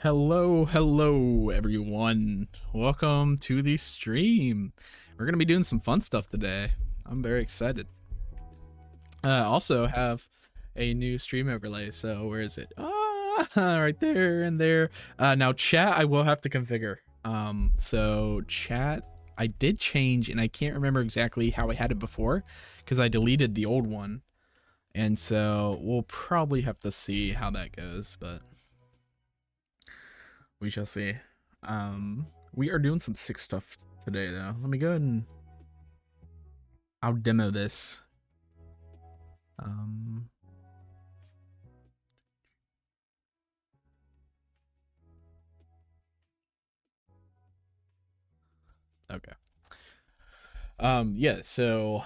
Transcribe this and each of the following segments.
Hello everyone. Welcome to the stream. We're gonna be doing some fun stuff today. I'm very excited. Also have a new stream overlay. So where is it? Right there and there. Now chat I will have to configure. So chat I did change and I can't remember exactly how I had it before because I deleted the old one. And so we'll probably have to see how that goes, but we shall see. We are doing some sick stuff today, though. Let me go ahead and I'll demo this. Okay. Yeah, so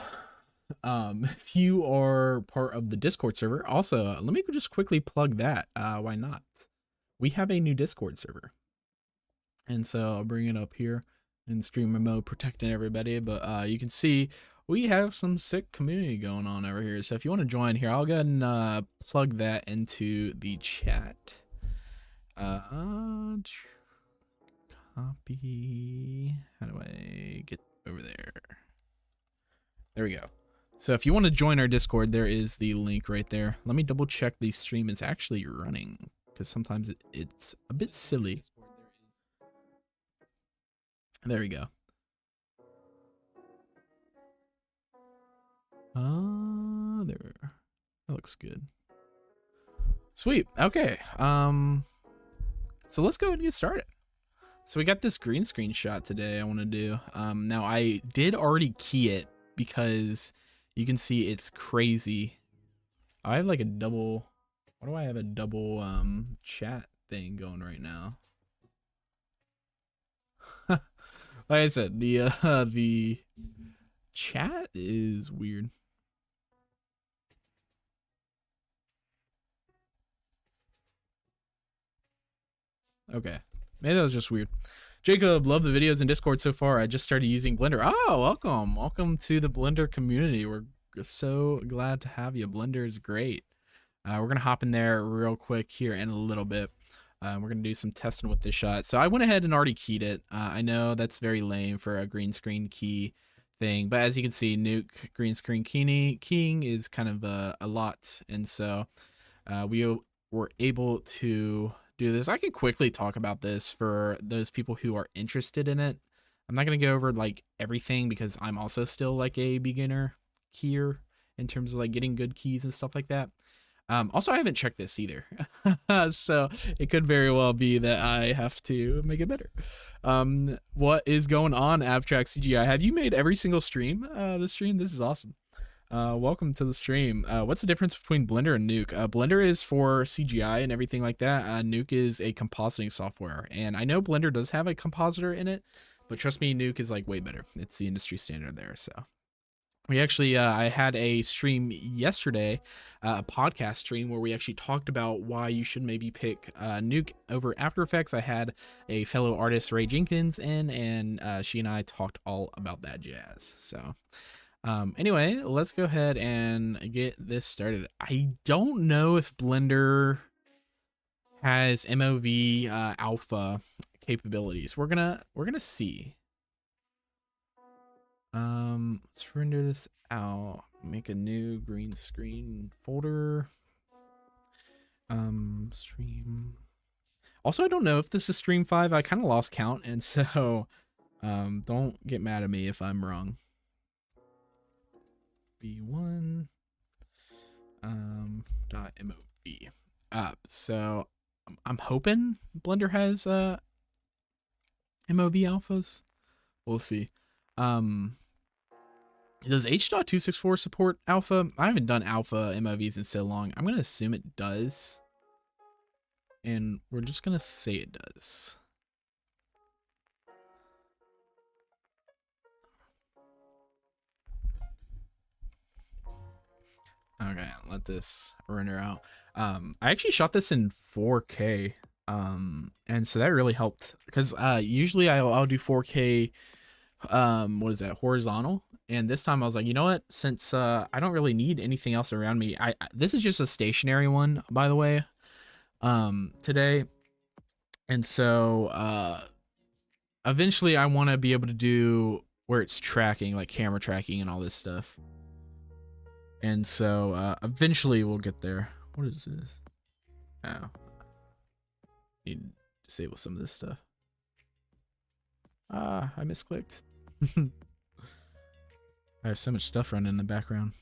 if you are part of the Discord server, also let me just quickly plug that. Why not? We have a new Discord server. And so I'll bring it up here in streamer mode, protecting everybody. But you can see we have some sick community going on over here. So if you want to join here, I'll go ahead and plug that into the chat. Copy. How do I get over there? There we go. So if you want to join our Discord, there is the link right there. Let me double check the stream is actually running, because sometimes it's a bit silly. There we go. There. That looks good. Sweet. Okay. So let's go ahead and get started. So we got this green screen shot today I want to do. Now I did already key it because you can see it's crazy. I have like a double. Why do I have a double chat thing going right now? Like I said, the chat is weird. Okay, maybe that was just weird. Jacob, love the videos in Discord so far. I just started using Blender. Oh, welcome to the Blender community. We're so glad to have you. Blender is great. We're gonna hop in there real quick here in a little bit. We're gonna do some testing with this shot. So I went ahead and already keyed it. I know that's very lame for a green screen key thing, but as you can see, Nuke green screen keying is kind of a lot, and so we were able to do this. I can quickly talk about this for those people who are interested in it. I'm not going to go over like everything because I'm also still like a beginner keyer in terms of like getting good keys and stuff like that. Also, I haven't checked this either. So it could very well be that I have to make it better. What is going on, Abstract CGI? Have you made every single stream this stream? This is awesome. Welcome to the stream. What's the difference between Blender and Nuke? Blender is for CGI and everything like that. Nuke is a compositing software, and I know Blender does have a compositor in it, but trust me, Nuke is like way better. It's the industry standard there. So we actually, I had a stream yesterday, a podcast stream where we actually talked about why you should maybe pick Nuke over After Effects. I had a fellow artist, Ray Jenkins, in, and she and I talked all about that jazz. So anyway, let's go ahead and get this started. I don't know if Blender has MOV alpha capabilities. We're gonna see. Let's render this out. Make a new green screen folder. Stream. Also, I don't know if this is stream 5. I kind of lost count, and so don't get mad at me if I'm wrong. B1 .mov. So I'm hoping Blender has MOV alphas. We'll see. Does H.264 support alpha? I haven't done alpha MOVs in so long. I'm gonna assume it does, and we're just gonna say it does. Okay, let this render out. I actually shot this in 4K, and so that really helped because usually I'll do 4K, what is that, horizontal, and this time I was like, you know what, since I don't really need anything else around me, this is just a stationary one, by the way, today, And so eventually I want to be able to do where it's tracking, like camera tracking and all this stuff. And so eventually we'll get there. What is this? Oh, need to disable some of this stuff. Ah, I misclicked. I have so much stuff running in the background.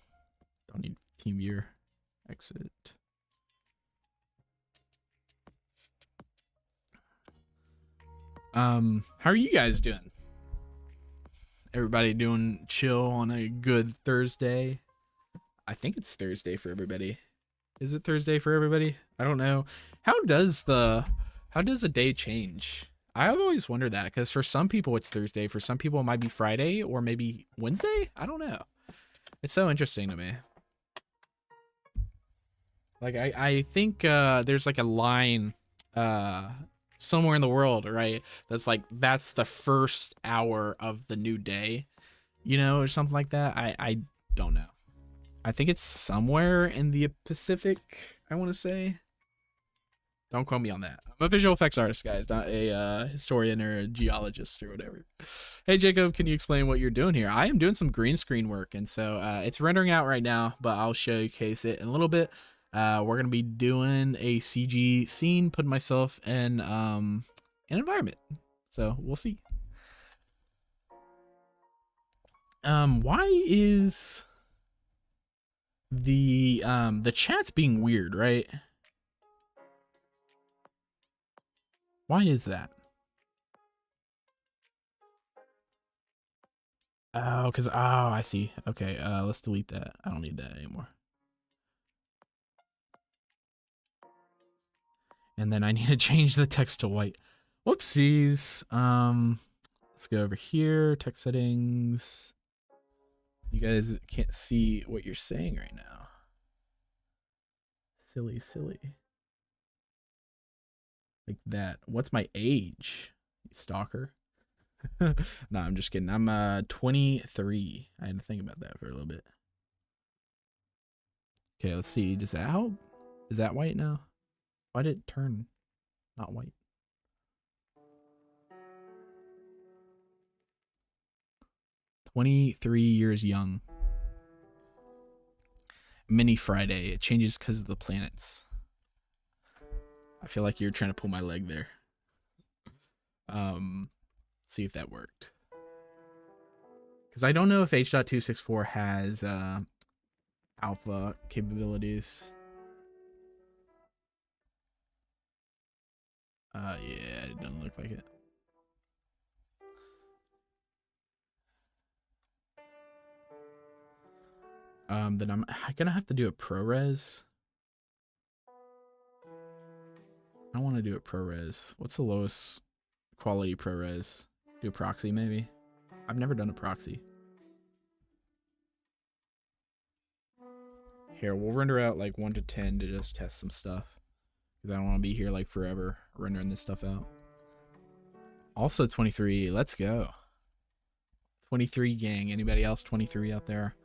Don't need team viewer. Exit. How are you guys doing? Everybody doing chill on a good Thursday? I think it's Thursday for everybody. Is it Thursday for everybody? I don't know. How does a day change? I've always wondered that, because for some people it's Thursday, for some people it might be Friday or maybe Wednesday. I don't know. It's so interesting to me. Like I think there's like a line somewhere in the world, right? That's like, that's the first hour of the new day, you know, or something like that. I don't know. I think it's somewhere in the Pacific, I want to say. Don't quote me on that. I'm a visual effects artist, guys, not a historian or a geologist or whatever. Hey, Jacob, can you explain what you're doing here? I am doing some green screen work, and so it's rendering out right now, but I'll showcase it in a little bit. We're going to be doing a CG scene, putting myself in an environment. So we'll see. Why is the chat's being weird, right? Why is that? Oh, because, oh, I see. Okay, let's delete that. I don't need that anymore. And then I need to change the text to white. Whoopsies. Let's go over here, text settings. You guys can't see what you're saying right now. Silly. Like that. What's my age? You stalker. No, I'm just kidding. I'm 23. I had to think about that for a little bit. Okay, let's see. Does that help? Is that white now? Why did it turn not white? 23 years young. Mini Friday. It changes because of the planets. I feel like you're trying to pull my leg there. See if that worked. Because I don't know if H.264 has alpha capabilities. Yeah, it doesn't look like it. Then I'm gonna have to do a ProRes. I want to do a ProRes. What's the lowest quality ProRes? Do a proxy maybe? I've never done a proxy. Here, we'll render out like 1 to 10 to just test some stuff. Because I don't want to be here like forever rendering this stuff out. Also 23, let's go. 23 gang, anybody else 23 out there?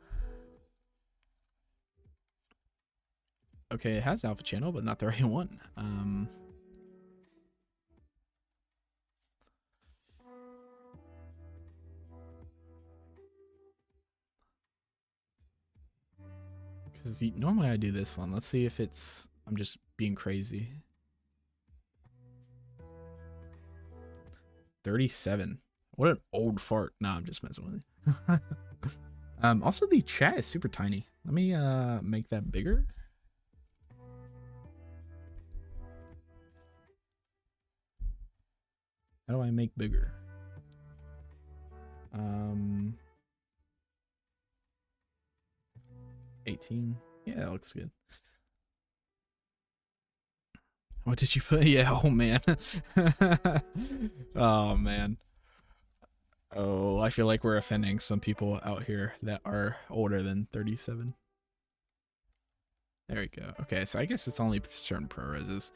Okay, it has alpha channel, but not the right one. Because normally I do this one. Let's see if it's, I'm just being crazy. 37. What an old fart. Nah, I'm just messing with it. Also, the chat is super tiny. Let me make that bigger. How do I make bigger? 18. Yeah, that looks good. What did you put? Yeah, oh man. Oh man. Oh, I feel like we're offending some people out here that are older than 37. There we go. Okay, so I guess it's only certain ProReses.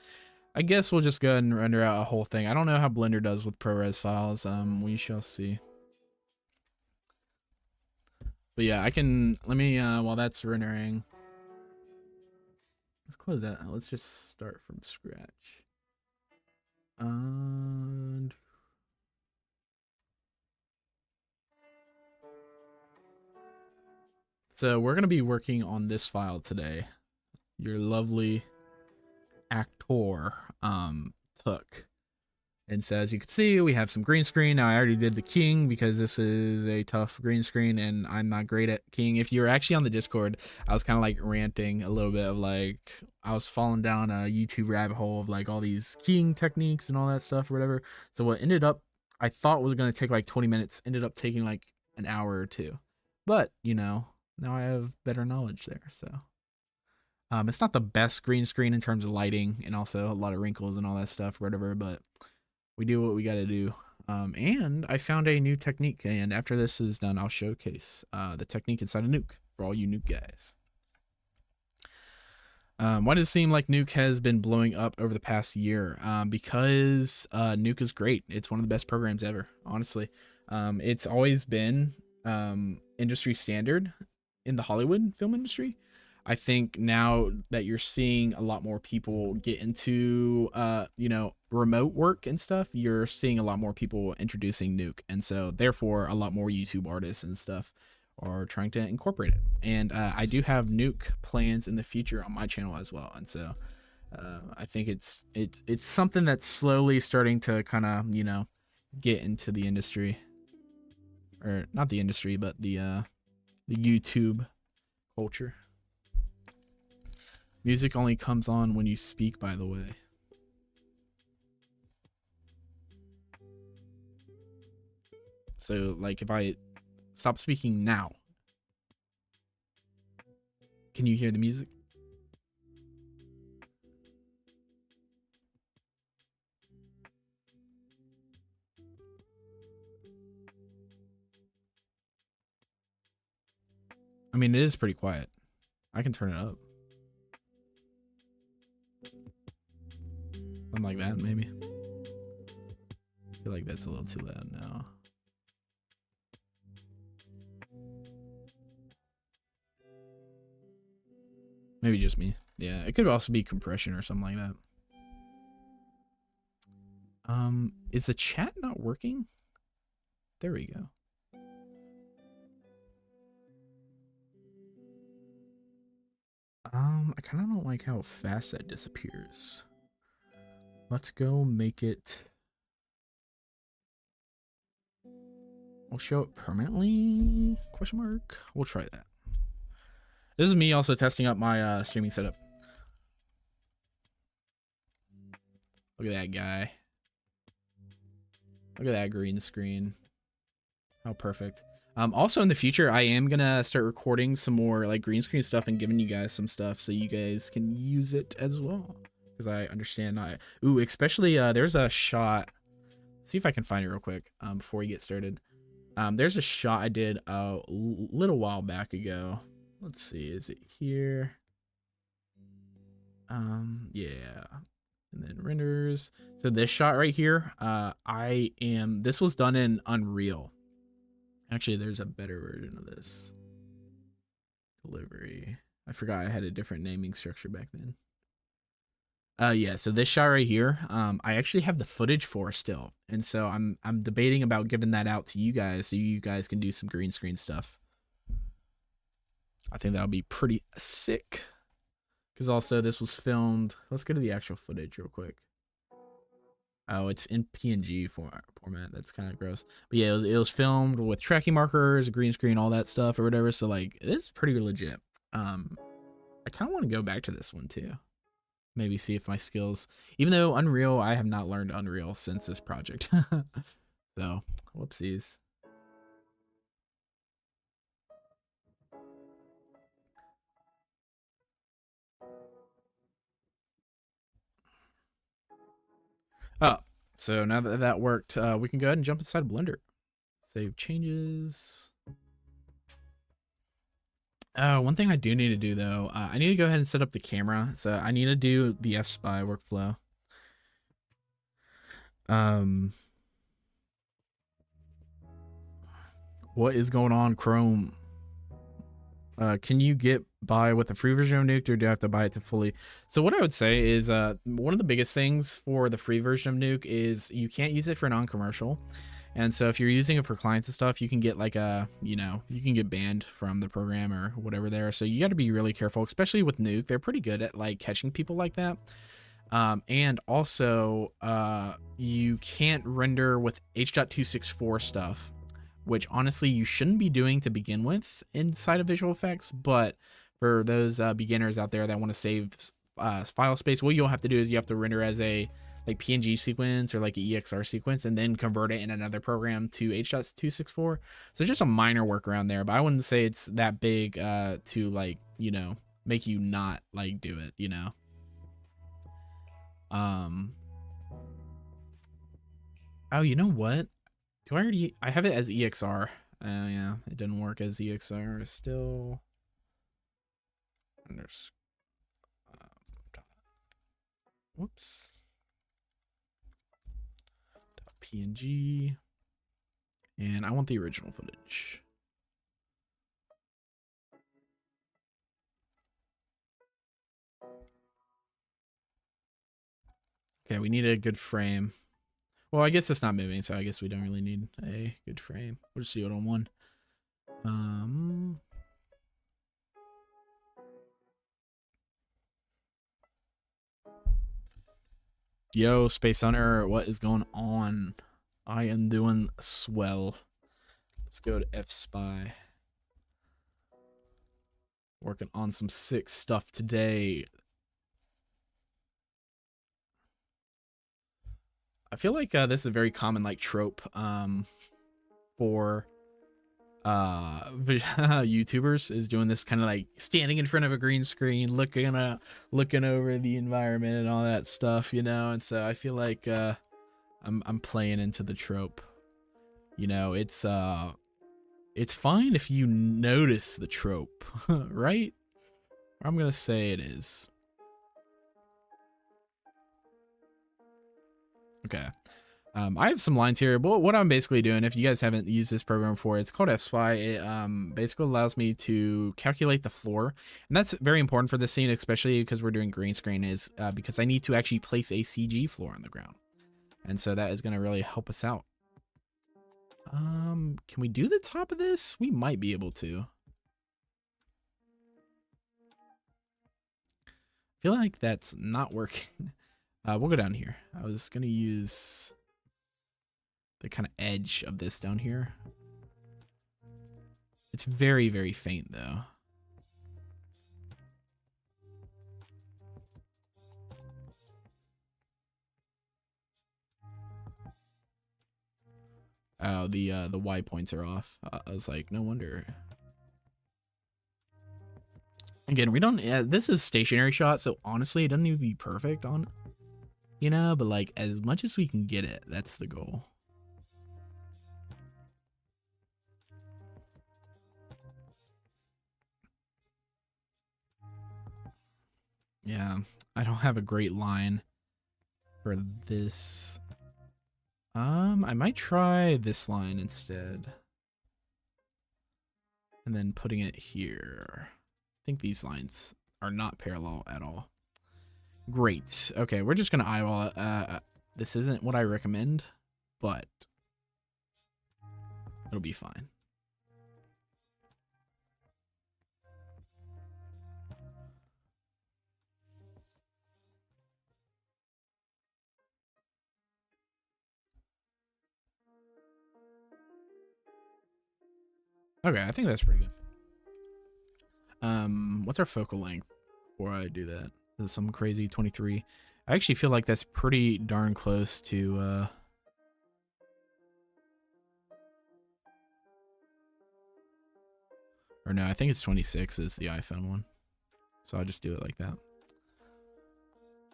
I guess we'll just go ahead and render out a whole thing. I don't know how Blender does with ProRes files. We shall see. But yeah, I can, let me, while that's rendering, let's close that. Let's just start from scratch. And so we're going to be working on this file today. Your lovely actor took. And so as you can see, we have some green screen. Now I already did the king because this is a tough green screen and I'm not great at king. If you're actually on the Discord, I was kind of like ranting a little bit of like, I was falling down a YouTube rabbit hole of like all these keying techniques and all that stuff or whatever. So what ended up, I thought was going to take like 20 minutes, ended up taking like an hour or two. But, you know, now I have better knowledge there. So it's not the best green screen in terms of lighting and also a lot of wrinkles and all that stuff or whatever, but we do what we got to do. And I found a new technique, and after this is done, I'll showcase the technique inside of Nuke for all you Nuke guys. Why does it seem like Nuke has been blowing up over the past year? Because Nuke is great. It's one of the best programs ever, honestly. It's always been industry standard in the Hollywood film industry. I think now that you're seeing a lot more people get into, you know, remote work and stuff, you're seeing a lot more people introducing Nuke. And so therefore a lot more YouTube artists and stuff are trying to incorporate it. And I do have Nuke plans in the future on my channel as well. And so I think it's something that's slowly starting to kind of, you know, get into the industry, or not the industry, but the YouTube culture. Music only comes on when you speak, by the way. So, like, if I stop speaking now, can you hear the music? I mean, it is pretty quiet. I can turn it up. Something like that, maybe. I feel like that's a little too loud now. Maybe just me. Yeah, it could also be compression or something like that. Is the chat not working? There we go. I kind of don't like how fast that disappears. Let's go make it. We'll show it permanently? Question mark. We'll try that. This is me also testing up my streaming setup. Look at that guy. Look at that green screen. How perfect. Also in the future, I am gonna start recording some more like green screen stuff and giving you guys some stuff so you guys can use it as well. Because I understand ooh, especially there's a shot. Let's see if I can find it real quick before we get started. There's a shot I did a little while back ago. Let's see, is it here? Yeah. And then renders. So this shot right here, this was done in Unreal. Actually, there's a better version of this. Delivery. I forgot I had a different naming structure back then. Yeah, so this shot right here, I actually have the footage for still. And so I'm debating about giving that out to you guys so you guys can do some green screen stuff. I think that would be pretty sick. Because also this was filmed. Let's go to the actual footage real quick. Oh, it's in PNG format. That's kind of gross. But yeah, it was filmed with tracking markers, green screen, all that stuff or whatever. So like, it is pretty legit. I kind of want to go back to this one too. Maybe see if my skills, even though Unreal, I have not learned Unreal since this project. So, whoopsies. Oh, so now that that worked, we can go ahead and jump inside Blender. Save changes. One thing I do need to do though, I need to go ahead and set up the camera. So I need to do the Fspy workflow. What is going on, Chrome? Can you get buy with the free version of Nuke, or do I have to buy it to fully? So what I would say is one of the biggest things for the free version of Nuke is you can't use it for non-commercial. And so if you're using it for clients and stuff, you can get like a, you can get banned from the program or whatever there. So you got to be really careful, especially with Nuke. They're pretty good at like catching people like that. And also you can't render with H.264 stuff, which honestly you shouldn't be doing to begin with inside of visual effects. But for those beginners out there that want to save file space, what you'll have to do is you have to render as a like PNG sequence or like an EXR sequence and then convert it in another program to H.264. So just a minor workaround there, but I wouldn't say it's that big to like, make you not like do it, Oh, you know what? I have it as EXR. Yeah, it didn't work as EXR still. Whoops. .png. And I want the original footage. Okay, we need a good frame. Well, I guess it's not moving, so I guess we don't really need a good frame. We'll just do it on one. Yo, Space Hunter, what is going on? I am doing swell. Let's go to Fspy. Working on some sick stuff today. I feel like this is a very common like trope for YouTubers, is doing this kind of like standing in front of a green screen, looking over the environment and all that stuff, and so I feel like I'm playing into the trope. It's fine if you notice the trope, right? I'm gonna say it is. Okay. I have some lines here, but what I'm basically doing, if you guys haven't used this program before, it's called Fspy. It basically allows me to calculate the floor, and that's very important for this scene, especially because we're doing green screen, is because I need to actually place a CG floor on the ground, and so that is going to really help us out. Can we do the top of this? We might be able to. I feel like that's not working. We'll go down here. I was going to use the kind of edge of this down here. It's very, very faint though. Oh, the Y points are off. I was like, no wonder. Again, we don't. This is stationary shot, so honestly, it doesn't even be perfect on, but like as much as we can get it, that's the goal. Yeah, I don't have a great line for this. I might try this line instead. And then putting it here. I think these lines are not parallel at all. Great. Okay, we're just gonna eyeball it. This isn't what I recommend, but it'll be fine. Okay, I think that's pretty good. What's our focal length before I do that? This is some crazy 23. I actually feel like that's pretty darn close to or no, I think it's 26 is the iPhone one. So I'll just do it like that.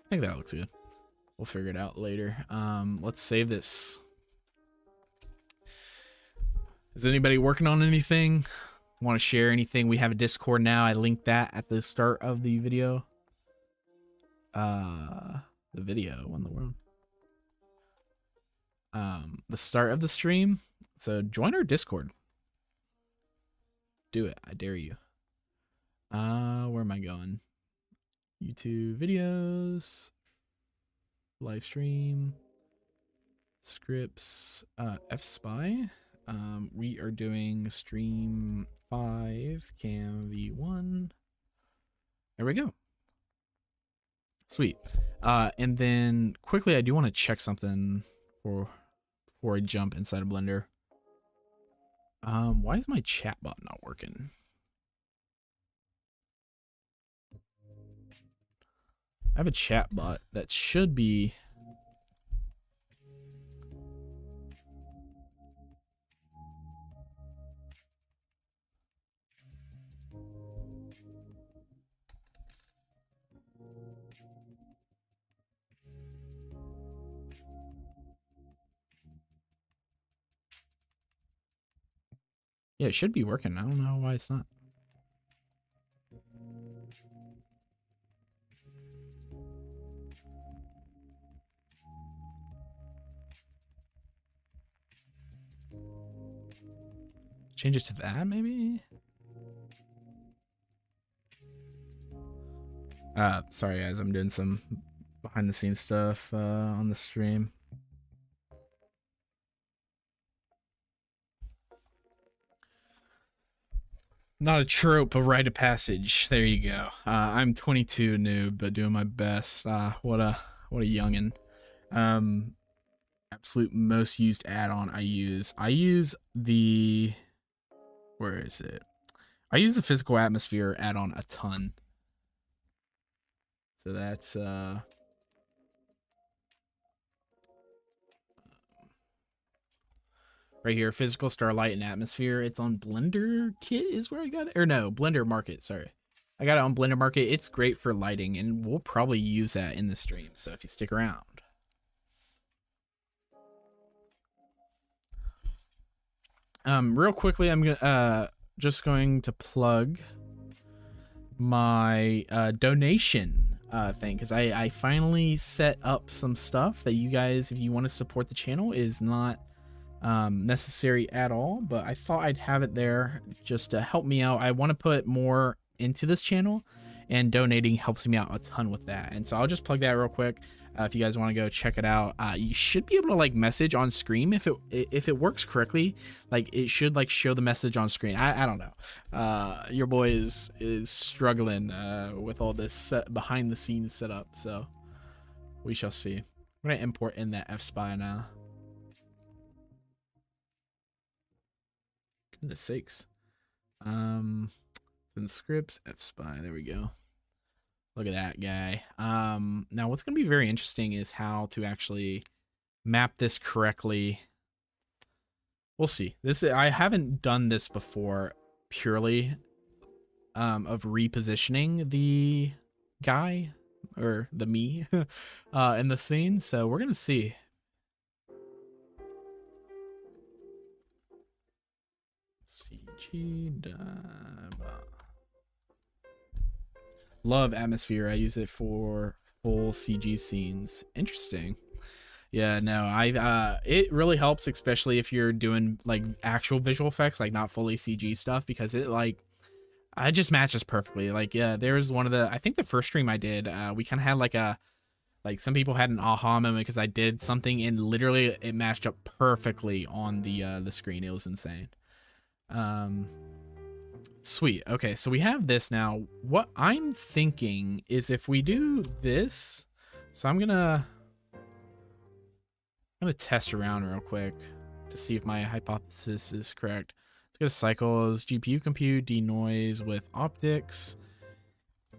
I think that looks good. We'll figure it out later. Let's save this. Is anybody working on anything? Want to share anything? We have a Discord now. I linked that at the start of the video. The start of the stream. So join our Discord. Do it. I dare you. Where am I going? YouTube videos, live stream, scripts, Fspy. We are doing stream 5, cam v1. There we go. Sweet. And then quickly, I do want to check something before I jump inside of Blender. Why is my chatbot not working? I have a chatbot that should be. Yeah, it should be working. I don't know why it's not. Change it to that, maybe? Sorry guys, I'm doing some behind the scenes stuff on the stream. Not a trope, a rite of passage. There you go. I'm 22 noob, but doing my best. What a youngin'. Absolute most used add-on I use. I use the, where is it? I use the physical atmosphere add-on a ton. So that's right here, physical starlight and atmosphere. It's on Blender Kit is where I got it, or no, Blender Market. Sorry, I got it on Blender Market. It's great for lighting, and we'll probably use that in the stream. So if you stick around. Real quickly, I'm gonna just going to plug my donation thing, because I finally set up some stuff that you guys, if you want to support the channel, is not necessary at all, but I thought I'd have it there just to help me out. I want to put more into this channel, and donating helps me out a ton with that. And so I'll just plug that real quick. If you guys want to go check it out, you should be able to like message on screen if it works correctly. Like it should like show the message on screen. I don't know. Your boy is struggling with all this behind the scenes setup, so we shall see. I'm gonna import in that Fspy now. Goodness sakes. In scripts, Fspy, there we go. Look at that guy. Now what's going to be very interesting is how to actually map this correctly. We'll see. I haven't done this before purely of repositioning the guy or the me in the scene, so we're going to see. CG love atmosphere. I use it for full CG scenes. Interesting. Yeah, no, it really helps, especially if you're doing like actual visual effects, like not fully CG stuff, because it just matches perfectly. Like, yeah, there's one of the, I think the first stream I did, we kind of had like some people had an aha moment because I did something and literally it matched up perfectly on the screen. It was insane. Sweet. Okay, so we have this now. What I'm thinking is if we do this, so I'm gonna test around real quick to see if my hypothesis is correct. Let's go to cycles, GPU compute, denoise with optics,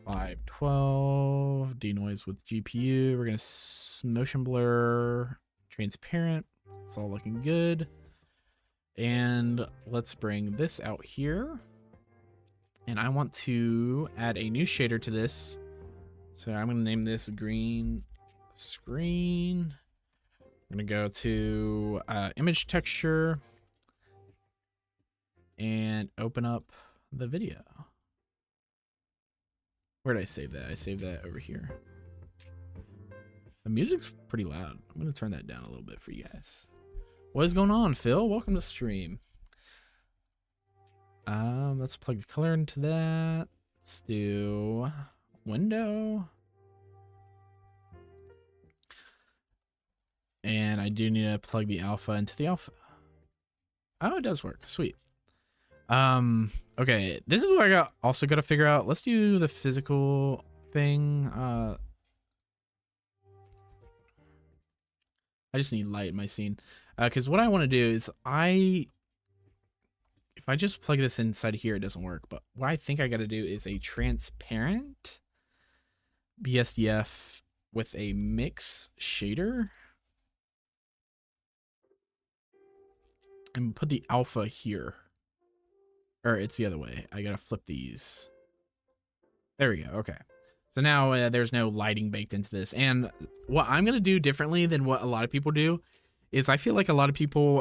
512, denoise with GPU. We're gonna motion blur, transparent. It's all looking good. And let's bring this out here. And I want to add a new shader to this. So I'm going to name this green screen. I'm going to go to image texture and open up the video. Where did I save that? I saved that over here. The music's pretty loud. I'm going to turn that down a little bit for you guys. What is going on, Phil? Welcome to stream. Let's plug the color into that. Let's do window. And I do need to plug the alpha into the alpha. Oh, it does work. Sweet. Okay, this is what I also got to figure out. Let's do the physical thing. I just need light in my scene. Because what I want to do is if I just plug this inside of here, it doesn't work. But what I think I got to do is a transparent BSDF with a mix shader. And put the alpha here. Or it's the other way. I gotta flip these. There we go. Okay. So now there's no lighting baked into this. And what I'm gonna do differently than what a lot of people do is I feel like a lot of people,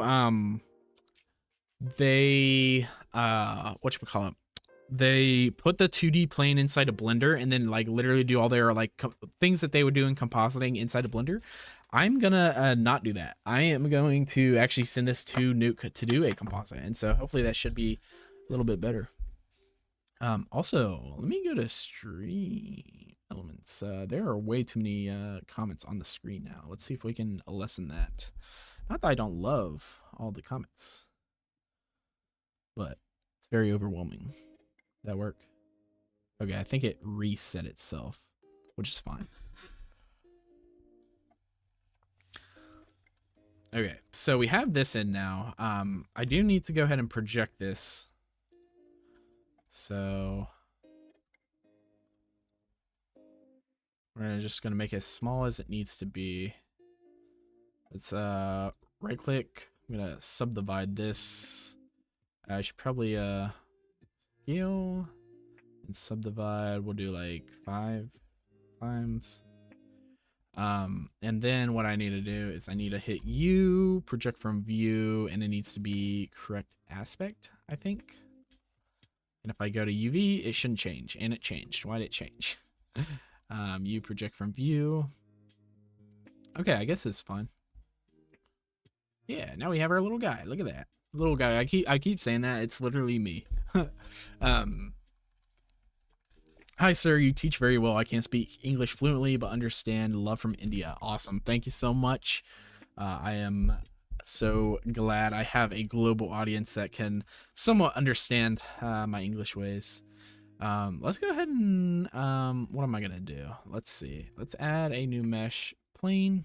they, whatchamacallit, they put the 2D plane inside a Blender and then like literally do all their like things that they would do in compositing inside a Blender. I'm gonna not do that. I am going to actually send this to Nuke to do a composite, and so hopefully that should be a little bit better. Also, let me go to stream elements. There are way too many comments on the screen now. Let's see if we can lessen that. Not that I don't love all the comments, but it's very overwhelming. That work? Okay, I think it reset itself, which is fine. Okay, so we have this in now. I do need to go ahead and project this. So we're just gonna make it as small as it needs to be. Let's right click. I'm gonna subdivide this. I should probably scale and subdivide. We'll do like 5 times. And then what I need to do is I need to hit U, project from view, and it needs to be correct aspect, I think. And if I go to UV, it shouldn't change, and it changed. Why did it change? U, project from view. Okay, I guess it's fine. Yeah, now we have our little guy. Look at that. Little guy. I keep saying that. It's literally me. Hi, sir. You teach very well. I can't speak English fluently, but understand. Love from India. Awesome. Thank you so much. I am so glad I have a global audience that can somewhat understand my English ways. Let's go ahead and what am I gonna do? Let's see. Let's add a new mesh plane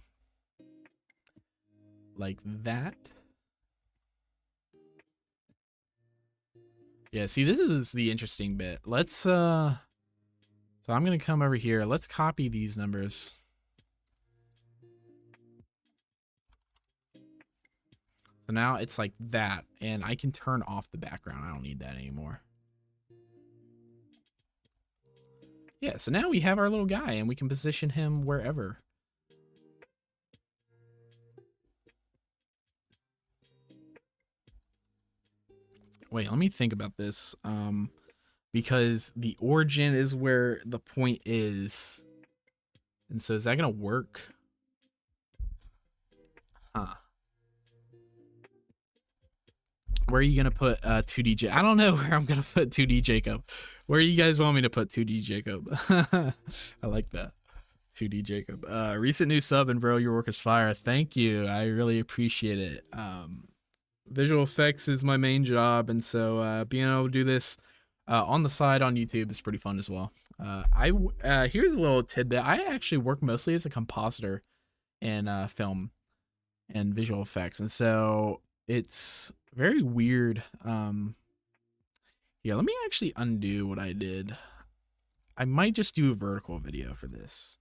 like that. Yeah, see, this is the interesting bit. Let's so I'm gonna come over here. Let's copy these numbers. So now it's like that, and I can turn off the background. I don't need that anymore. Yeah, so now we have our little guy, and we can position him wherever. Wait, let me think about this. Because the origin is where the point is. And so is that gonna work? Huh. Where are you gonna put 2D Jacob? I don't know where I'm gonna put 2D Jacob. Where you guys want me to put 2D Jacob? I like that. 2D Jacob. Recent new sub, and bro, your work is fire. Thank you. I really appreciate it. Visual effects is my main job, and so being able to do this on the side on YouTube is pretty fun as well. Here's a little tidbit. I actually work mostly as a compositor in film and visual effects, and so it's very weird. Yeah, let me actually undo what I did. I might just do a vertical video for this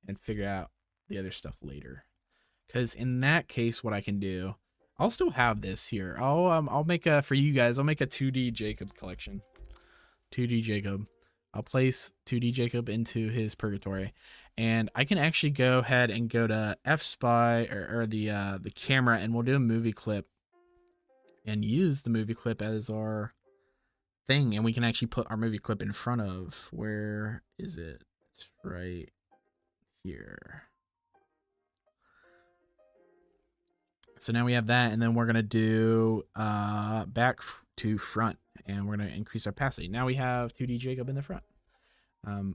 and figure out the other stuff later, because in that case, what I can do, I'll still have this here. I'll make a, for you guys, I'll make a 2D Jacob collection. 2D Jacob. I'll place 2D Jacob into his purgatory, and I can actually go ahead and go to Fspy or the camera, and we'll do a movie clip and use the movie clip as our thing, and we can actually put our movie clip in front of, where is it? It's right here. So now we have that, and then we're gonna do back to front, and we're gonna increase our opacity. Now we have 2D Jacob in the front.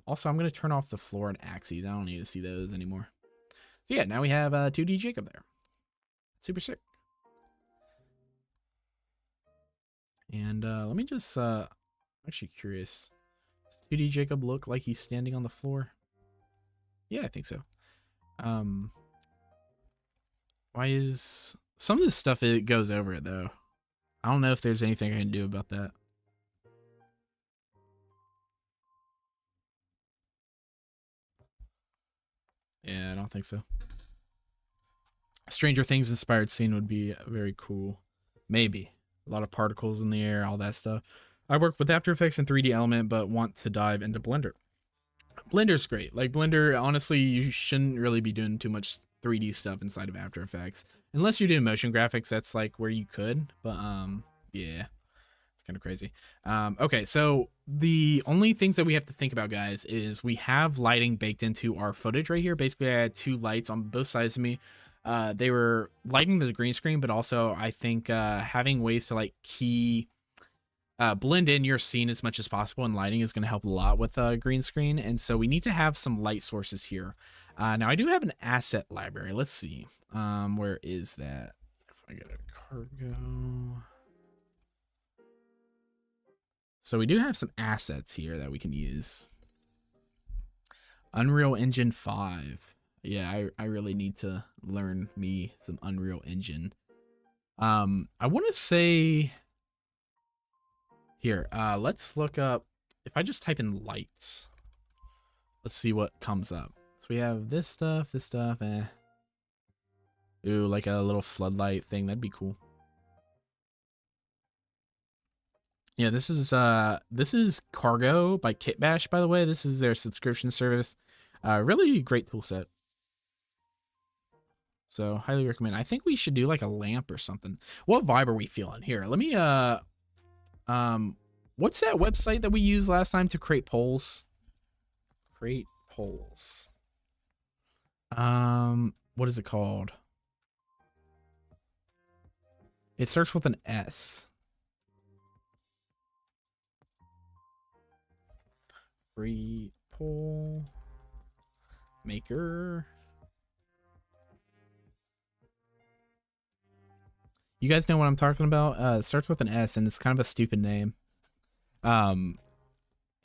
Also, I'm going to turn off the floor and axes. I don't need to see those anymore. So yeah, now we have 2D Jacob there. Super sick. And let me just, I'm actually curious. Does 2D Jacob look like he's standing on the floor? Yeah, I think so. Why is some of this stuff, it goes over it though. I don't know if there's anything I can do about that. Yeah, I don't think so. Stranger Things inspired scene would be very cool. Maybe. A lot of particles in the air, all that stuff. I work with After Effects and 3D Element, but want to dive into Blender. Blender's great. Like, Blender, honestly, you shouldn't really be doing too much 3D stuff inside of After Effects. Unless you're doing motion graphics, that's like where you could. But, yeah. It's kind of crazy. Okay, so the only things that we have to think about, guys, is we have lighting baked into our footage right here. Basically, I had two lights on both sides of me. They were lighting the green screen, but also I think having ways to like blend in your scene as much as possible, and lighting is going to help a lot with green screen. And so we need to have some light sources here. Now I do have an asset library. Let's see. Where is that? If I get a cargo. So we do have some assets here that we can use. Unreal Engine 5. Yeah, I really need to learn me some Unreal Engine. I want to say here, let's look up, if I just type in lights, let's see what comes up. So we have this stuff, Ooh, like a little floodlight thing, that'd be cool. Yeah, this is Cargo by Kitbash, by the way. This is their subscription service. Really great tool set. So highly recommend. I think we should do like a lamp or something. What vibe are we feeling here? Let me what's that website that we used last time to create polls? Create polls. What is it called? It starts with an S. Free poll maker. You guys know what I'm talking about? It starts with an S and it's kind of a stupid name. Yeah,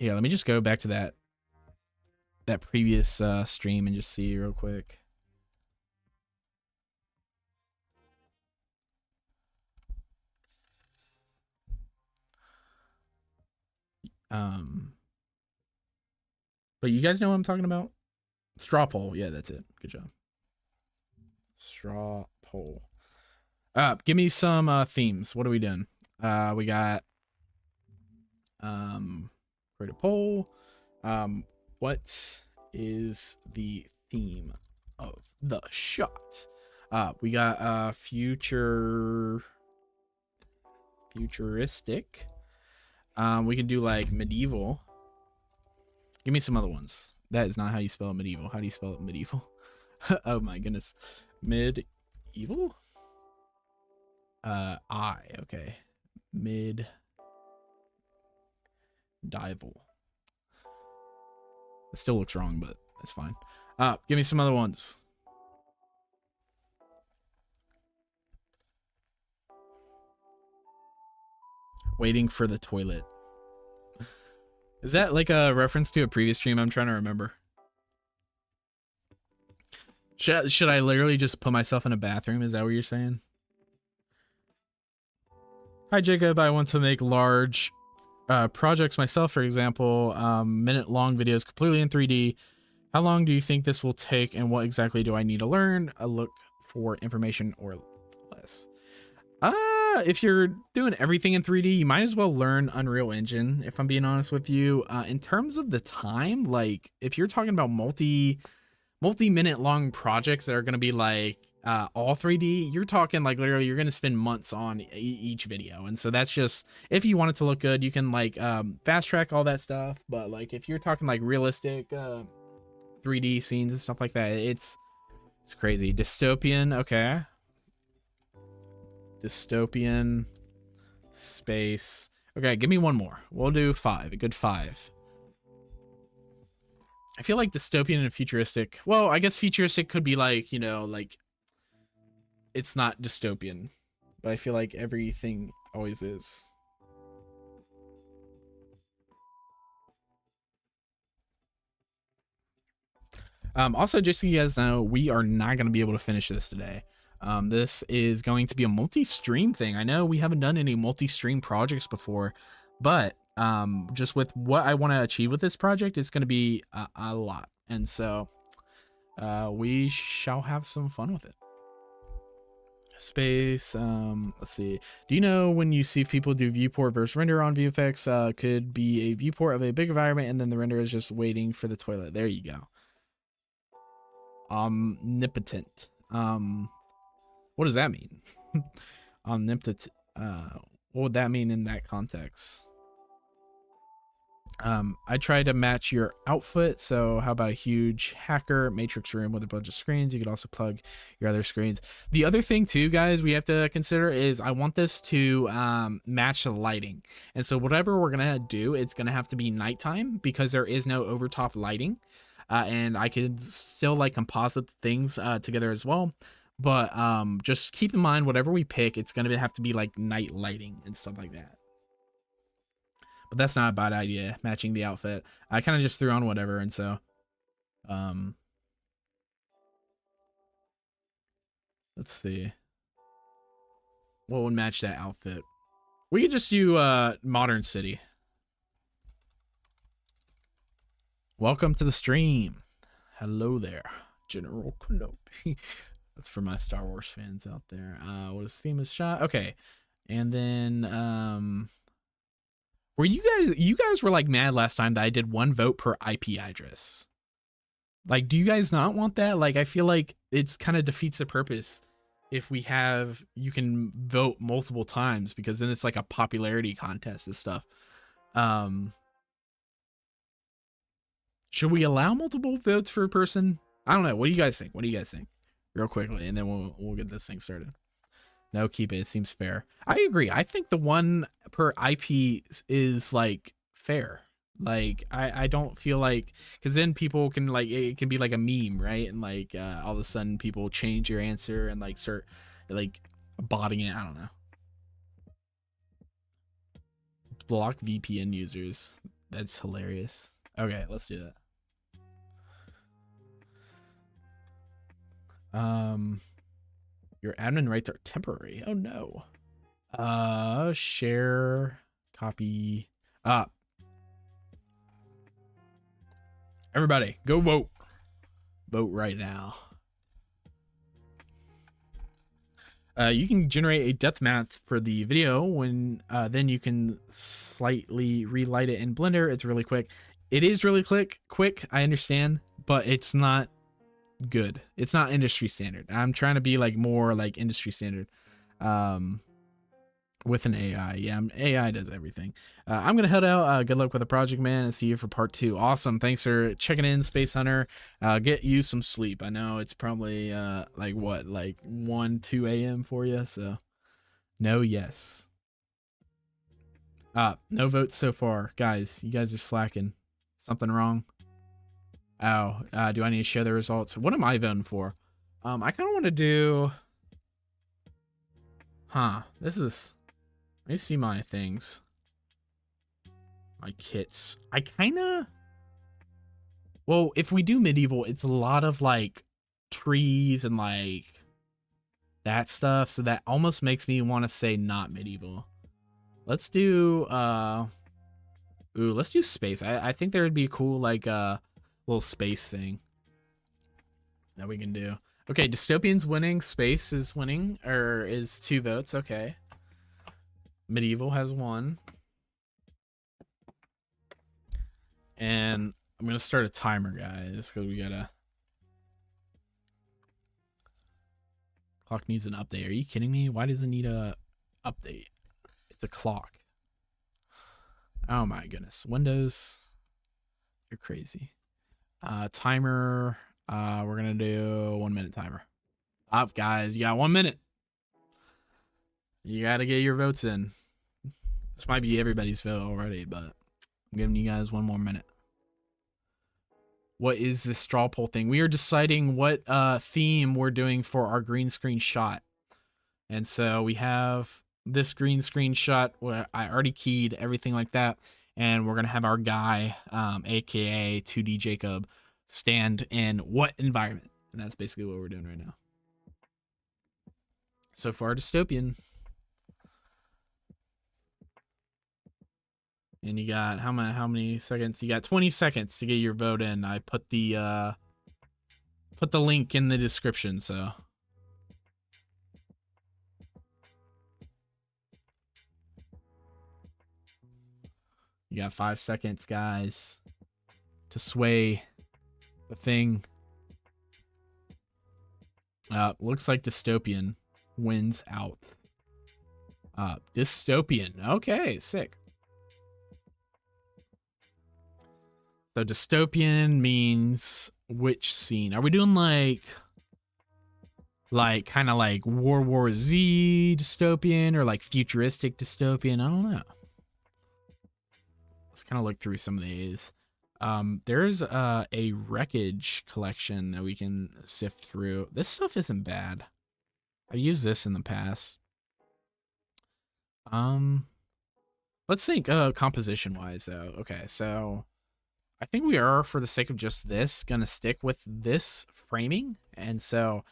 let me just go back to that previous stream and just see real quick. But you guys know what I'm talking about? Straw poll. Yeah, that's it. Good job. Straw poll. Give me some themes. What are we doing? We got create a poll. What is the theme of the shot? We got futuristic. We can do like medieval. Give me some other ones. That is not how you spell medieval. How do you spell it medieval? Oh my goodness. Medieval? Okay. Mid Dival. It still looks wrong, but it's fine. Give me some other ones. Waiting for the toilet. Is that like a reference to a previous stream? I'm trying to remember. Should I literally just put myself in a bathroom? Is that what you're saying? Hi, Jacob. I want to make large projects myself, for example, minute-long videos completely in 3D. How long do you think this will take, and what exactly do I need to learn? A look for information or less. If you're doing everything in 3D, you might as well learn Unreal Engine, if I'm being honest with you. In terms of the time, like, if you're talking about multi-minute long projects that are going to be like all 3D, you're talking like literally you're going to spend months on each video. And so that's just, if you want it to look good, you can like fast track all that stuff. But like if you're talking like realistic 3D scenes and stuff like that, it's crazy. Dystopian, okay. Dystopian space. Okay, give me one more. We'll do 5, a good 5. I feel like dystopian and futuristic. Well, I guess futuristic could be like, you know, like it's not dystopian, but I feel like everything always is. Also, just so you guys know, we are not going to be able to finish this today. This is going to be a multi-stream thing. I know we haven't done any multi-stream projects before, but just with what I want to achieve with this project, it's going to be a lot. And so we shall have some fun with it. Space, let's see. Do you know when you see people do viewport versus render on VFX, could be a viewport of a big environment and then the render is just waiting for the toilet? There you go. Omnipotent. What does that mean? Omnipotent. What would that mean in that context? I tried to match your outfit, so how about a huge hacker matrix room with a bunch of screens? You could also plug your other screens. The other thing too, guys, we have to consider is I want this to match the lighting, and so whatever we're gonna do, it's gonna have to be nighttime because there is no overtop lighting, and I could still like composite things together as well. But just keep in mind, whatever we pick, it's gonna have to be like night lighting and stuff like that. But that's not a bad idea, matching the outfit. I kind of just threw on whatever, and so let's see. What would match that outfit? We could just do Modern City. Welcome to the stream. Hello there, General Kenobi. That's for my Star Wars fans out there. What is theme of shot? Okay. And then were you guys were like mad last time that I did 1 vote per IP address. Like, do you guys not want that? Like, I feel like it's kind of defeats the purpose if we have you can vote multiple times, because then it's like a popularity contest and stuff. Should we allow multiple votes for a person? I don't know. What do you guys think? What do you guys think? Real quickly, and then we'll get this thing started. No, keep it. It seems fair. I agree. I think the 1 per IP is like fair. Like I don't feel like, because then people can like, it can be like a meme, right? And like all of a sudden people change your answer and like start like botting it. I don't know. Block VPN users. That's hilarious. Okay, let's do that. Your admin rights are temporary. Oh no. Share, copy, up. Everybody, go vote. Vote right now. You can generate a depth map for the video when then you can slightly relight it in Blender. It's really quick. It is really quick. I understand, but it's not good. It's not industry standard. I'm trying to be like more like industry standard with an AI. Yeah, AI does everything. I'm gonna head out. Good luck with the project, man, and see you for part 2. Awesome. Thanks for checking in, Space Hunter. Get you some sleep. I know it's probably like what, like 1-2 a.m. for you, so no. Yes. No votes so far, guys. You guys are slacking. Something wrong? Oh, do I need to share the results? What am I voting for? I kind of want to do... This is... Let me see my things. My kits. I kind of... Well, if we do medieval, it's a lot of, like, trees and, like, that stuff. So that almost makes me want to say not medieval. Let's do... let's do space. I think there would be a cool, like, little space thing that we can do. Okay, dystopian's winning, space is winning, or is 2 votes. Okay, medieval has 1, and I'm gonna start a timer, guys, because we gotta... Clock needs an update. Are you kidding me? Why does it need a update? It's a clock. Oh my goodness. Windows, you're crazy. Timer, we're gonna do 1 minute timer. Up, guys, you got 1 minute. You gotta get your votes in. This might be everybody's vote already, but I'm giving you guys 1 more minute. what is this straw poll thing? We are deciding what theme we're doing for our green screen shot. And so we have this green screen shot where I already keyed everything like that. And we're going to have our guy, aka 2D Jacob, stand in what environment? And that's basically what we're doing right now. So far, dystopian. And you got how many seconds? You got 20 seconds to get your vote in. I put the link in the description, so. You got 5 seconds, guys, to sway the thing. Looks like dystopian wins out. Dystopian. Okay, sick. So dystopian means which scene? Are we doing like kind of like World War Z dystopian or like futuristic dystopian? I don't know. Let's kind of look through some of these. There's a wreckage collection that we can sift through. This stuff isn't bad. I've used this in the past. Let's think composition wise though. Okay, so I think we are, for the sake of just this, gonna stick with this framing, and so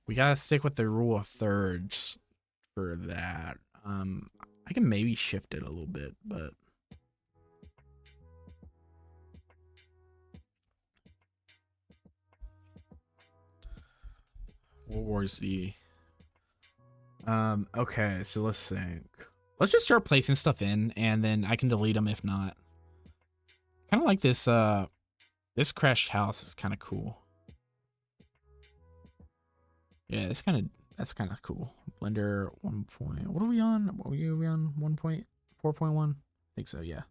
we gotta stick with the rule of thirds for that. I can maybe shift it a little bit, but World War Z. Okay, so let's think. Let's just start placing stuff in, and then I can delete them if not. Kind of like this, this crashed house is kind of cool. Yeah, that's kind of cool. Blender 1. What are we on? What were we on? 1.4.1? I think so, yeah.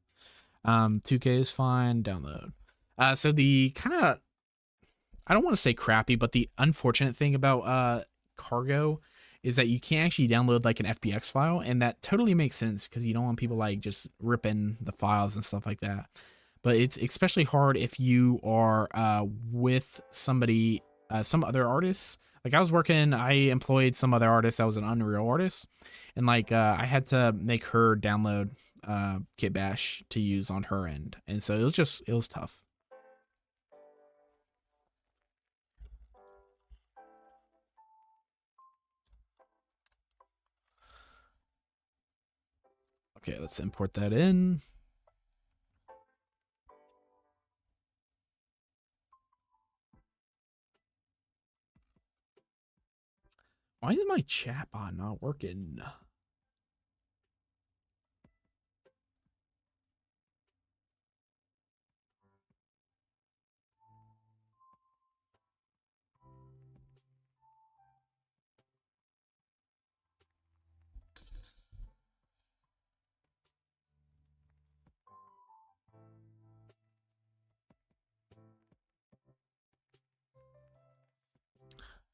2K is fine. Download. So the kind of, I don't want to say crappy, but the unfortunate thing about Cargo is that you can't actually download like an FBX file, and that totally makes sense because you don't want people like just ripping the files and stuff like that. But it's especially hard if you are with somebody, some other artists. Like I employed some other artist that was an Unreal artist, and like I had to make her download Kit Bash to use on her end, and so it was tough. Okay, let's import that in. Why is my chat bot not working?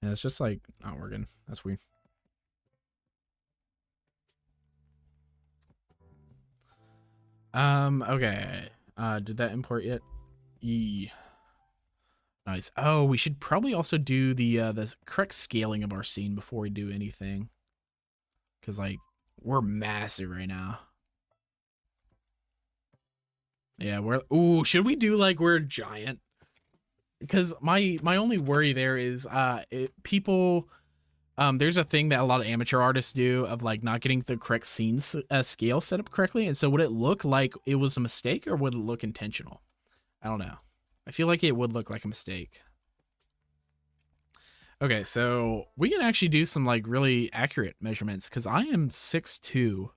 And it's just like not working. That's weird. Okay. Did that import yet? Nice. Oh, we should probably also do the correct scaling of our scene before we do anything. Cause like we're massive right now. Yeah, should we do like we're giant? Because my only worry there is people there's a thing that a lot of amateur artists do of like not getting the correct scene scale set up correctly, and so would it look like it was a mistake or would it look intentional? I don't know. I feel like it would look like a mistake. Okay, so we can actually do some like really accurate measurements because I am 6'2".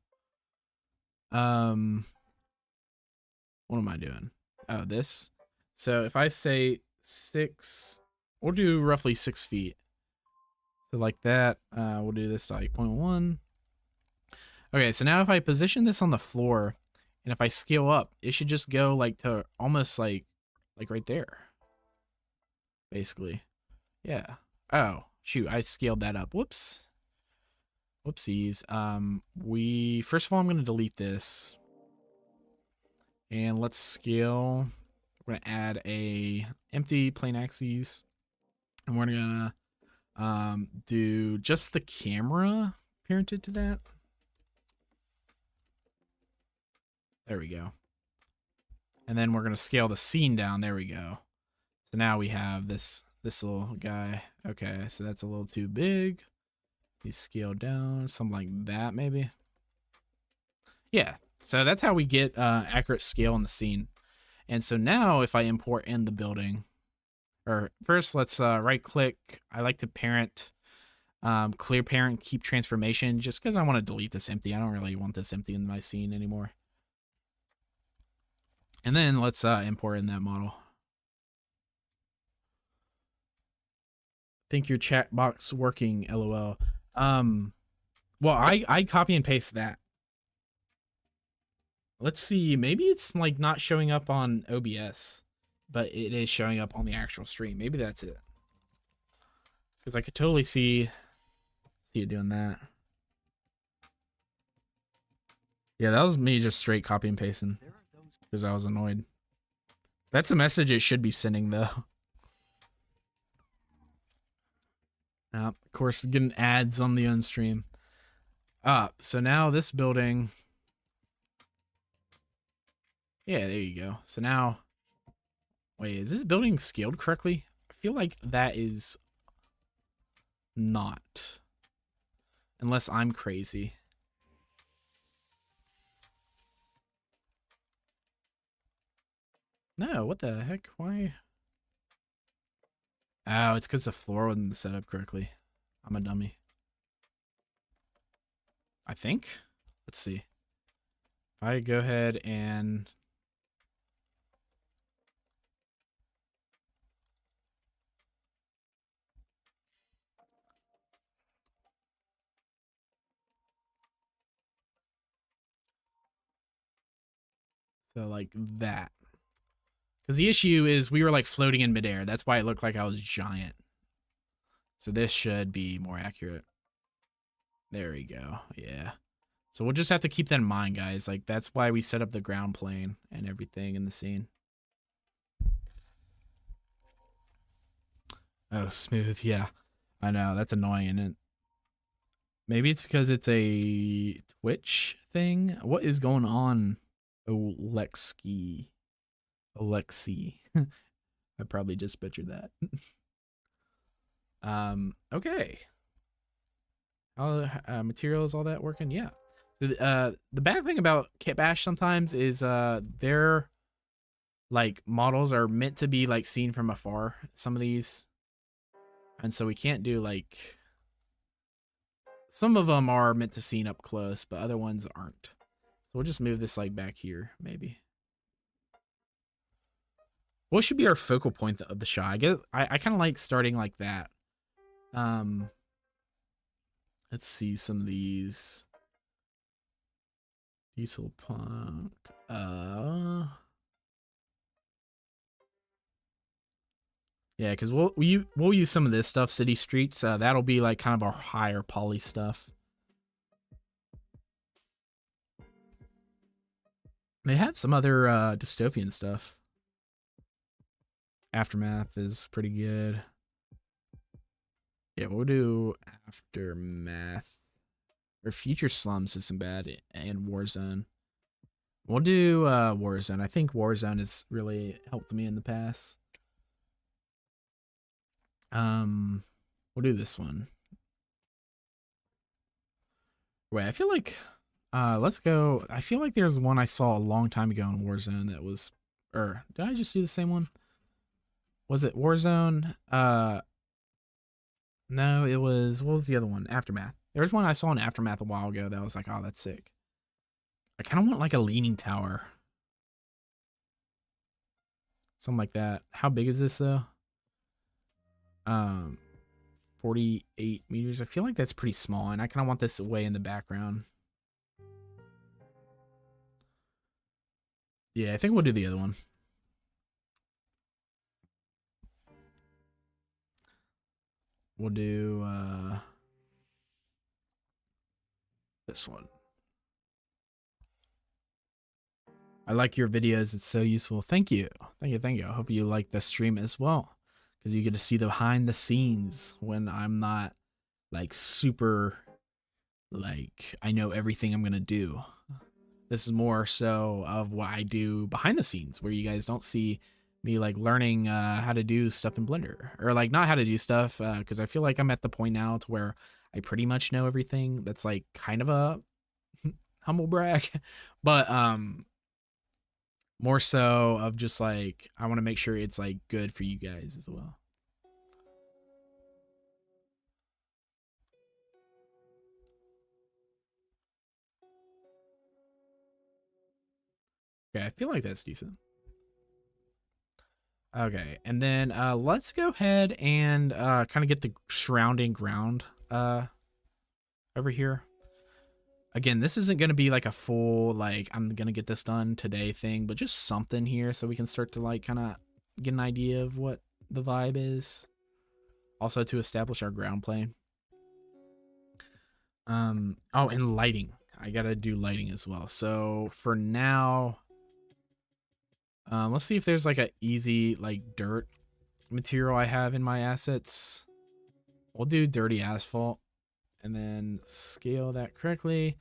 What am I doing? Oh, this. So if I say 6, we'll do roughly 6 feet. So like that, we'll do this to like 0.1. Okay, so now if I position this on the floor, and if I scale up, it should just go like to almost like right there. Basically. Yeah. Oh, shoot, I scaled that up. Whoops. Whoopsies. First of all, I'm gonna delete this. And let's scale We're gonna add a empty plain axes, and we're gonna do just the camera parented to that. There we go. And then we're gonna scale the scene down. There we go. So now we have this little guy. Okay, so that's a little too big. He's scaled down, something like that maybe. Yeah, so that's how we get accurate scale in the scene. And so now if I import in the building, or first let's right click. I like to parent, clear parent, keep transformation, just because I want to delete this empty. I don't really want this empty in my scene anymore. And then let's import in that model. Think your chat box working, LOL. Well, I copy and paste that. Let's see, maybe it's like not showing up on OBS, but it is showing up on the actual stream. Maybe that's it. Because I could totally see it doing that. Yeah, that was me just straight copy and pasting because I was annoyed. That's a message it should be sending though. Of course, getting ads on the unstream. So now this building. Yeah, there you go. So now, wait, is this building scaled correctly? I feel like that is not. Unless I'm crazy. No, what the heck? Why? Oh, it's because the floor wasn't set up correctly. I'm a dummy. I think. Let's see. If I go ahead and... So like that. Because the issue is we were like floating in midair. That's why it looked like I was giant. So this should be more accurate. There we go. Yeah. So we'll just have to keep that in mind, guys. Like that's why we set up the ground plane and everything in the scene. Oh, smooth. Yeah. I know. That's annoying, isn't it? Maybe it's because it's a Twitch thing. What is going on, Alexi? I probably just butchered that. Okay. How materials, all that working? Yeah. So the bad thing about Kit Bash sometimes is their like models are meant to be like seen from afar. Some of these, and so we can't do like. Some of them are meant to seen up close, but other ones aren't. So we'll just move this like back here, maybe. What should be our focal point of the shot? I guess I kind of like starting like that. Let's see some of these. Diesel punk. Yeah, because we'll use some of this stuff, city streets. That'll be like kind of our higher poly stuff. They have some other dystopian stuff. Aftermath is pretty good. Yeah, we'll do Aftermath. Or Future Slums isn't bad, and Warzone. We'll do Warzone. I think Warzone has really helped me in the past. We'll do this one. Wait, I feel like let's go. I feel like there's one I saw a long time ago in Warzone that was, or did I just do the same one? Was it Warzone? No, it was, what was the other one? Aftermath. There was one I saw in Aftermath a while ago that was like, oh, that's sick. I kind of want like a leaning tower. Something like that. How big is this though? 48 meters. I feel like that's pretty small, and I kind of want this way in the background. Yeah, I think we'll do the other one. We'll do this one. I like your videos. It's so useful. Thank you. Thank you. Thank you. I hope you like the stream as well, because you get to see the behind the scenes when I'm not like super like I know everything I'm gonna do. This is more so of what I do behind the scenes, where you guys don't see me like learning how to do stuff in Blender, or like not how to do stuff, because I feel like I'm at the point now to where I pretty much know everything. That's like kind of a humble brag, but more so of just like I want to make sure it's like good for you guys as well. Okay, I feel like that's decent. Okay, and then let's go ahead and kind of get the surrounding ground over here. Again, this isn't going to be like a full like I'm going to get this done today thing, but just something here so we can start to like kind of get an idea of what the vibe is. Also to establish our ground plane. Oh, and lighting. I got to do lighting as well. So for now, let's see if there's like a easy like dirt material I have in my assets. We'll do dirty asphalt and then scale that correctly.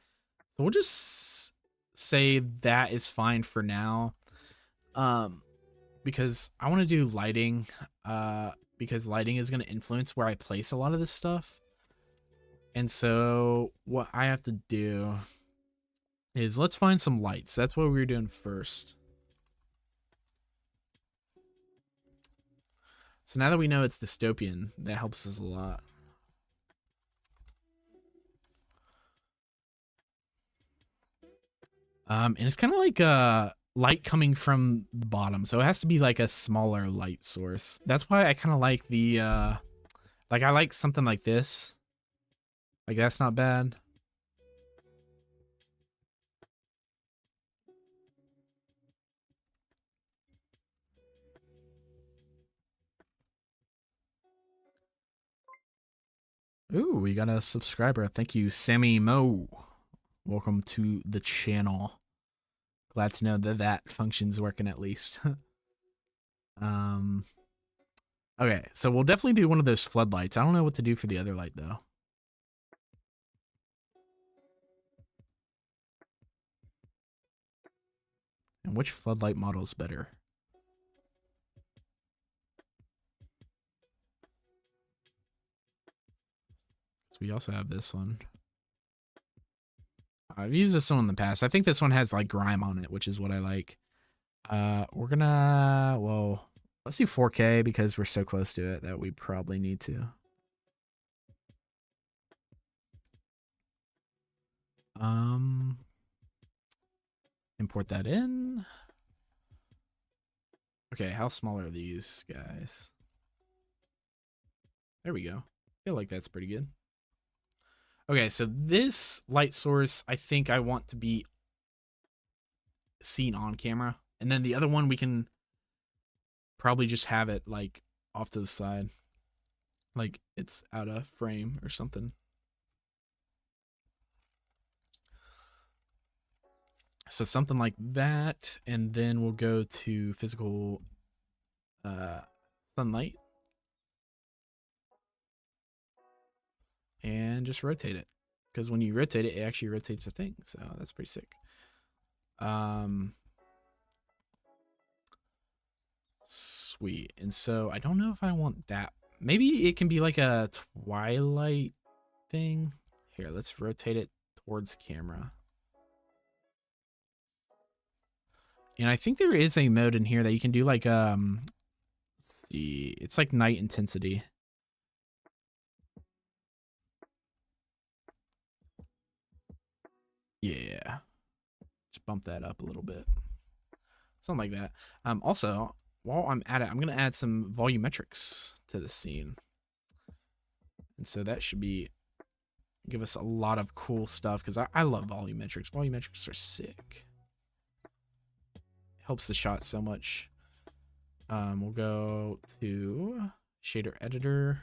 So we'll just say that is fine for now. Because I want to do lighting, because lighting is going to influence where I place a lot of this stuff. And so what I have to do is let's find some lights. That's what we were doing first. So now that we know it's dystopian, that helps us a lot. And it's kind of like light coming from the bottom, so it has to be like a smaller light source. That's why I kind of like the like I like something like this. Like that's not bad. Ooh, we got a subscriber. Thank you, Sammy Mo. Welcome to the channel. Glad to know that that function's working at least. Okay, so we'll definitely do one of those floodlights. I don't know what to do for the other light though. And which floodlight model is better? So we also have this one. I've used this one in the past. I think this one has like grime on it, which is what I like. We're gonna, well, let's do 4K because we're so close to it that we probably need to. Import that in. Okay, how small are these guys? There we go. I feel like that's pretty good. Okay, so this light source, I think I want to be seen on camera. And then the other one, we can probably just have it like off to the side. Like it's out of frame or something. So something like that. And then we'll go to physical sunlight. And just rotate it. Because when you rotate it, it actually rotates the thing. So that's pretty sick. Sweet. And so I don't know if I want that. Maybe it can be like a twilight thing. Here, let's rotate it towards camera. And I think there is a mode in here that you can do like let's see. It's like night intensity. Yeah. Just bump that up a little bit. Something like that. Also, while I'm at it, I'm going to add some volumetrics to the scene. And so that should be give us a lot of cool stuff because I love volumetrics. Volumetrics are sick. Helps the shot so much. We'll go to shader editor.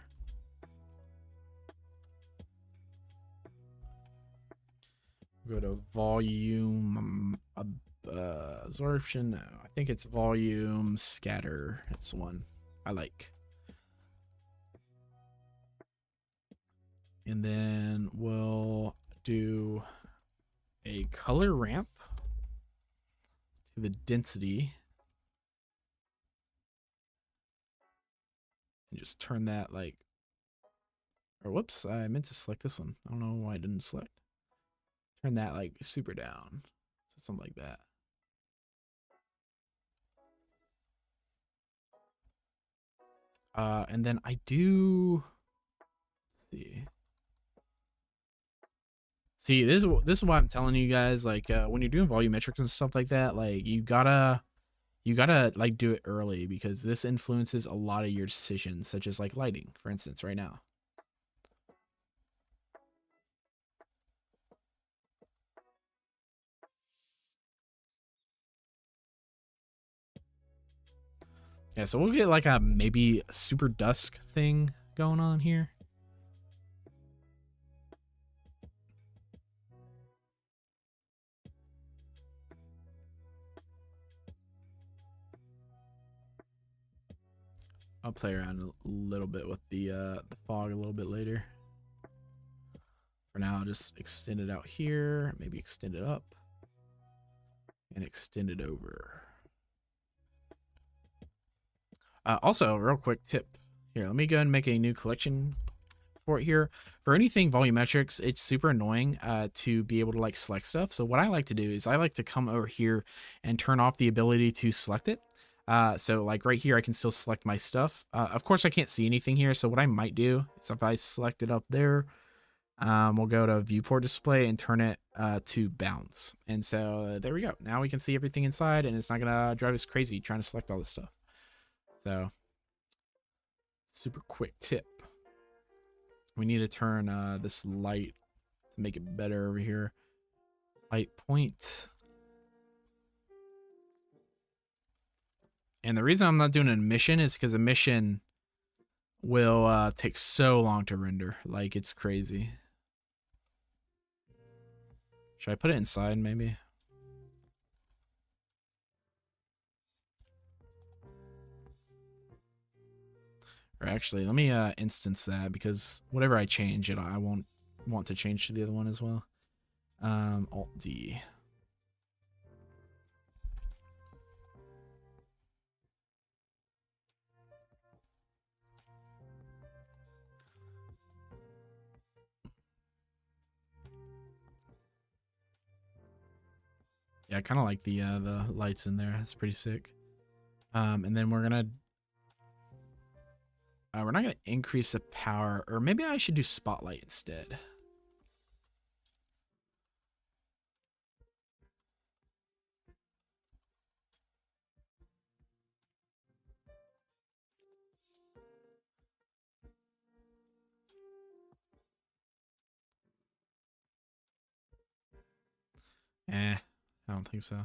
Go to volume Absorption. No, I think it's volume scatter. It's one I like. And then we'll do a color ramp to the density. And just turn that like, or whoops, I meant to select this one. I don't know why I didn't select. Turn that like super down. So something like that. And then I do, let's see, this is why I'm telling you guys, like, when you're doing volumetrics and stuff like that, like, you gotta like do it early, because this influences a lot of your decisions, such as like lighting, for instance, right now. Yeah, so we'll get like a maybe super dusk thing going on here. I'll play around a little bit with the fog a little bit later. For now, I'll just extend it out here, maybe extend it up, and extend it over. Also, real quick tip here. Let me go ahead and make a new collection for it here. For anything volumetrics, it's super annoying to be able to like select stuff. So what I like to do is I like to come over here and turn off the ability to select it. So like right here, I can still select my stuff. Of course, I can't see anything here. So what I might do is if I select it up there, we'll go to viewport display and turn it to bounce. And so there we go. Now we can see everything inside, and it's not gonna drive us crazy trying to select all this stuff. So super quick tip. We need to turn this light to make it better over here. Light point. And the reason I'm not doing an emission is because emission will take so long to render. Like, it's crazy. Should I put it inside, maybe? Or actually, let me instance that, because whatever I change, I won't want to change to the other one as well. Alt-D. Yeah, I kind of like the lights in there. That's pretty sick. And then we're not gonna increase the power, or maybe I should do spotlight instead. I don't think so.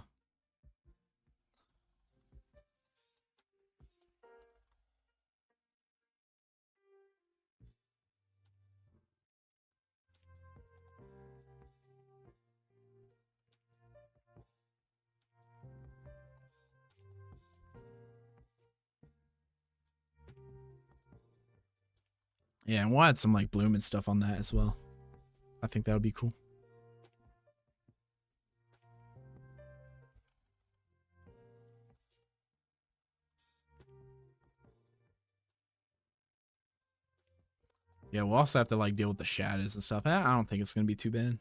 Yeah, and we'll add some like bloom and stuff on that as well. I think that would be cool. Yeah, we'll also have to like deal with the shadows and stuff. I don't think it's gonna be too bad.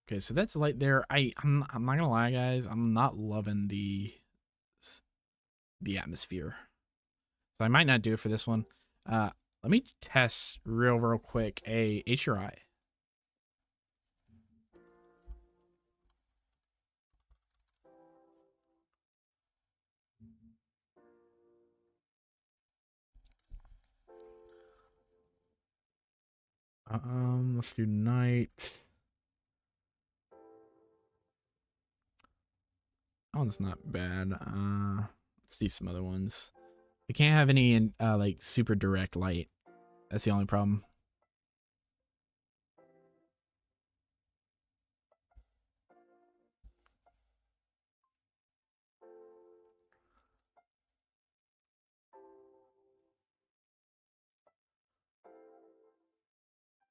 Okay, so that's light there. I'm not gonna lie, guys. I'm not loving the atmosphere, so I might not do it for this one. Let me test real quick a HRI. Let's do night. That one's not bad. Let's see some other ones. We can't have any in like super direct light. That's the only problem.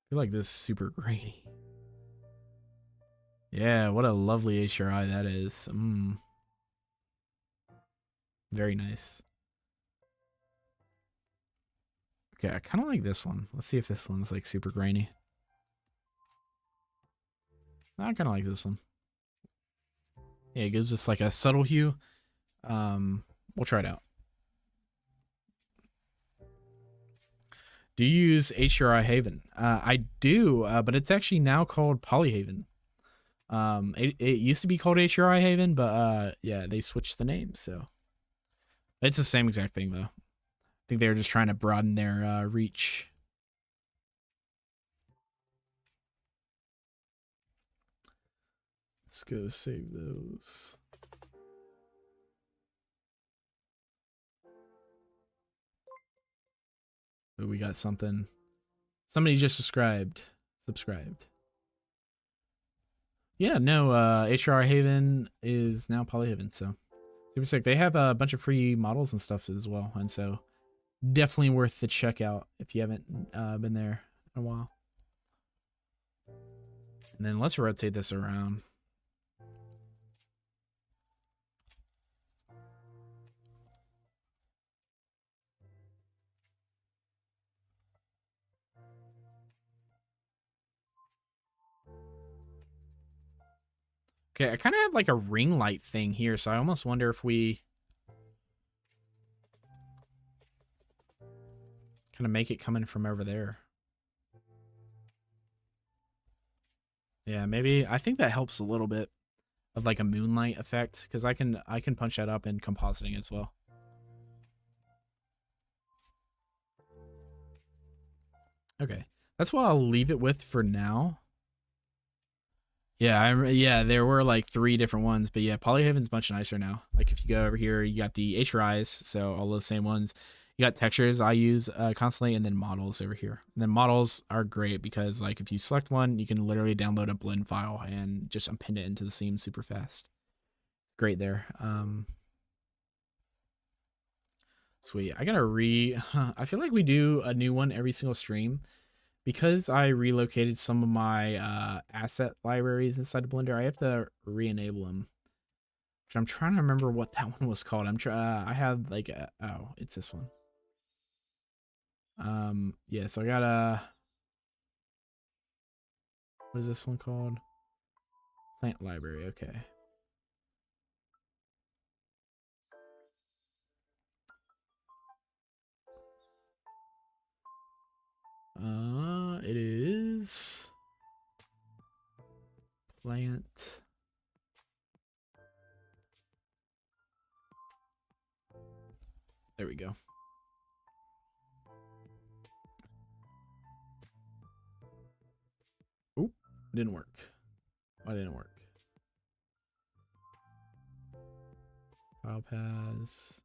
feel like this is super grainy. Yeah, what a lovely HRI that is. Very nice. Okay, I kind of like this one. Let's see if this one's like super grainy. I kind of like this one. Yeah, it gives us like a subtle hue. We'll try it out. Do you use HRI Haven? I do, but it's actually now called Polyhaven. It used to be called HRI Haven, but yeah, they switched the name, so it's the same exact thing though. I think they were just trying to broaden their reach. Let's go save those. Oh, we got something. Somebody just subscribed. Yeah, no, HR Haven is now Polyhaven, so super sick. They have a bunch of free models and stuff as well, and so definitely worth the checkout if you haven't been there in a while. And then let's rotate this around. Okay, I kind of have like a ring light thing here, so I almost wonder if we kind of make it coming from over there. Yeah, maybe. I think that helps a little bit of like a moonlight effect, because I can punch that up in compositing as well. Okay, that's what I'll leave it with for now. Yeah, yeah, there were like 3 different ones, but yeah, Polyhaven's much nicer now. Like if you go over here, you got the HRIs, so all the same ones. You got textures I use constantly, and then models over here. And then models are great because like if you select one, you can literally download a blend file and just append it into the scene super fast. Great there. Sweet. I gotta I feel like we do a new one every single stream. Because I relocated some of my asset libraries inside the Blender, I have to re-enable them. Which I'm trying to remember what that one was called. I had like oh, it's this one. Yeah, so I got what is this one called? Plant library, okay. It is plant. There we go. Oop, didn't work. Why didn't it work? File paths.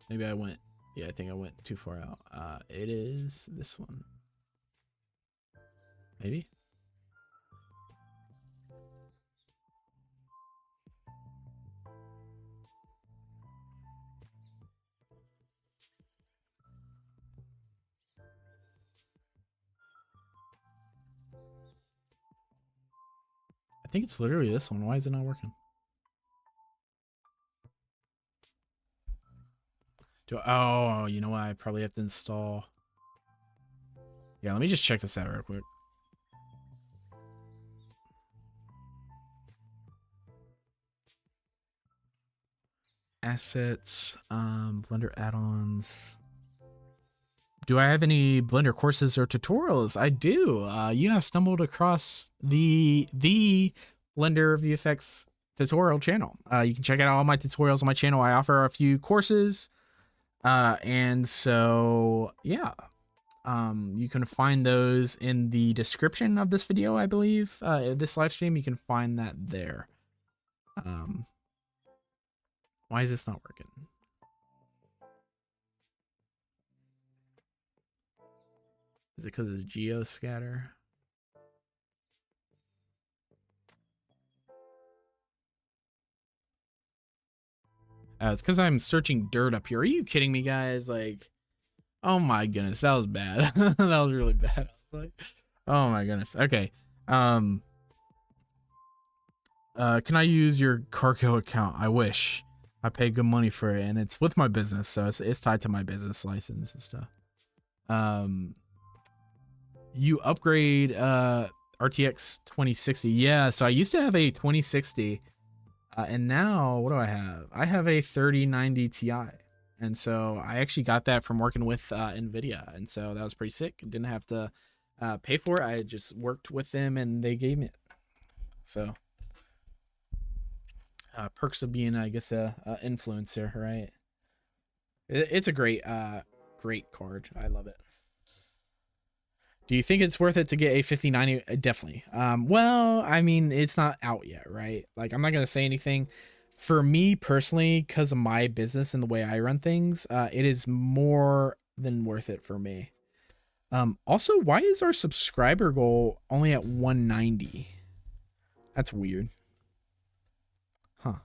Maybe I went, yeah, I think I went too far out. It is this one. Maybe? I think it's literally this one. Why is it not working? Oh, you know what? I probably have to install. Yeah, let me just check this out real quick. Assets, Blender add-ons. Do I have any Blender courses or tutorials? I do. You have stumbled across the Blender VFX tutorial channel. You can check out all my tutorials on my channel. I offer a few courses. And so, yeah. You can find those in the description of this video, I believe. This live stream, you can find that there. Why is this not working? Is it because it's geoscatter? It's because I'm searching dirt up here. Are you kidding me, guys? Like, oh my goodness, that was bad. That was really bad. Like, oh my goodness. Okay. Can I use your Cargo account? I wish. I pay good money for it, and it's with my business, so it's tied to my business license and stuff. You upgrade RTX 2060. Yeah, so I used to have a 2060, and now what do I have? I have a 3090 Ti, and so I actually got that from working with NVIDIA, and so that was pretty sick. Didn't have to pay for it. I just worked with them, and they gave me it. So perks of being, I guess, a influencer, right? It's a great card. I love it. Do you think it's worth it to get a 5090? Definitely. Well, I mean, it's not out yet, right? Like, I'm not gonna say anything. For me personally, because of my business and the way I run things, it is more than worth it for me. Also, why is our subscriber goal only at 190? That's weird. Huh.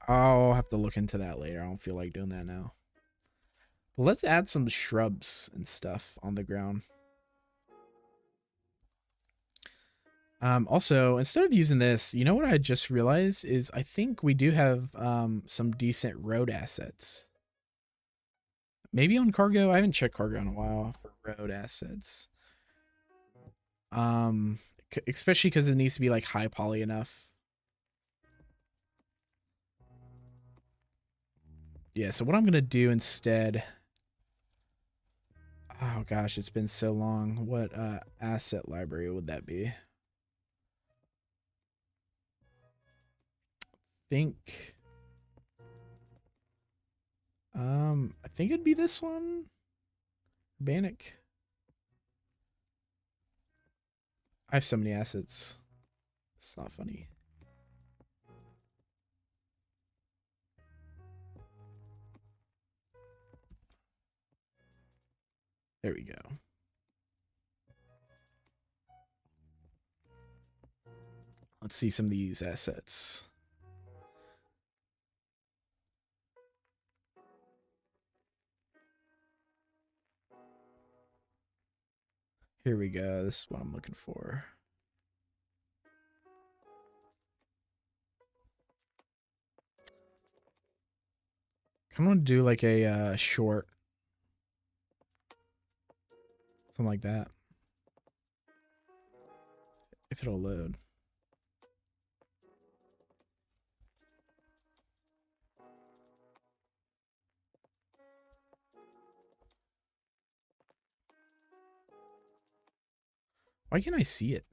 I'll have to look into that later. I don't feel like doing that now. But let's add some shrubs and stuff on the ground. Also, instead of using this, you know what I just realized is I think we do have some decent road assets. Maybe on Cargo. I haven't checked Cargo in a while for road assets. Especially because it needs to be like high poly enough. Yeah, so what I'm gonna do instead. Oh gosh, it's been so long. What asset library would that be? I think it'd be this one. Bannock. I have so many assets. It's not funny. There we go. Let's see some of these assets. Here we go. This is what I'm looking for. Kind of want to do like a short. Something like that. If it'll load. Why can't I see it?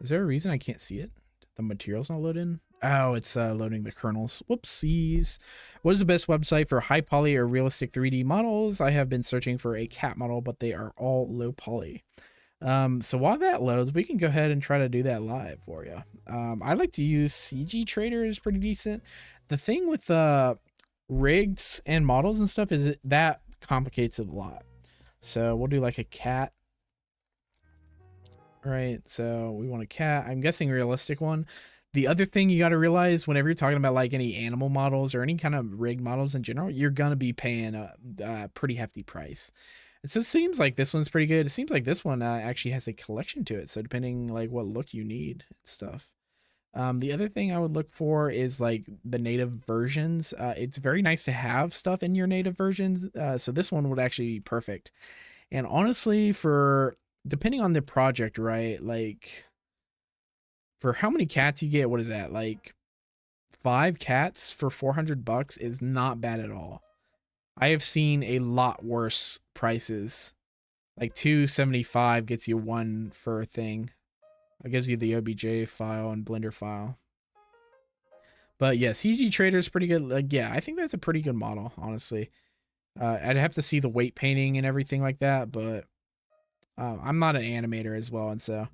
Is there a reason I can't see it? The material's not loading? Oh, it's loading the kernels. Whoopsies. What is the best website for high poly or realistic 3D models? I have been searching for a cat model, but they are all low poly. So while that loads, we can go ahead and try to do that live for you. I like to use CG Trader, is pretty decent. The thing with rigs and models and stuff is that complicates it a lot. So we'll do like a cat. Right, so we want a cat. I'm guessing realistic one. The other thing you got to realize whenever you're talking about like any animal models or any kind of rig models in general, you're going to be paying a pretty hefty price. And so it seems like this one's pretty good. It seems like this one actually has a collection to it. So depending like what look you need and stuff. The other thing I would look for is like the native versions. It's very nice to have stuff in your native versions. So this one would actually be perfect. And honestly, for depending on the project, right? Like for how many cats you get, what is that? Like 5 cats for $400 is not bad at all. I have seen a lot worse prices. Like $275 gets you 1 for a thing. It gives you the OBJ file and Blender file. But yeah, CG Trader is pretty good. Like, yeah, I think that's a pretty good model, honestly. I'd have to see the weight painting and everything like that, but I'm not an animator as well, and so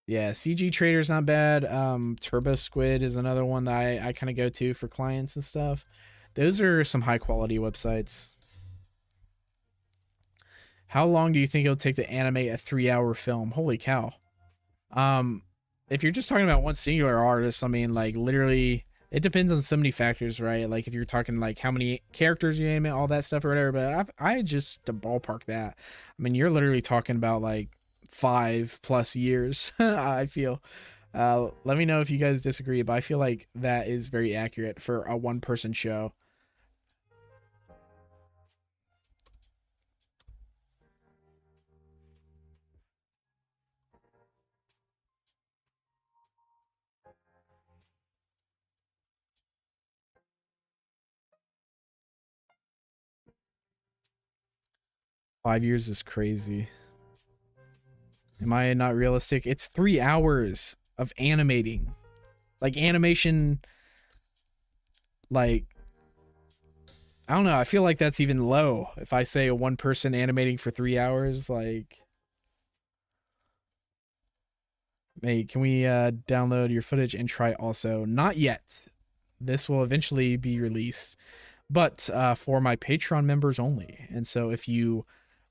yeah, CG Trader's not bad. Turbo Squid is another one that I kind of go to for clients and stuff. Those are some high quality websites. How long do you think it'll take to animate a 3-hour film? Holy cow. If you're just talking about one singular artist, I mean, like literally It depends on so many factors, right? Like if you're talking like how many characters you animate, all that stuff or whatever. But I just to ballpark that. I mean, you're literally talking about like 5+ years. I feel. Let me know if you guys disagree, but I feel like that is very accurate for a one-person show. Five years is crazy. Am I not realistic? It's 3 hours of animating. Like animation, like I don't know. I feel like that's even low. If I say a one person animating for 3 hours, like, hey, can we download your footage and try also? Not yet. This will eventually be released, but for my Patreon members only. And so if you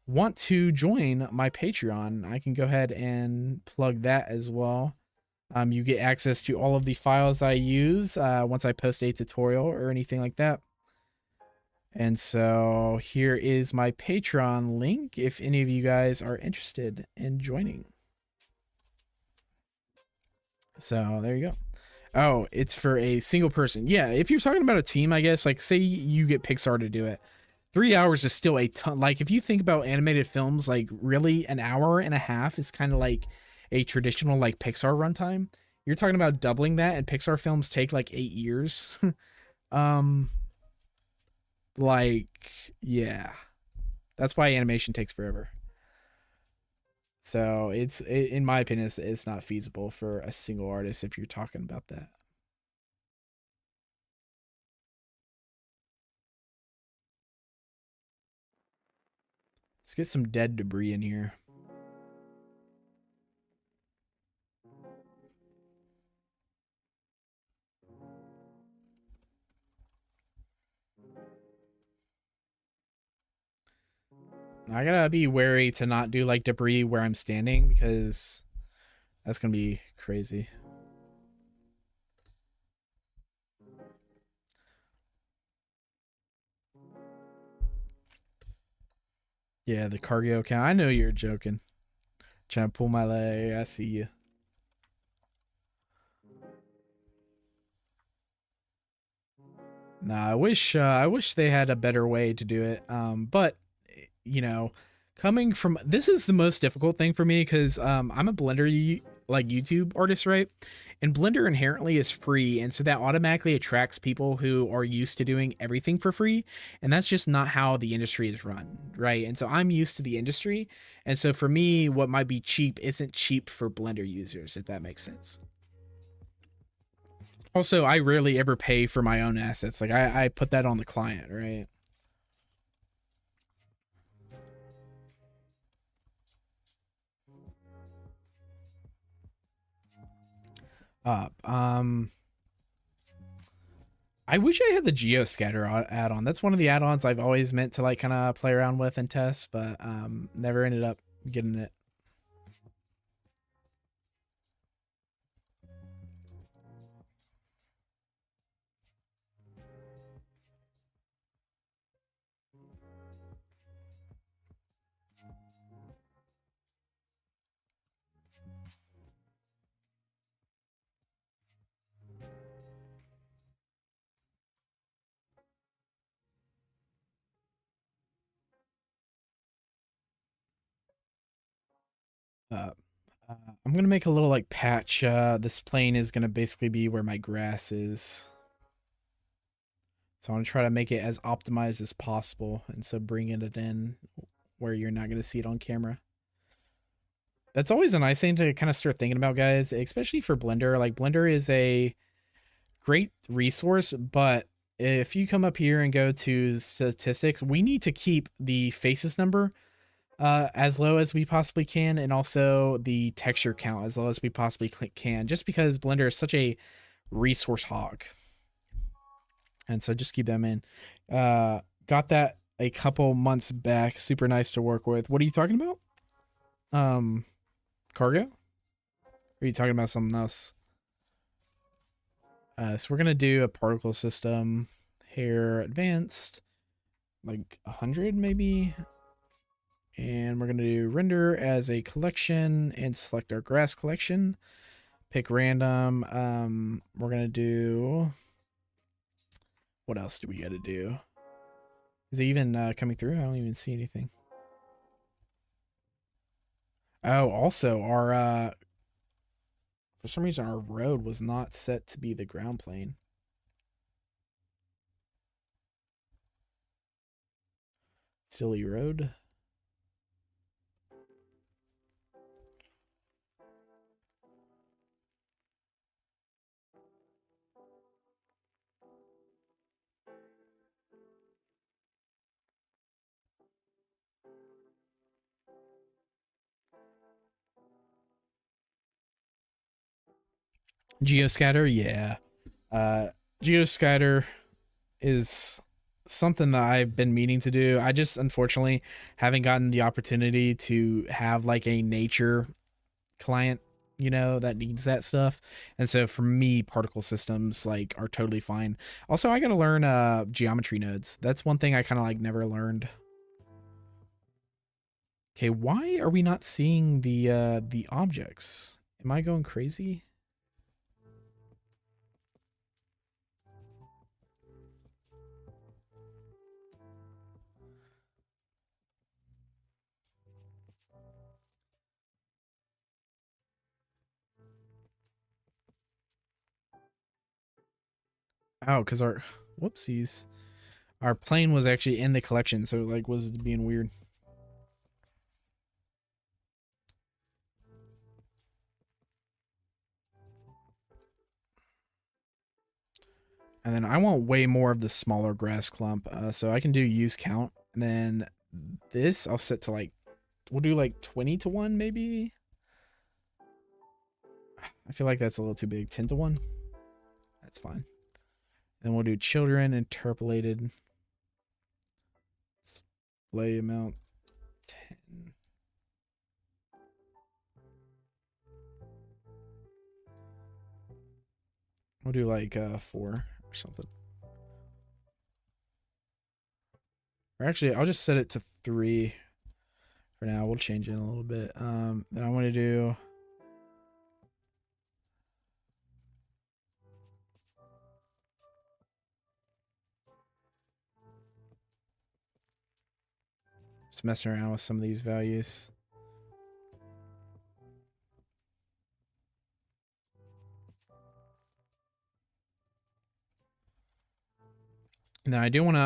want to join my Patreon, I can go ahead and plug that as well. You get access to all of the files I use once I post a tutorial or anything like that. And so here is my Patreon link if any of you guys are interested in joining. So there you go. Oh, it's for a single person. Yeah, if you're talking about a team, I guess, like say you get Pixar to do it. 3 hours is still a ton. Like if you think about animated films, like really an hour and a half is kind of like a traditional like Pixar runtime. You're talking about doubling that, and Pixar films take like 8 years. um, like yeah, that's why animation takes forever. So in my opinion, it's not feasible for a single artist if you're talking about that. Let's get some dead debris in here. I gotta be wary to not do like debris where I'm standing because that's gonna be crazy. Yeah, the cargo count. I know you're joking. Trying to pull my leg. I see you. Nah, I wish they had a better way to do it. But you know, coming from this is the most difficult thing for me because I'm a Blender like YouTube artist, right? And Blender inherently is free, and so that automatically attracts people who are used to doing everything for free, and that's just not how the industry is run, right? And so I'm used to the industry, and so for me, what might be cheap isn't cheap for Blender users, if that makes sense. Also, I rarely ever pay for my own assets. Like I put that on the client, right? Uh, um, I wish I had the geoscatter add-on. That's one of the add-ons I've always meant to like kind of play around with and test, but never ended up getting it. Uh, I'm gonna make a little like patch. This plane is gonna basically be where my grass is. So I'm gonna try to make it as optimized as possible, and so bringing it in where you're not gonna see it on camera. That's always a nice thing to kind of start thinking about, guys, especially for Blender. Like Blender is a great resource, but if you come up here and go to statistics, we need to keep the faces number as low as we possibly can, and also the texture count as low as we possibly can, just because Blender is such a resource hog. And so just keep them in. Got that a couple months back. Super nice to work with. What are you talking about? Cargo? Or are you talking about something else? So we're gonna do a particle system, hair advanced, like 100 maybe. And we're going to do render as a collection and select our grass collection. Pick random. We're going to do... What else do we got to do? Is it even coming through? I don't even see anything. Oh, also, our... for some reason, our road was not set to be the ground plane. Silly road. Geoscatter, yeah. Geoscatter is something that I've been meaning to do. I just unfortunately haven't gotten the opportunity to have like a nature client, you know, that needs that stuff. And so for me, particle systems like are totally fine. Also, I got to learn geometry nodes. That's one thing I kind of like never learned. Okay, why are we not seeing the objects? Am I going crazy? Oh, because our whoopsies. Our plane was actually in the collection, so like was being weird. And then I want way more of the smaller grass clump. So I can do use count. And then this I'll set to like, we'll do like 20 to 1 maybe. I feel like that's a little too big. 10 to 1. That's fine. Then we'll do children interpolated. Display amount 10. We'll do like 4 or something. Or actually, I'll just set it to 3 for now. We'll change it a little bit. Then I want to do... Just messing around with some of these values. Now I do want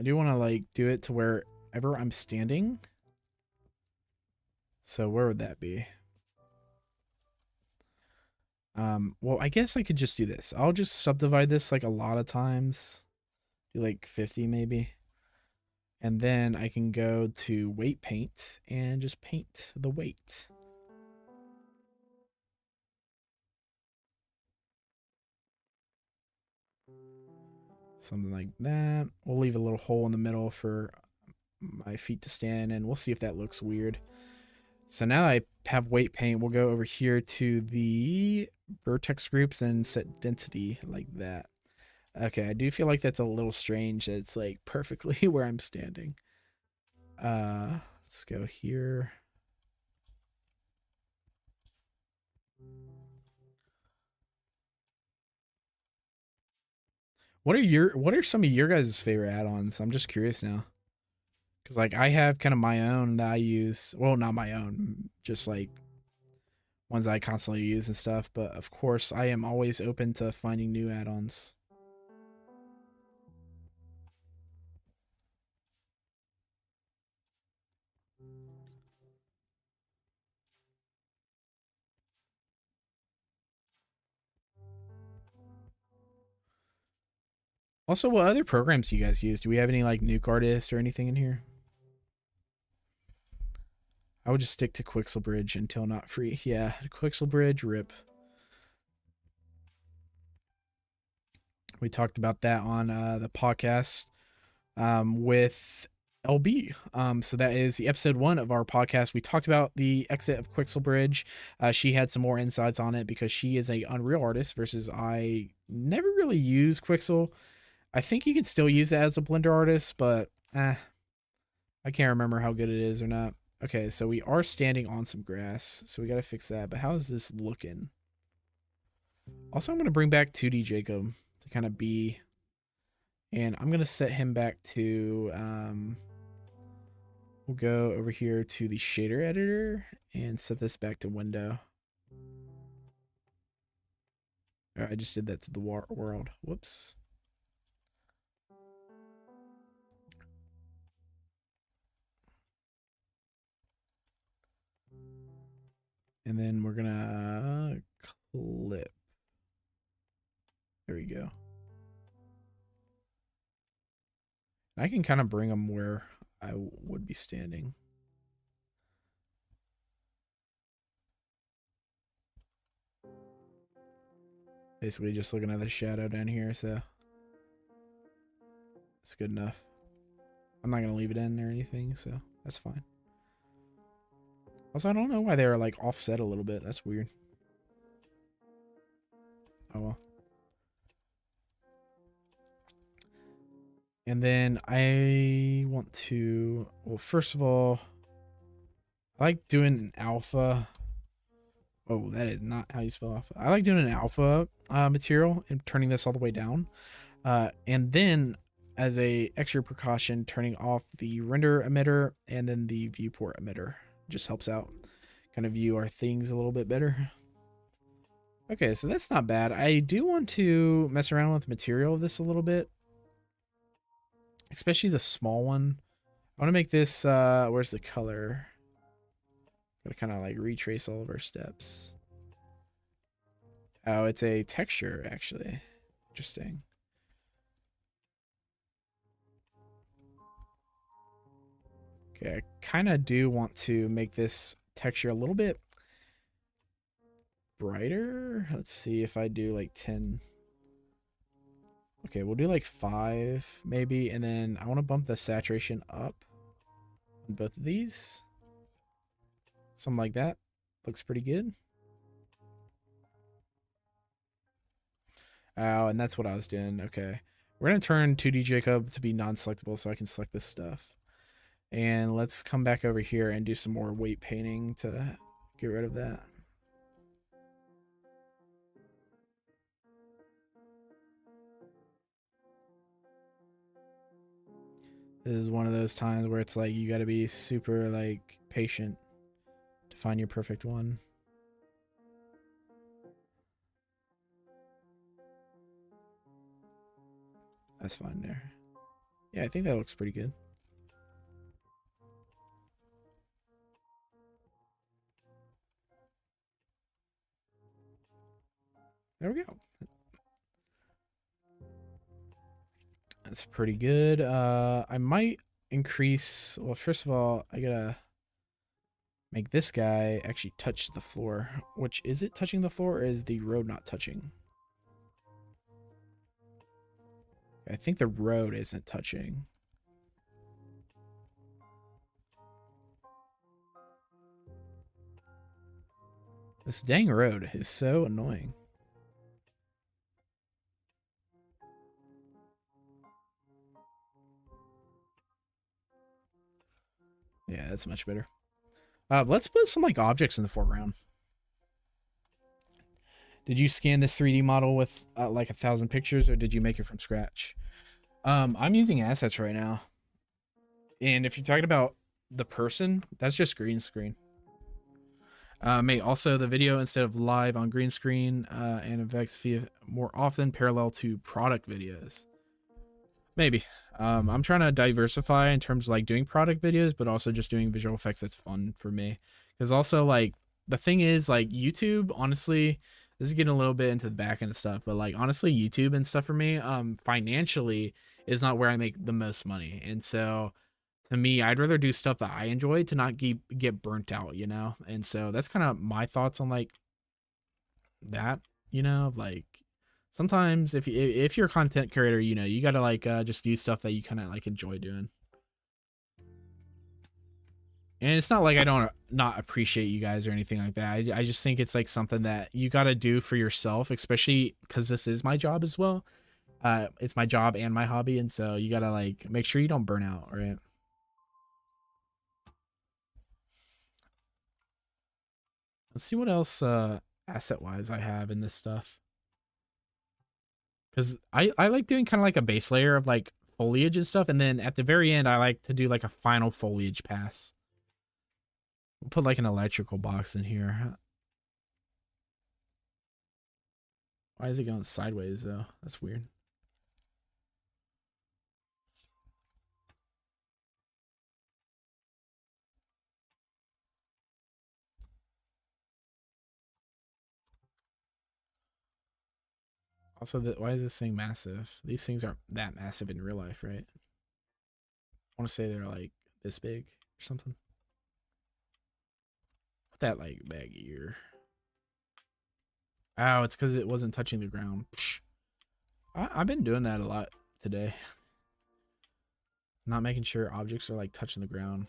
to like do it to wherever I'm standing. So where would that be? Well, I guess I could just do this. I'll just subdivide this like a lot of times. Do like 50 maybe. And then I can go to weight paint and just paint the weight. Something like that. We'll leave a little hole in the middle for my feet to stand, and we'll see if that looks weird. So now I have weight paint, we'll go over here to the vertex groups and set density like that. Okay, I do feel like that's a little strange that it's like perfectly where I'm standing. Let's go here. What are some of your guys' favorite add-ons? I'm just curious now. Cause like I have kind of my own that I use. Well, not my own, just like ones I constantly use and stuff. But of course, I am always open to finding new add-ons. Also, what other programs do you guys use? Do we have any like Nuke Artist or anything in here? I would just stick to Quixel Bridge until not free. Yeah, Quixel Bridge, rip. We talked about that on the podcast with LB. So that is the episode 1 of our podcast. We talked about the exit of Quixel Bridge. She had some more insights on it because she is a Unreal artist versus I never really use Quixel. I think you can still use it as a Blender artist, but I can't remember how good it is or not. Okay, so we are standing on some grass, so we got to fix that. But how is this looking? Also, I'm going to bring back 2D Jacob to kind of be, and I'm going to set him back to, we'll go over here to the shader editor and set this back to window. All right, I just did that to the world. Whoops. And then we're gonna clip. There we go. I can kind of bring them where I would be standing. Basically just looking at the shadow down here, so it's good enough. I'm not gonna leave it in or anything, so that's fine. Also, I don't know why they're like offset a little bit. That's weird. Oh well. And then I want to, well, first of all, I like doing an alpha. Oh, that is not how you spell alpha. I like doing an alpha material and turning this all the way down. And then as a extra precaution, turning off the render emitter and then the viewport emitter. Just helps out kind of view our things a little bit better. Okay, so that's not bad. I do want to mess around with the material of this a little bit, especially the small one. I want to make this, where's the color? Gotta kind of like retrace all of our steps. Oh, it's a texture, actually. Interesting. Okay, I kind of do want to make this texture a little bit brighter. Let's see if I do like 10. Okay, we'll do like 5 maybe, and then I want to bump the saturation up on both of these. Something like that. Looks pretty good. Oh, and that's what I was doing. Okay. We're going to turn 2D Jacob to be non-selectable so I can select this stuff. And let's come back over here and do some more weight painting to get rid of that. This is one of those times where it's like you got to be super like patient to find your perfect one. That's fine there. Yeah, I think that looks pretty good. There we go. That's pretty good. I might increase, well, first of all, I gotta make this guy actually touch the floor. Which, is it touching the floor or is the road not touching? I think the road isn't touching. This dang road is so annoying. Yeah, that's much better. Let's put some like objects in the foreground. Did you scan this 3D model with like 1,000 pictures, or did you make it from scratch? I'm using assets right now. And if you're talking about the person, that's just green screen. Also the video instead of live on green screen and effects via more often parallel to product videos. Maybe. I'm trying to diversify in terms of like doing product videos, but also just doing visual effects that's fun for me. Because also like the thing is like YouTube, honestly, this is getting a little bit into the back end of stuff, but like honestly, YouTube and stuff for me, financially is not where I make the most money. And so to me, I'd rather do stuff that I enjoy to not get burnt out, you know? And so that's kind of my thoughts on like that, you know, like sometimes if you're a content creator, you know, you gotta like just do stuff that you kind of like enjoy doing. And it's not like I don't not appreciate you guys or anything like that. I just think it's like something that you got to do for yourself, especially because this is my job as well. It's my job and my hobby, and so you got to like make sure you don't burn out, right? Let's see what else asset wise I have in this stuff. Because I like doing kind of like a base layer of like foliage and stuff, and then at the very end I like to do like a final foliage pass. We'll put like an electrical box in here. Why is it going sideways though? That's weird. Also, why is this thing massive? These things aren't that massive in real life, right? I want to say they're like this big or something. Put that like back here. Oh, it's because it wasn't touching the ground. I've been doing that a lot today. Not making sure objects are like touching the ground.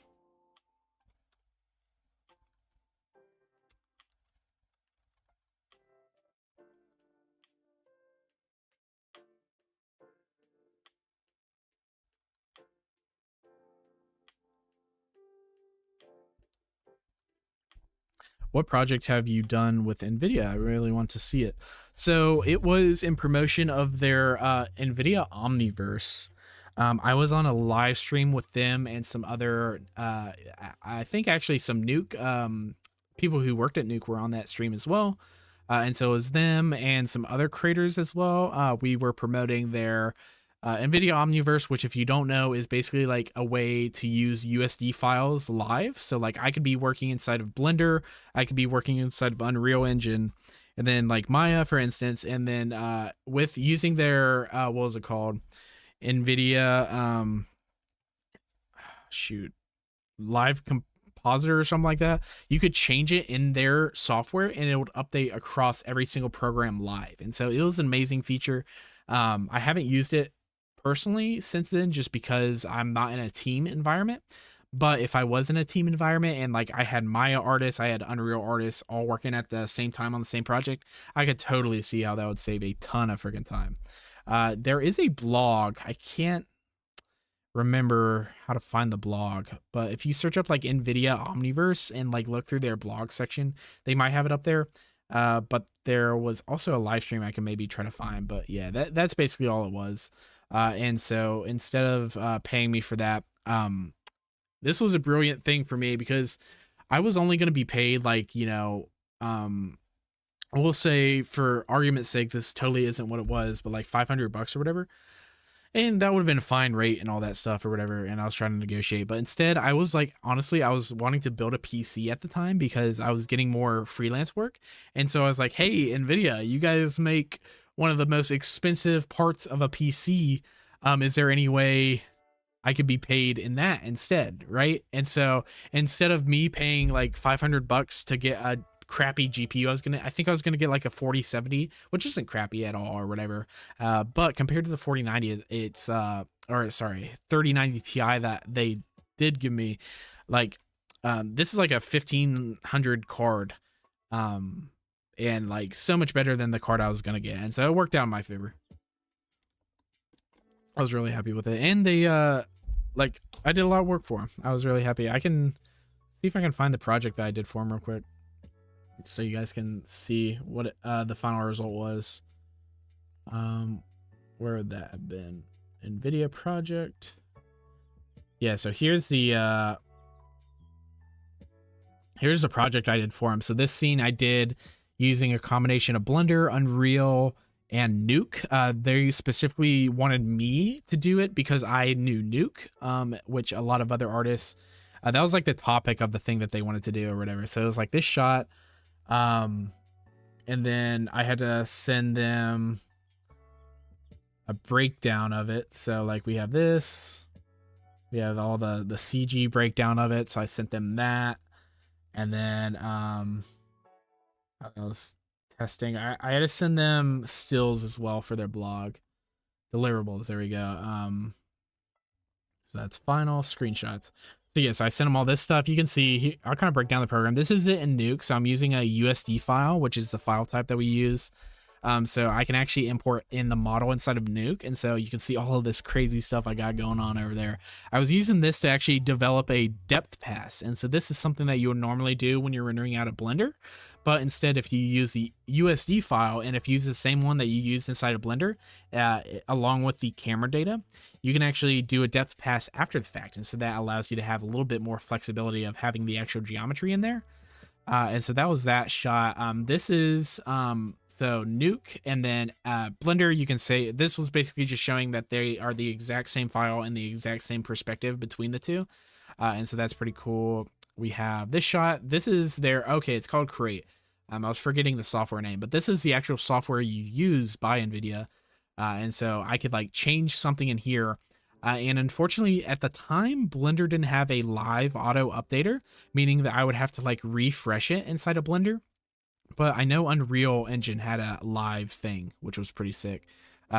What project have you done with NVIDIA? I really want to see it. So it was in promotion of their NVIDIA Omniverse. I was on a live stream with them and some other, I think actually some Nuke people who worked at Nuke were on that stream as well. And so it was them and some other creators as well. We were promoting their NVIDIA Omniverse, which if you don't know is basically like a way to use USD files live. So like I could be working inside of Blender, I could be working inside of Unreal Engine, and then like Maya, for instance, and then with using their what was it called, NVIDIA shoot, live compositor or something like that, you could change it in their software and it would update across every single program live. And so it was an amazing feature. I haven't used it personally since then just because I'm not in a team environment. But if I was in a team environment and like I had Maya artists, I had Unreal artists all working at the same time on the same project, I could totally see how that would save a ton of freaking time. There is a blog. I can't remember how to find the blog, but if you search up like NVIDIA Omniverse and like look through their blog section, they might have it up there. But there was also a live stream I can maybe try to find. But yeah, that's basically all it was. And so instead of paying me for that, this was a brilliant thing for me because I was only going to be paid like, you know, I will say for argument's sake, this totally isn't what it was, but like $500 or whatever. And that would have been a fine rate and all that stuff or whatever. And I was trying to negotiate. But instead, I was like, honestly, I was wanting to build a PC at the time because I was getting more freelance work. And so I was like, hey, NVIDIA, you guys make one of the most expensive parts of a PC. Is there any way I could be paid in that instead? Right. And so instead of me paying like $500 to get a crappy GPU, I think I was gonna get like a 4070, which isn't crappy at all or whatever. But compared to the 4090, it's or sorry, 3090 Ti that they did give me, like this is like a 1500 card, and like so much better than the card I was gonna get, and so it worked out in my favor. I was really happy with it, and they like I did a lot of work for them. I was really happy. I can see if I can find the project that I did for them real quick, so you guys can see what the final result was. Where would that have been? NVIDIA project. Yeah, so here's the project I did for him. So this scene I did using a combination of Blender, Unreal, and Nuke. They specifically wanted me to do it because I knew Nuke, which a lot of other artists, that was like the topic of the thing that they wanted to do or whatever. So it was like this shot. And then I had to send them a breakdown of it. So like we have this, we have all the CG breakdown of it. So I sent them that. And then I was testing. I had to send them stills as well for their blog. Deliverables, there we go. So that's final screenshots. So yes, I sent them all this stuff. You can see, I'll kind of break down the program. This is it in Nuke. So I'm using a USD file, which is the file type that we use. So I can actually import in the model inside of Nuke. And so you can see all of this crazy stuff I got going on over there. I was using this to actually develop a depth pass. And so this is something that you would normally do when you're rendering out of Blender. But instead, if you use the USD file and if you use the same one that you used inside of Blender, along with the camera data, you can actually do a depth pass after the fact. And so that allows you to have a little bit more flexibility of having the actual geometry in there. And so that was that shot. This is so Nuke, and then Blender, you can say this was basically just showing that they are the exact same file and the exact same perspective between the two. And so that's pretty cool. We have this shot. This is their, okay, it's called Create. I was forgetting the software name, but this is the actual software you use by NVIDIA. And so I could like change something in here. And unfortunately, at the time, Blender didn't have a live auto updater, meaning that I would have to like refresh it inside of Blender. But I know Unreal Engine had a live thing, which was pretty sick.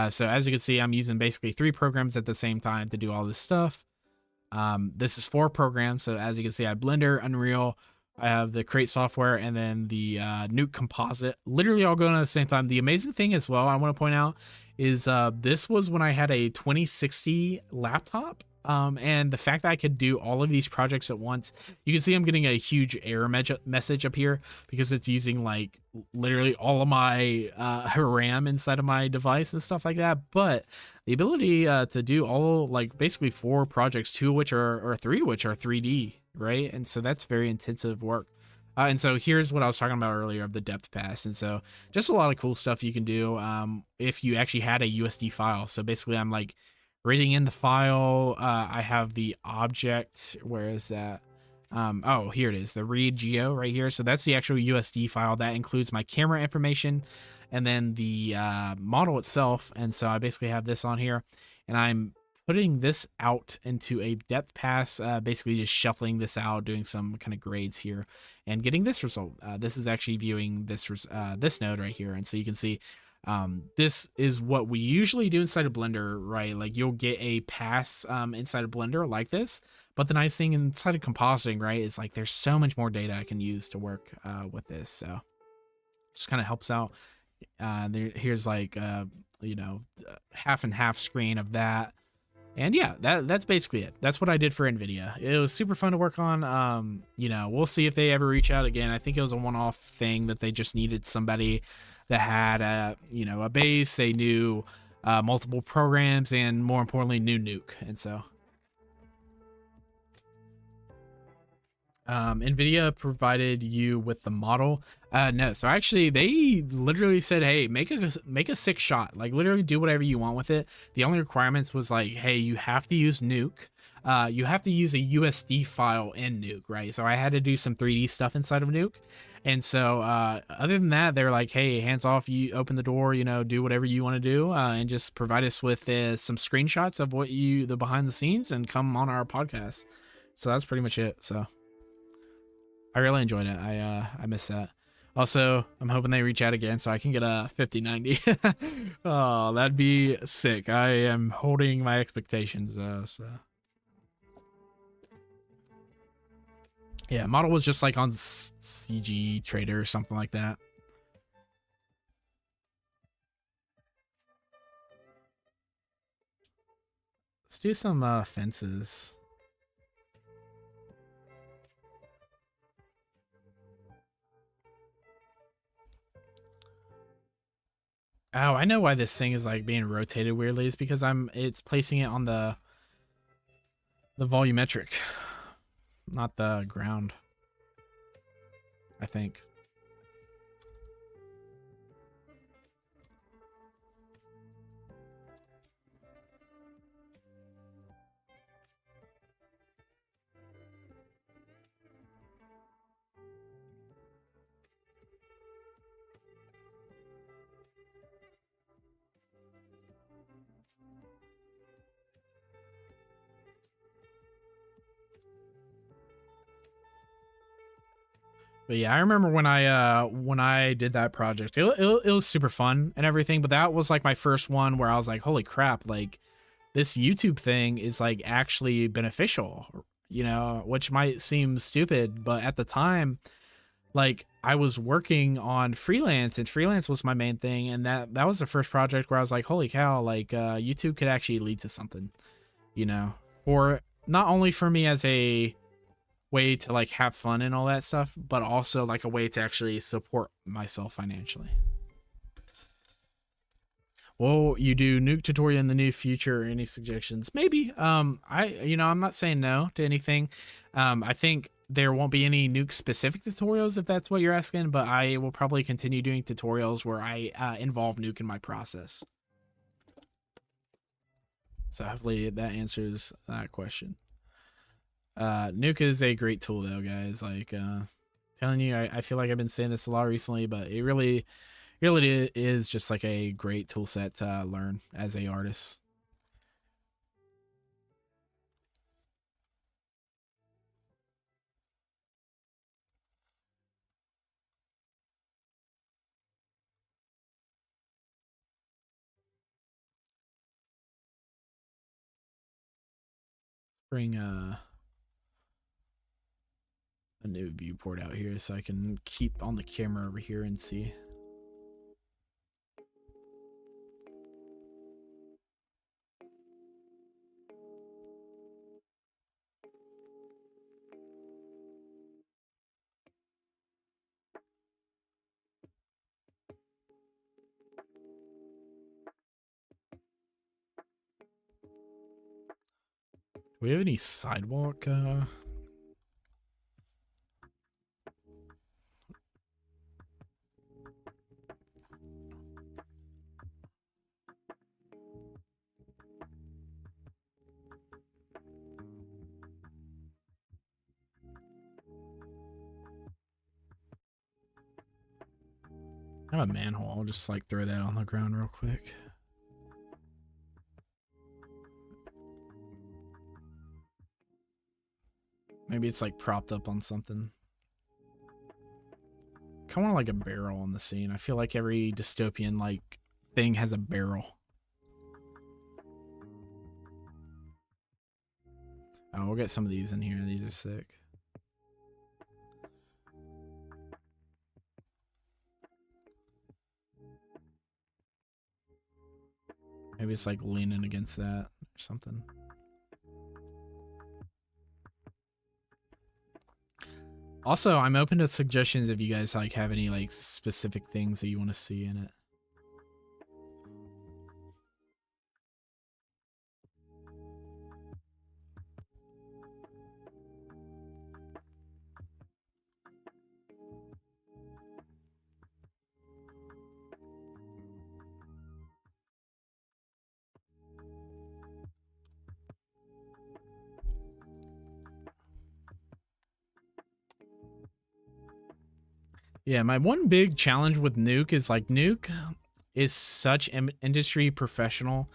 So as you can see, I'm using basically 3 programs at the same time to do all this stuff. This is 4 programs. So as you can see, I have Blender, Unreal, I have the Create software, and then the Nuke Composite, literally all going on at the same time. The amazing thing as well, I want to point out, is this was when I had a 2060 laptop. And the fact that I could do all of these projects at once, you can see I'm getting a huge error message up here because it's using like literally all of my RAM inside of my device and stuff like that. But the ability to do all like basically 4 projects, 2 of which are, or 3 of which are 3D, right? And so that's very intensive work. And so here's what I was talking about earlier of the depth pass. And so just a lot of cool stuff you can do if you actually had a USD file. So basically I'm like reading in the file. I have the object. Where is that? Oh, here it is, the read geo right here. So that's the actual USD file that includes my camera information and then the model itself. And so I basically have this on here, and I'm putting this out into a depth pass, basically just shuffling this out, doing some kind of grades here, and getting this result. This is actually viewing this this node right here, and so you can see this is what we usually do inside of Blender, right? Like you'll get a pass inside of Blender like this, but the nice thing inside of compositing, right, is like there's so much more data I can use to work with this. So just kind of helps out. Here's like you know, half and half screen of that. And yeah, that's basically it. That's what I did for NVIDIA. It was super fun to work on. You know, we'll see if they ever reach out again. I think it was a one-off thing that they just needed somebody that had a, you know, a base. They knew multiple programs, and more importantly, knew Nuke. And so NVIDIA provided you with the model. No, so actually they literally said, hey, make a 6 shot, like literally do whatever you want with it. The only requirements was like, hey, you have to use Nuke. You have to use a USD file in Nuke, right? So I had to do some 3D stuff inside of Nuke. And so other than that, they're like, hey, hands off, you open the door, you know, do whatever you want to do, and just provide us with some screenshots of what the behind the scenes, and come on our podcast. So that's pretty much it. So I really enjoyed it. I miss that. Also, I'm hoping they reach out again so I can get a 5090. Oh, that'd be sick. I am holding my expectations though. So yeah, model was just like on CG Trader or something like that. Let's do some fences. Oh, I know why this thing is like being rotated weirdly. It's because it's placing it on the volumetric, not the ground, I think. But yeah, I remember when I did that project, it was super fun and everything. But that was like my first one where I was like, holy crap, like this YouTube thing is like actually beneficial. you know, which might seem stupid, but at the time, like I was working on freelance and freelance was my main thing. And that was the first project where I was like, holy cow, like YouTube could actually lead to something, you know, or not only for me as a way to like have fun and all that stuff, but also like a way to actually support myself financially. Will you do nuke tutorial in the near future? Any suggestions? Maybe. I'm not saying no to anything. I think there won't be any nuke specific tutorials if that's what you're asking, but I will probably continue doing tutorials where I involve nuke in my process. So hopefully that answers that question. Nuke is a great tool though, guys. Like telling you, I feel like I've been saying this a lot recently, but it really is just like a great tool set to learn as a artist. Bring a new viewport out here so I can keep on the camera over here and see. Do we have any sidewalk? I have a manhole. I'll just like throw that on the ground real quick. Maybe it's like propped up on something. Kind of like a barrel on the scene. I feel like every dystopian like thing has a barrel. Oh, we'll get some of these in here. These are sick. Maybe it's like leaning against that or something. Also, I'm open to suggestions if you guys like have any like specific things that you want to see in it. Yeah, my one big challenge with Nuke is like Nuke is such an industry professional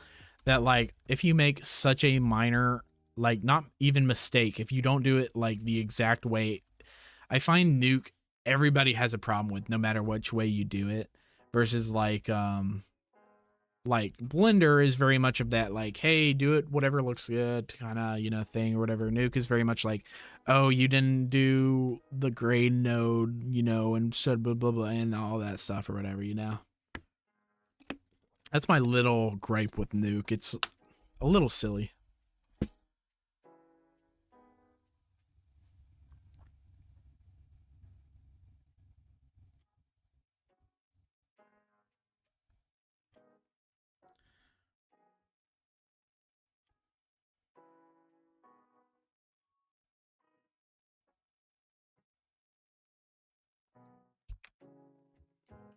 that like if you make such a minor like not even mistake, if you don't do it like the exact way, I find Nuke everybody has a problem with no matter which way you do it versus like Blender is very much of that like, hey, do it whatever looks good kind of, you know, thing or whatever. Nuke is very much like, oh, you didn't do the grade node, you know, and said blah blah blah and all that stuff or whatever, you know. That's my little gripe with Nuke. It's a little silly.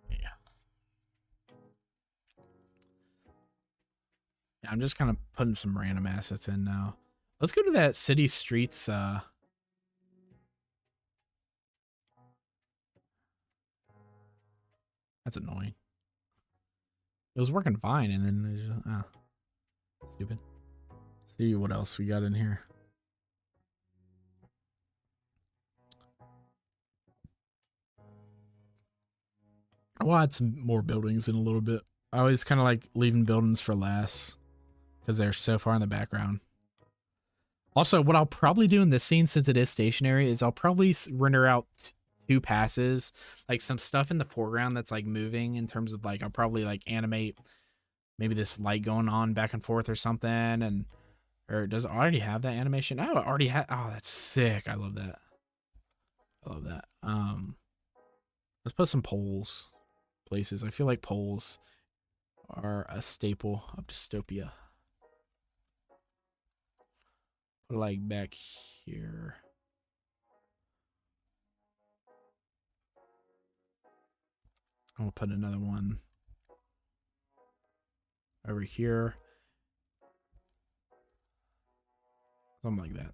Yeah. Yeah, I'm just kind of putting some random assets in now. Let's go to that city streets. That's annoying. It was working fine, and then it just, stupid. See what else we got in here. I'll add some more buildings in a little bit. I always kind of like leaving buildings for last because they're so far in the background. Also, what I'll probably do in this scene, since it is stationary, is I'll probably render out two passes, like some stuff in the foreground that's like moving in terms of like, I'll probably like animate maybe this light going on back and forth or something. And, or does it already have that animation? Oh, it already had. Oh, that's sick. I love that. I love that. Let's put some poles places. I feel like poles are a staple of dystopia. Put it like back here. I'm gonna put another one over here. Something like that.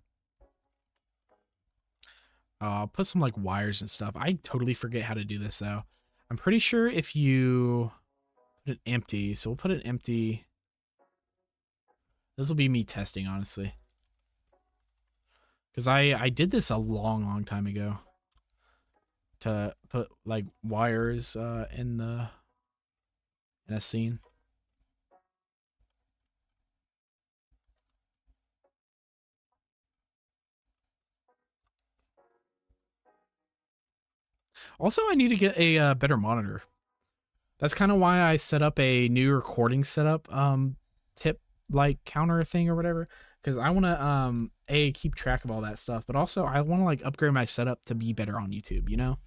I'll put some like wires and stuff. I totally forget how to do this though. I'm pretty sure if you put it empty, so we'll put it empty. This will be me testing, honestly. Because I did this a long time ago. To put like wires in a scene. Also, I need to get a better monitor. That's kind of why I set up a new recording setup tip like counter thing or whatever, because I want to a keep track of all that stuff, but also I want to like upgrade my setup to be better on YouTube, you know,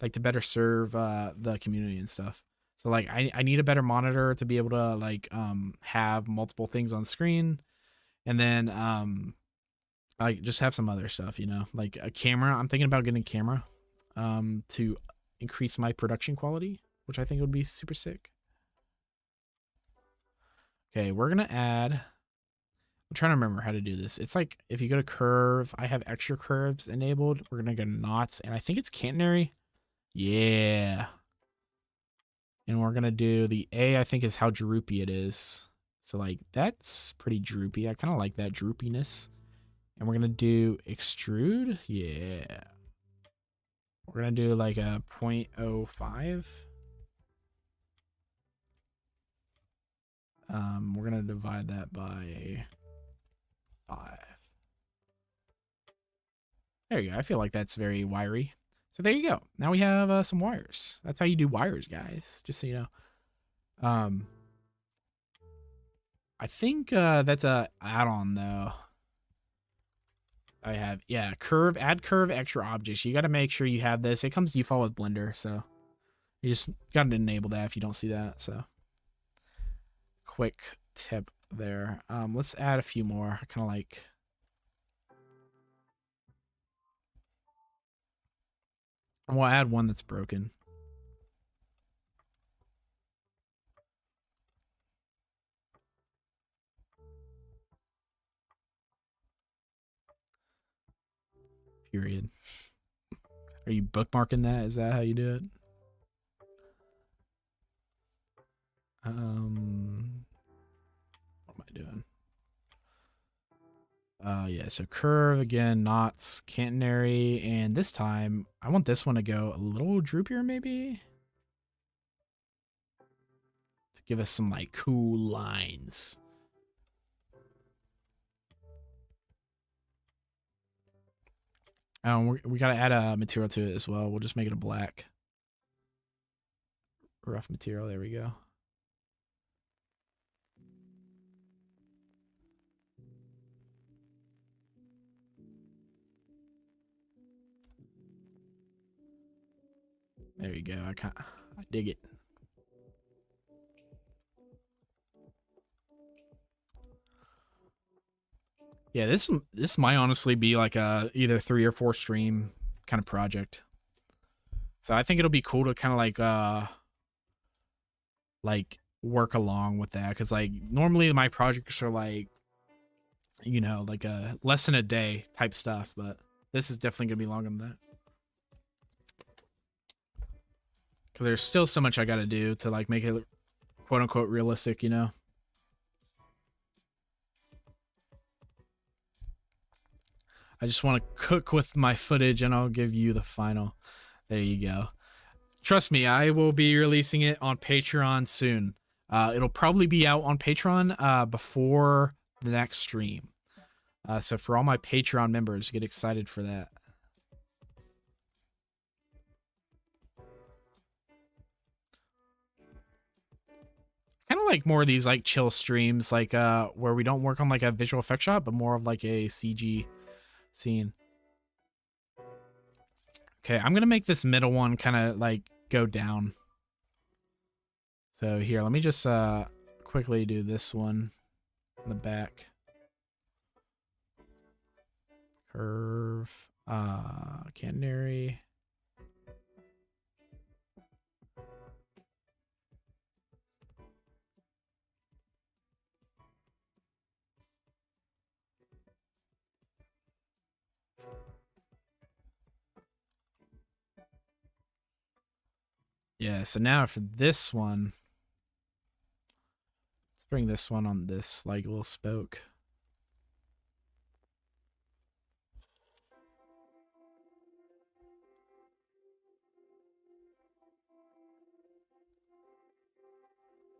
like to better serve the community and stuff. So like I need a better monitor to be able to like have multiple things on screen, and then I just have some other stuff, you know, like a camera. I'm thinking about getting a camera to increase my production quality, which I think would be super sick. Okay, we're gonna add. I'm trying to remember how to do this. It's like if you go to curve, I have extra curves enabled. We're gonna go to knots, and I think it's catenary. Yeah. And we're gonna do the A, I think is how droopy it is. So like that's pretty droopy. I kind of like that droopiness. And we're gonna do extrude. Yeah. We're gonna do like a 0.05. We're gonna divide that by 5. There you go. I feel like that's very wiry. So there you go. Now we have some wires. That's how you do wires, guys. Just so you know. I think that's a add-on though. I have, yeah, curve, add curve extra objects. You got to make sure you have this. It comes default with Blender, so you just got to enable that if you don't see that. So quick tip there. Let's add a few more. I kind of like. And we'll add one that's broken. Period. Are you bookmarking that? Is that how you do it? What am I doing? Yeah, so curve again, knots, catenary, and this time I want this one to go a little droopier maybe. To give us some like cool lines. We gotta add a material to it as well. We'll just make it a black. Rough material, there we go. There you go. I dig it. Yeah, this might honestly be like a either 3 or 4 stream kind of project. So I think it'll be cool to kind of like work along with that, because like normally my projects are like, you know, like a less than a day type stuff, but this is definitely gonna be longer than that. Because there's still so much I gotta do to like make it quote unquote realistic, you know. I just want to cook with my footage and I'll give you the final. There you go. Trust me, I will be releasing it on Patreon soon. It'll probably be out on Patreon before the next stream. So for all my Patreon members, get excited for that. Kind of like more of these like chill streams, like where we don't work on like a visual effect shot, but more of like a CG scene. Okay, I'm gonna make this middle one kind of like go down. So here, let me just quickly do this one in the back. Curve, canary. Yeah, so now for this one, let's bring this one on this like little spoke.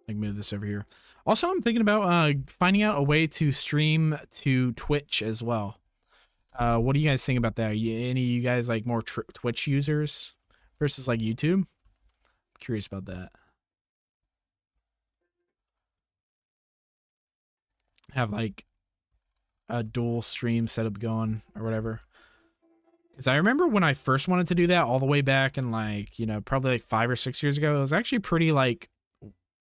Like move this over here. Also, I'm thinking about finding out a way to stream to Twitch as well. What do you guys think about that? Are any of you guys like more Twitch users versus like YouTube? I'm curious about that. Have like a dual stream setup going or whatever. Because I remember when I first wanted to do that all the way back in like, you know, probably like 5 or 6 years ago, it was actually pretty like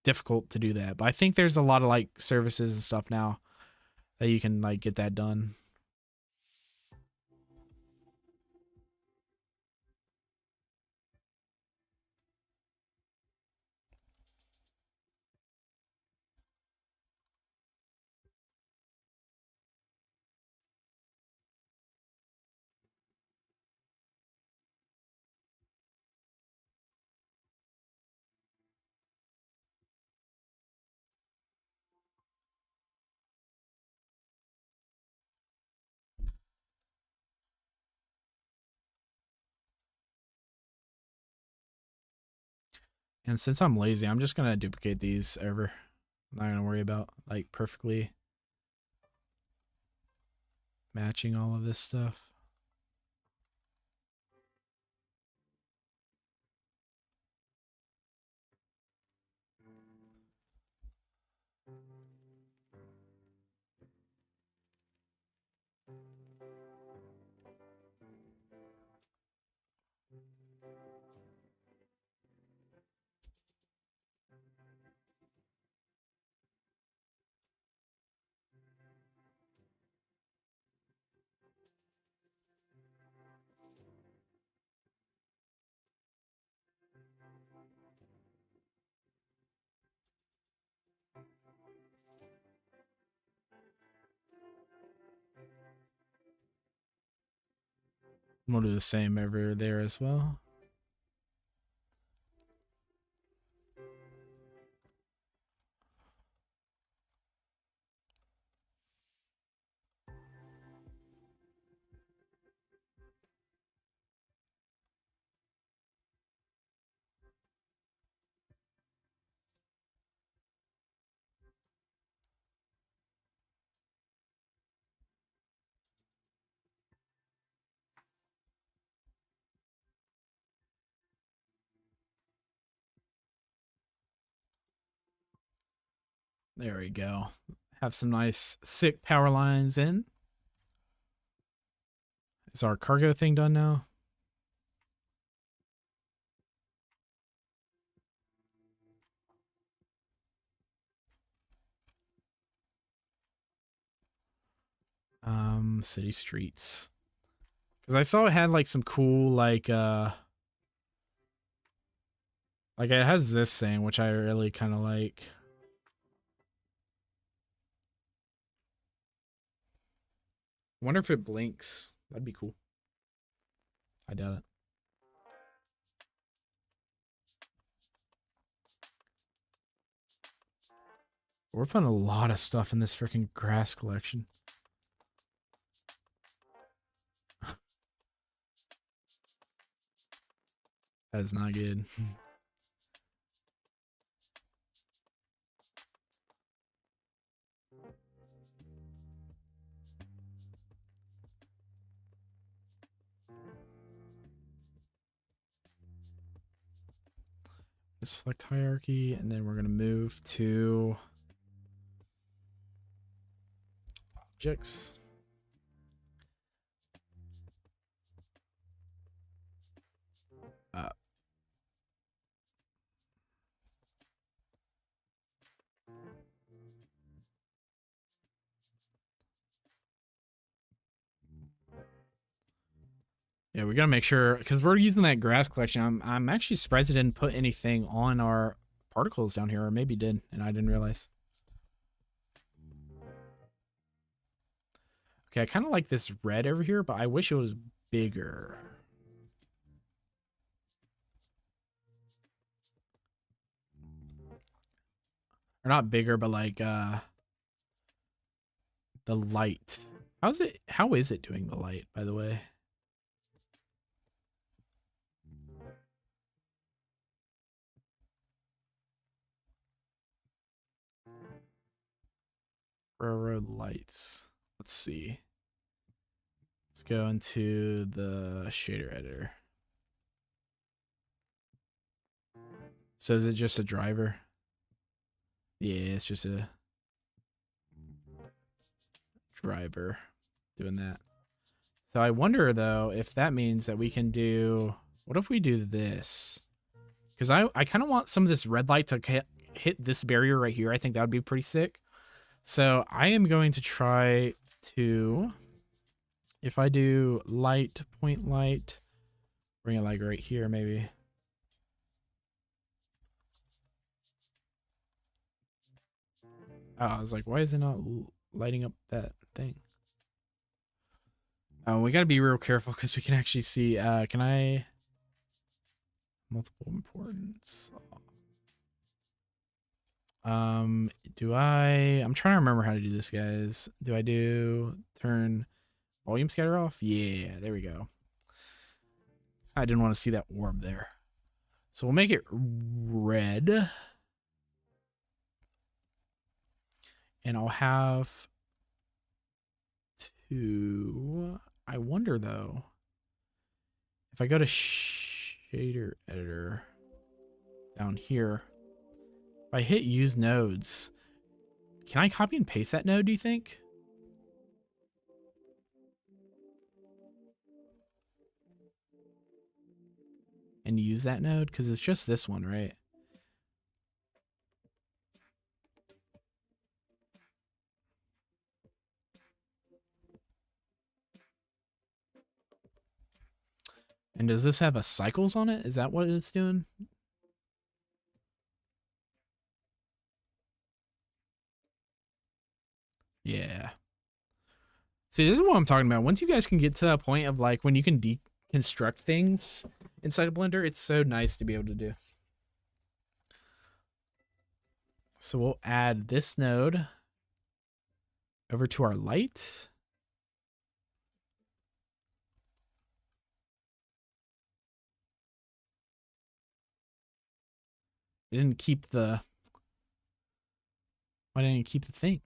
difficult to do that. But I think there's a lot of like services and stuff now that you can like get that done. And since I'm lazy, I'm just gonna duplicate these over. I'm not gonna worry about like perfectly matching all of this stuff. We'll do the same over there as well. There we go. Have some nice sick power lines in. Is our cargo thing done now? City streets. Because I saw it had like some cool like it has this thing which I really kind of like. Wonder if it blinks. That'd be cool. I doubt it. We're finding a lot of stuff in this freaking grass collection. That is not good. select hierarchy, and then we're going to move to objects. Yeah, we gotta make sure because we're using that grass collection. I'm actually surprised it didn't put anything on our particles down here, or maybe did, and I didn't realize. Okay, I kind of like this red over here, but I wish it was bigger. Or not bigger, but like the light. How is it doing the light, by the way? Railroad lights. Let's see. Let's go into the shader editor. So is it just a driver? Yeah, it's just a driver doing that. So I wonder though if that means that we can do, what if we do this? Because I kind of want some of this red light to hit this barrier right here. I think that would be pretty sick. So I am going to try to, if I do light, point light, bring it like right here maybe. Oh, I was like, why is it not lighting up that thing? We got to be real careful because we can actually see. Can I? Multiple importance. Do I'm trying to remember how to do this, guys. Do I do turn volume scatter off? Yeah, there we go. I didn't want to see that orb there. So we'll make it red. And I'll have to, I wonder though, if I go to shader editor down here, if I hit use nodes, can I copy and paste that node, do you think? And use that node? Because it's just this one, right? And does this have a cycles on it? Is that what it's doing? Yeah. See, this is what I'm talking about. Once you guys can get to that point of like when you can deconstruct things inside of Blender, it's so nice to be able to do. So we'll add this node over to our light. It didn't keep the, why didn't it keep the thing?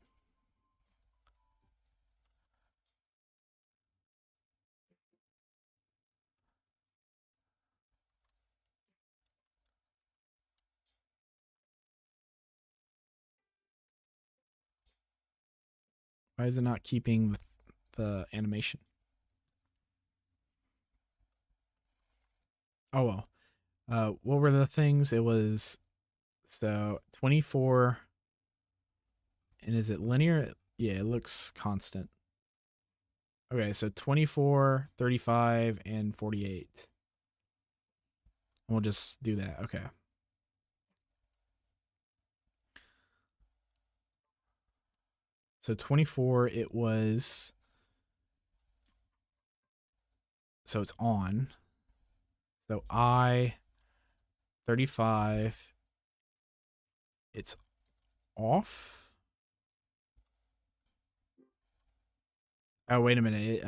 Why is it not keeping the animation? Oh well. What were the things? It was so 24. And is it linear? Yeah, it looks constant. Okay, so 24, 35, and 48. We'll just do that. Okay. So 24, it was. So it's on. So 35, it's off. Oh, wait a minute.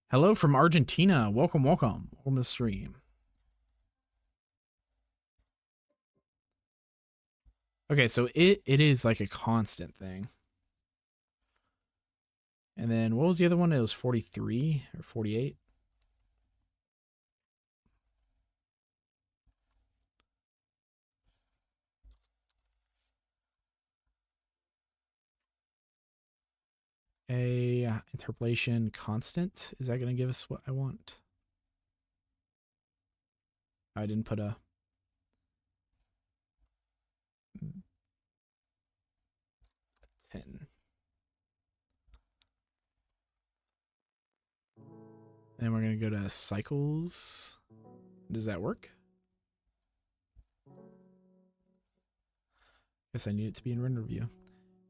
Hello from Argentina. Welcome, welcome. Welcome to the stream. Okay, so it is like a constant thing. And then what was the other one? It was 43 or 48. interpolation constant. Is that going to give us what I want? I didn't put a 10. And we're going to go to cycles. Does that work? Guess I need it to be in render view.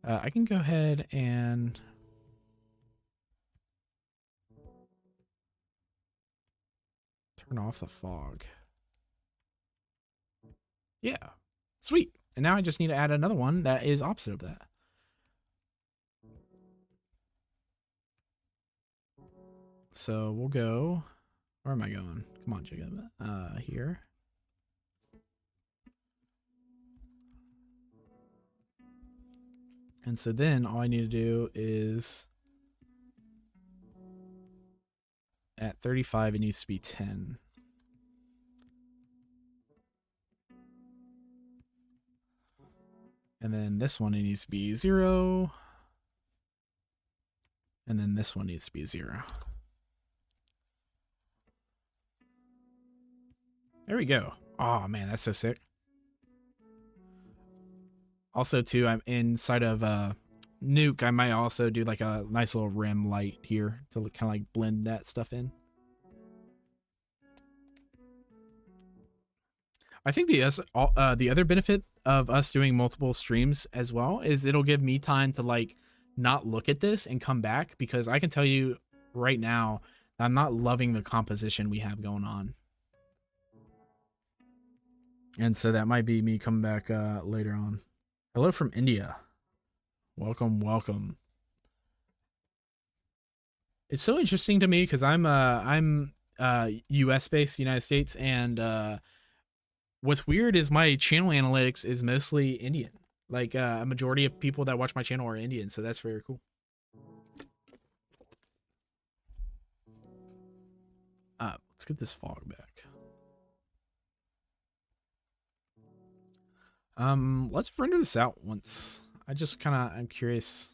I can go ahead and turn off the fog. Yeah, sweet. And now I just need to add another one that is opposite of that. So we'll go, where am I going? Come on, Jacob. Here. And so then all I need to do is at 35, it needs to be 10. And then this one, it needs to be 0. And then this one needs to be 0. There we go. Oh man, that's so sick. Also too, I'm inside of Nuke. I might also do like a nice little rim light here to kind of like blend that stuff in. I think the other benefit of us doing multiple streams as well is it'll give me time to like not look at this and come back, because I can tell you right now I'm not loving the composition we have going on. And so that might be me coming back later on. Hello from India. Welcome, welcome. It's so interesting to me because I'm US based, United States, and what's weird is my channel analytics is mostly Indian. Like a majority of people that watch my channel are Indian, so that's very cool. Let's get this fog back. Let's render this out once. I'm curious.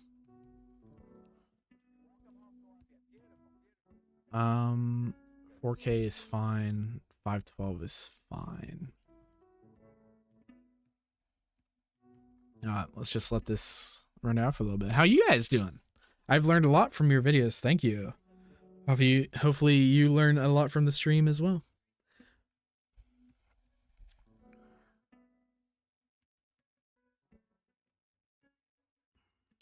4K is fine. 512 is fine. Let's just let this run out for a little bit. How you guys doing? I've learned a lot from your videos. Thank you. Hopefully you learn a lot from the stream as well.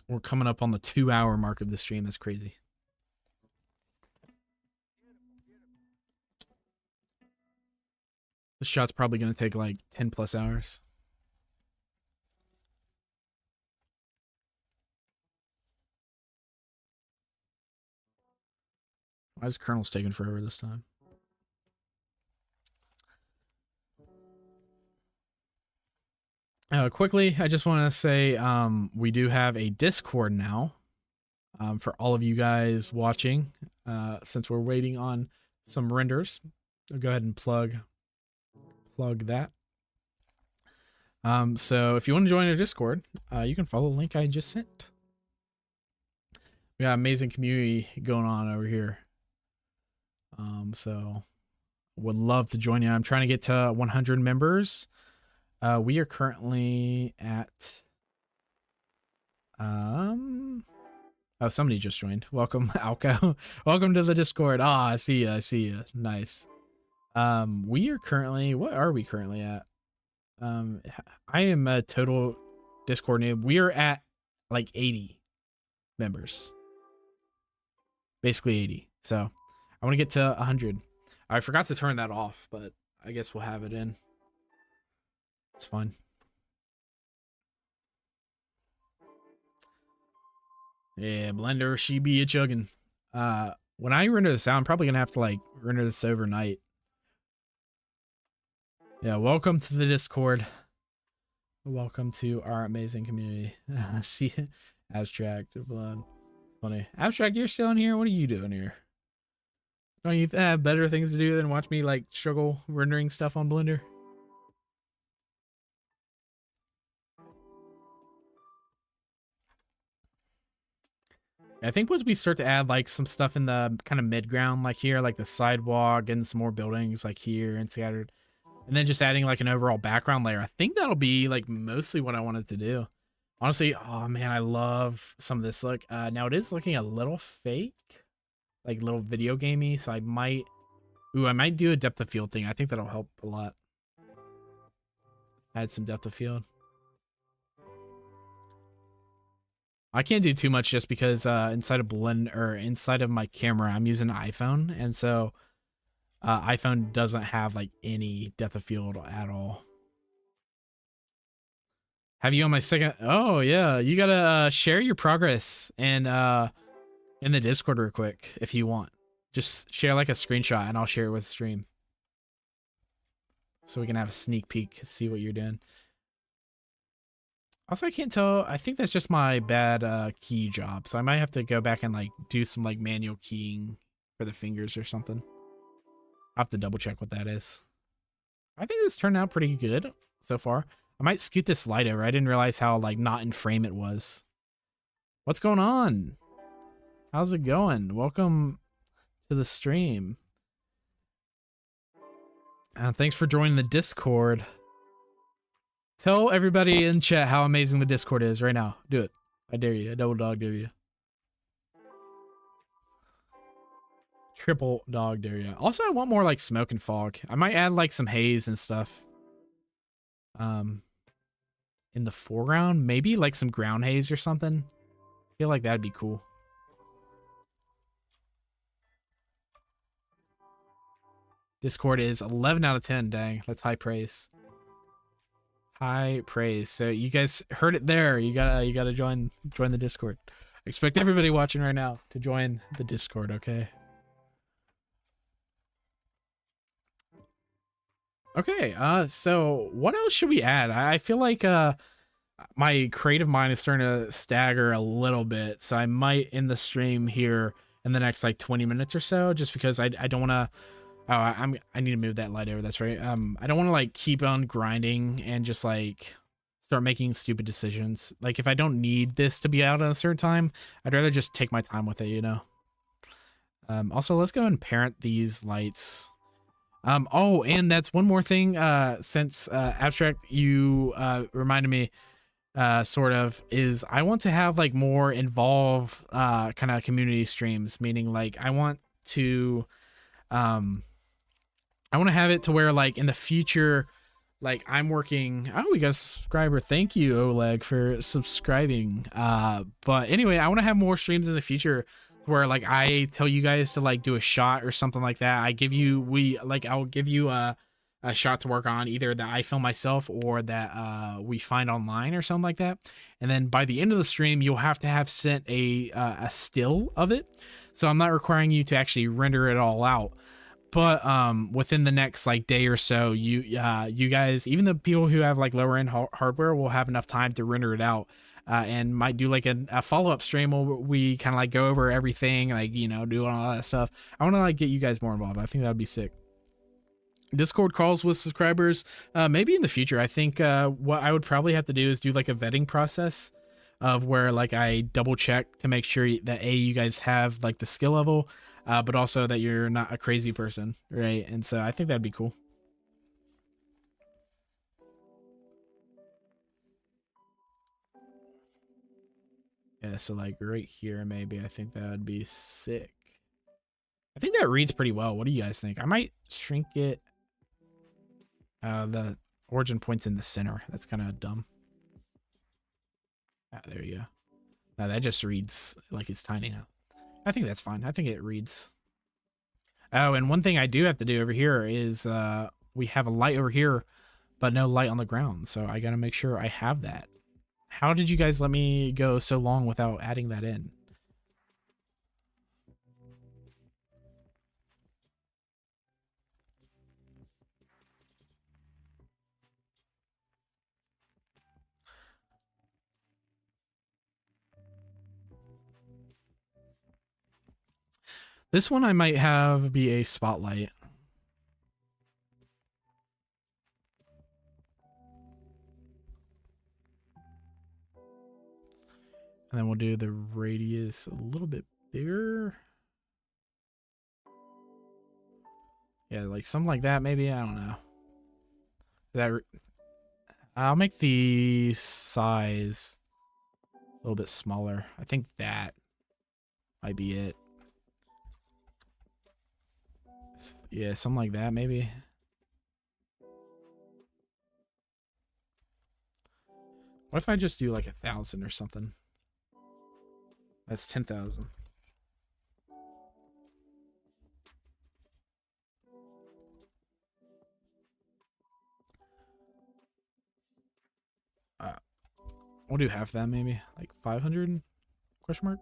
We're coming up on the 2-hour mark of the stream. That's crazy. This shot's probably going to take like 10+ hours. Why is Colonel's taking forever this time? Quickly, I just want to say we do have a Discord now for all of you guys watching. Since we're waiting on some renders, I'll go ahead and plug that. So if you want to join our Discord, you can follow the link I just sent. We got amazing community going on over here. So would love to join you. I'm trying to get to 100 members. We are currently at oh, somebody just joined. Welcome, Alco. Welcome to the Discord. I see you. Nice. We are currently, what are we currently at? I am a total Discord noob. We are at like 80 members. Basically 80. So I want to get to 100. I forgot to turn that off, but I guess we'll have it in. It's fun. Yeah, Blender, she be a chugging. When I render this out, I'm probably gonna have to like render this overnight. Yeah, welcome to the Discord. Welcome to our amazing community. See, Abstract, blood. It's funny. Abstract, you're still in here? What are you doing here? Don't you have better things to do than watch me like struggle rendering stuff on Blender? I think once we start to add like some stuff in the kind of mid ground, like here, like the sidewalk and some more buildings like here and scattered, and then just adding like an overall background layer, I think that'll be like mostly what I wanted to do. Honestly, oh man, I love some of this look. Now it is looking a little fake, like little video gamey, so I might do a depth of field thing. I think that'll help a lot. Add some depth of field. I can't do too much just because inside of Blend or inside of my camera, I'm using an iPhone, and so iPhone doesn't have like any depth of field at all. Have you on my second? Oh yeah, you gotta share your progress and in the Discord real quick if you want. Just share like a screenshot and I'll share it with stream, so we can have a sneak peek, see what you're doing. Also, I can't tell. I think that's just my bad key job. So I might have to go back and like do some like manual keying for the fingers or something. I'll have to double check what that is. I think this turned out pretty good so far. I might scoot this light over. I didn't realize how like not in frame it was. What's going on? How's it going? Welcome to the stream. Thanks for joining the Discord. Tell everybody in chat how amazing the Discord is right now. Do it. I dare you. I double dog dare you. Triple dog dare you. Also, I want more like smoke and fog. I might add like some haze and stuff. In the foreground, maybe like some ground haze or something. I feel like that'd be cool. Discord is 11 out of 10. Dang, that's high praise. High praise. So you guys heard it there. You gotta join the Discord. I expect everybody watching right now to join the Discord, okay? Okay, so what else should we add? I feel like my creative mind is starting to stagger a little bit, so I might end the stream here in the next like 20 minutes or so, just because I don't want to. Oh, I need to move that light over. That's right. I don't want to like keep on grinding and just like start making stupid decisions. Like if I don't need this to be out at a certain time, I'd rather just take my time with it, you know. Also, let's go and parent these lights. Oh, and that's one more thing. Since Abstract, you reminded me, sort of, is I want to have like more involved kind of community streams. Meaning, like I want to have it to where like in the future, like I'm working. Oh, we got a subscriber. Thank you, Oleg, for subscribing. But anyway, I want to have more streams in the future where like I tell you guys to like do a shot or something like that. I'll give you a shot to work on, either that I film myself or that we find online or something like that. And then by the end of the stream, you'll have to have sent a still of it. So I'm not requiring you to actually render it all out. But within the next like day or so, you guys, even the people who have like lower end hardware, will have enough time to render it out, and might do like a follow-up stream where we kind of like go over everything, like, you know, doing all that stuff. I want to like get you guys more involved. I think that'd be sick. Discord calls with subscribers, maybe in the future. I think what I would probably have to do is do like a vetting process of where like I double check to make sure that you guys have like the skill level, but also that you're not a crazy person, right? And so I think that'd be cool. Yeah, so like right here, maybe. I think that would be sick. I think that reads pretty well. What do you guys think? I might shrink it. The origin point's in the center. That's kind of dumb. Ah, there you go. Now that just reads like it's tiny now. I think that's fine. I think it reads. Oh, and one thing I do have to do over here is we have a light over here, but no light on the ground. So I got to make sure I have that. How did you guys let me go so long without adding that in? This one I might have be a spotlight. And then we'll do the radius a little bit bigger. Yeah, like something like that, maybe. I don't know. I'll make the size a little bit smaller. I think that might be it. Yeah, something like that, maybe. What if I just do like 1,000 or something? That's 10,000. We'll do half that, maybe like 500 question mark.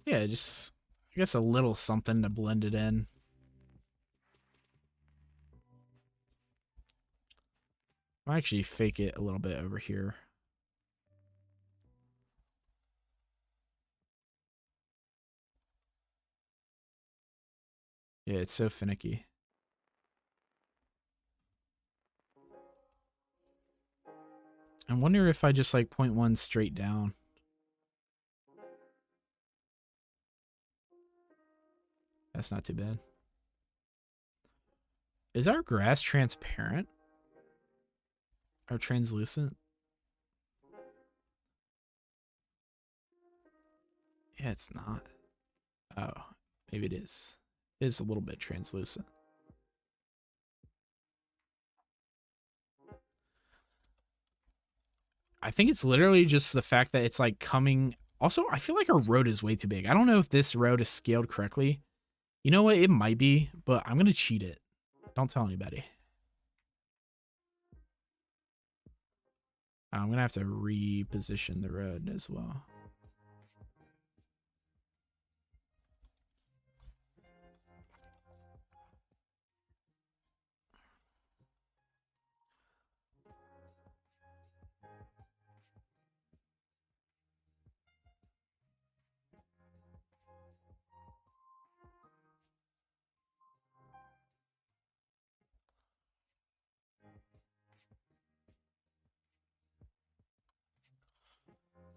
Yeah, just I guess a little something to blend it in. I'll actually fake it a little bit over here. Yeah, it's so finicky. I wonder if I just like point one straight down. That's not too bad. Is our grass transparent? Or translucent? Yeah, it's not. Oh, maybe it is. It is a little bit translucent. I think it's literally just the fact that it's like coming. Also, I feel like our road is way too big. I don't know if this road is scaled correctly. You know what? It might be, but I'm going to cheat it. Don't tell anybody. I'm going to have to reposition the road as well.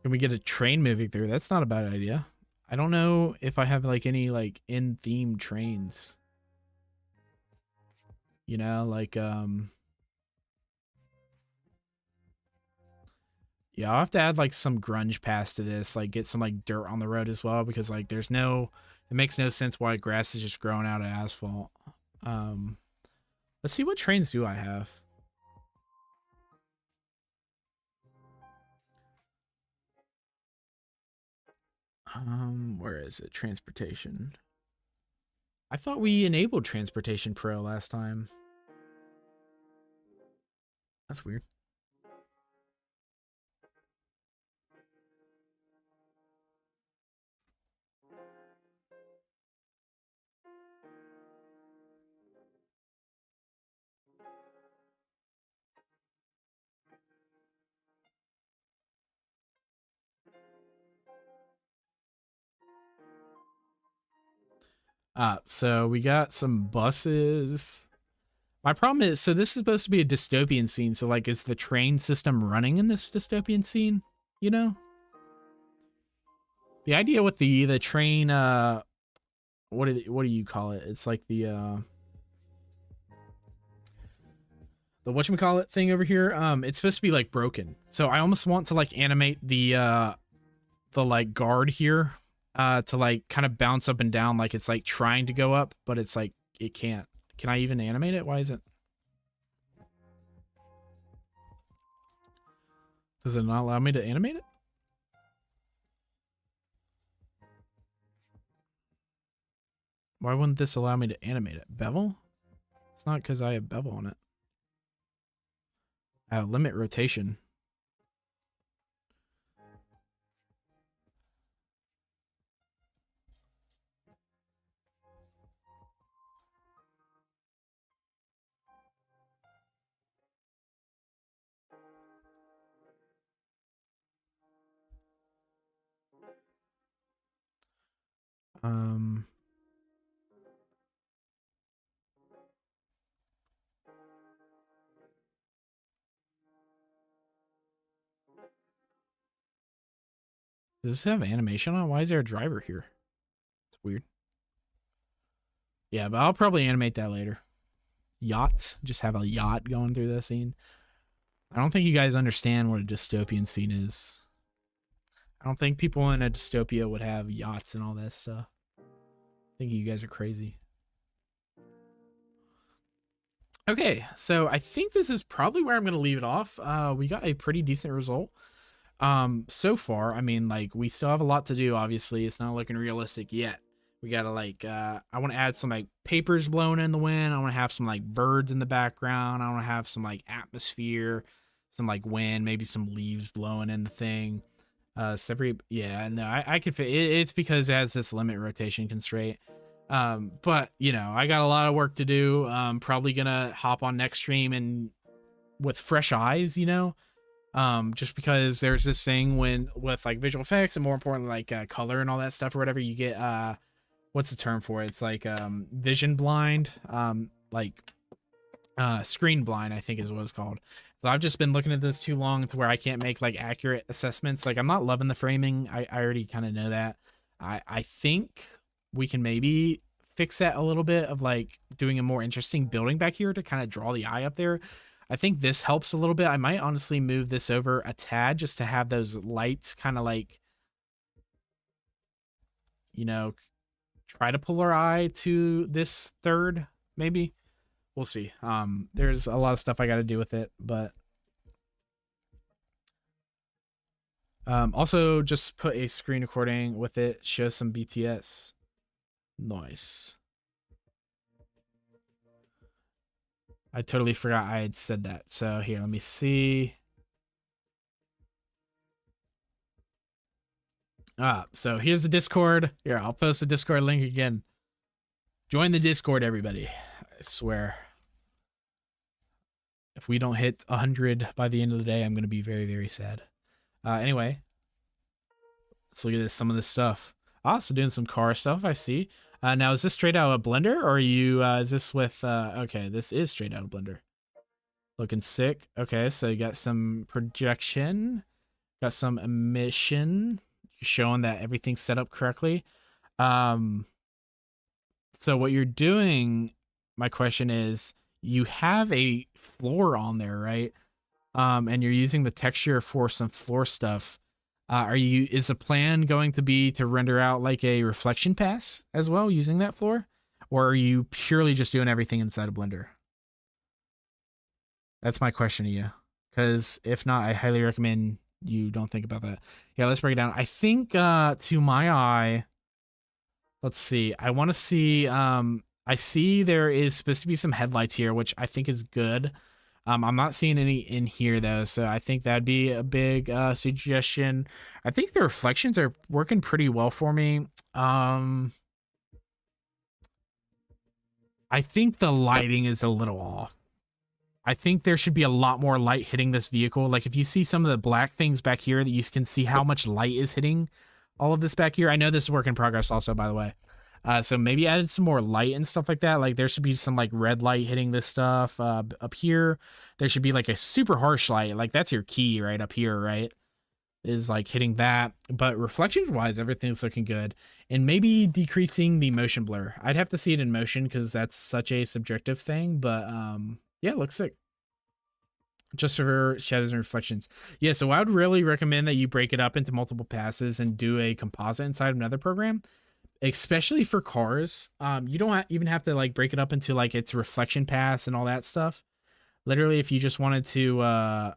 Can we get a train moving through? That's not a bad idea. I don't know if I have like any like in-theme trains. You know, like yeah, I'll have to add like some grunge pass to this, like get some like dirt on the road as well, because like there's no, it makes no sense why grass is just growing out of asphalt. Let's see, what trains do I have? Where is it? Transportation. I thought we enabled Transportation Pro last time. That's weird. So we got some buses. My problem is, so this is supposed to be a dystopian scene. So like, is the train system running in this dystopian scene? You know, the idea with the train, what do you call it? It's like the whatchamacallit thing over here. It's supposed to be like broken. So I almost want to like animate the like guard here, to like kind of bounce up and down, like it's like trying to go up, but it's like it can't. Can I even animate it? Why is it? Does it not allow me to animate it? Why wouldn't this allow me to animate it? Bevel? It's not because I have bevel on it. Limit rotation. Um, does this have animation on? Why is there a driver here? It's weird. Yeah, but I'll probably animate that later. Yachts. Just have a yacht going through the scene. I don't think you guys understand what a dystopian scene is. I don't think people in a dystopia would have yachts and all that stuff. I think you guys are crazy. Okay, so I think this is probably where I'm going to leave it off. We got a pretty decent result. So far, I mean, like, we still have a lot to do, obviously. It's not looking realistic yet. We gotta, like, I want to add some, like, papers blowing in the wind. I want to have some, like, birds in the background. I want to have some, like, atmosphere, some, like, wind, maybe some leaves blowing in the thing. Separate, yeah, no, I can fit it. It's because it has this limit rotation constraint. But, you know, I got a lot of work to do. Probably gonna hop on next stream and with fresh eyes, you know. Just because there's this thing when with like visual effects and more importantly like color and all that stuff or whatever, you get what's the term for it? It's like vision blind, like screen blind, I think is what it's called. So I've just been looking at this too long to where I can't make like accurate assessments. Like I'm not loving the framing. I already kind of know that. I think we can maybe fix that a little bit of like doing a more interesting building back here to kind of draw the eye up there. I think this helps a little bit. I might honestly move this over a tad just to have those lights kind of like, you know, try to pull our eye to this third, maybe. We'll see. There's a lot of stuff I got to do with it, but also just put a screen recording with it, show some BTS. Nice. I totally forgot I had said that. So here, let me see. So here's the Discord. Here, I'll post the Discord link again. Join the Discord, everybody. I swear. If we don't hit 100 by the end of the day, I'm going to be very, very sad. Anyway, let's look at this, some of this stuff. So doing some car stuff, I see. Now, is this straight out of Blender, or are you, is this with, okay, this is straight out of Blender. Looking sick. Okay, so you got some projection, got some emission, showing that everything's set up correctly. So what you're doing, my question is, you have a floor on there, right? And you're using the texture for some floor stuff. Is the plan going to be to render out like a reflection pass as well using that floor? Or are you purely just doing everything inside of Blender? That's my question to you. Because if not, I highly recommend you don't think about that. Yeah, let's break it down. I think to my eye, let's see. I want to see, I see there is supposed to be some headlights here, which I think is good. I'm not seeing any in here though, so I think that'd be a big suggestion. I think the reflections are working pretty well for me. I think the lighting is a little off. I think there should be a lot more light hitting this vehicle. Like if you see some of the black things back here that you can see how much light is hitting all of this back here. I know this is work in progress also, by the way. So maybe added some more light and stuff like that. Like there should be some like red light hitting this stuff up here. There should be like a super harsh light. Like that's your key right up here, right? Is like hitting that. But reflections wise, everything's looking good. And maybe decreasing the motion blur. I'd have to see it in motion because that's such a subjective thing. But yeah, it looks sick. Just for shadows and reflections. Yeah, so I would really recommend that you break it up into multiple passes and do a composite inside of another program. Especially for cars. You don't even have to like break it up into like its reflection pass and all that stuff. Literally, if you just wanted to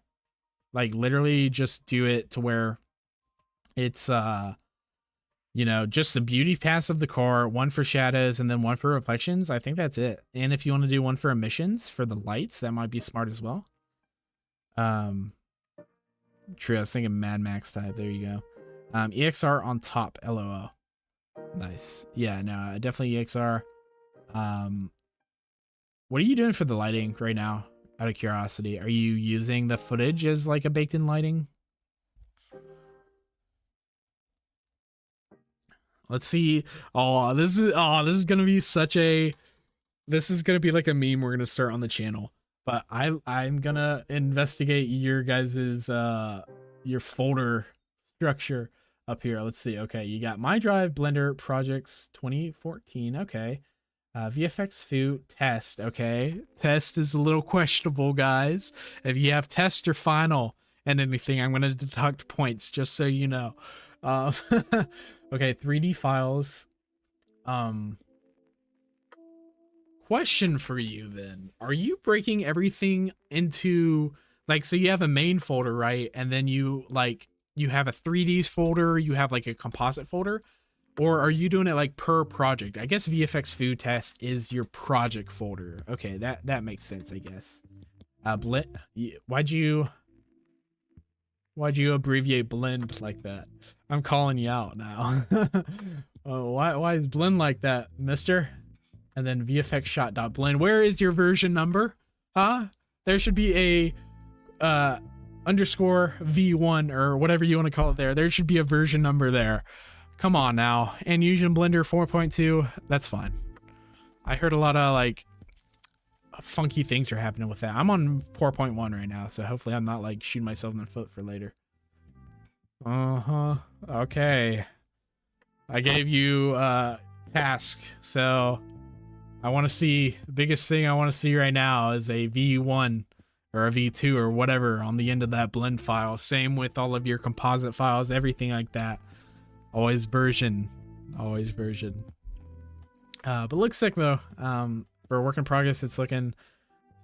like literally just do it to where it's you know, just the beauty pass of the car, one for shadows and then one for reflections, I think that's it. And if you want to do one for emissions for the lights, that might be smart as well. True, I was thinking Mad Max type. There you go. EXR on top, LOL. Nice. Yeah, no, definitely EXR. What are you doing for the lighting right now? Out of curiosity, are you using the footage as like a baked-in lighting? Let's see. This is gonna be such a, this is gonna be like a meme we're gonna start on the channel. But I'm gonna investigate your guys's your folder structure up here. Let's see. Okay, you got My Drive, Blender, Projects 2014. Okay. VFX Foo, Test. Okay. Test is a little questionable, guys. If you have Test or Final and anything, I'm gonna deduct points, just so you know. Okay, 3D files. Question for you then. Are you breaking everything into, like, so you have a main folder, right? And then you have a 3Ds folder, you have like a composite folder, or are you doing it like per project? I guess VFX Food Test is your project folder. Okay, that makes sense, I guess. Why'd you abbreviate blend like that? I'm calling you out now. Why is blend like that, mister? And then VFX shot.blend. Where is your version number? Huh? There should be a underscore V1 or whatever you want to call it there. There should be a version number there. Come on now. And Fusion Blender 4.2. That's fine. I heard a lot of like funky things are happening with that. I'm on 4.1 right now, so hopefully I'm not like shooting myself in the foot for later. Okay. I gave you task, so I want to see, the biggest thing I want to see right now is a V1 or a V2 or whatever on the end of that blend file. Same with all of your composite files, everything like that. Always version. But looks sick though. For a work in progress, it's looking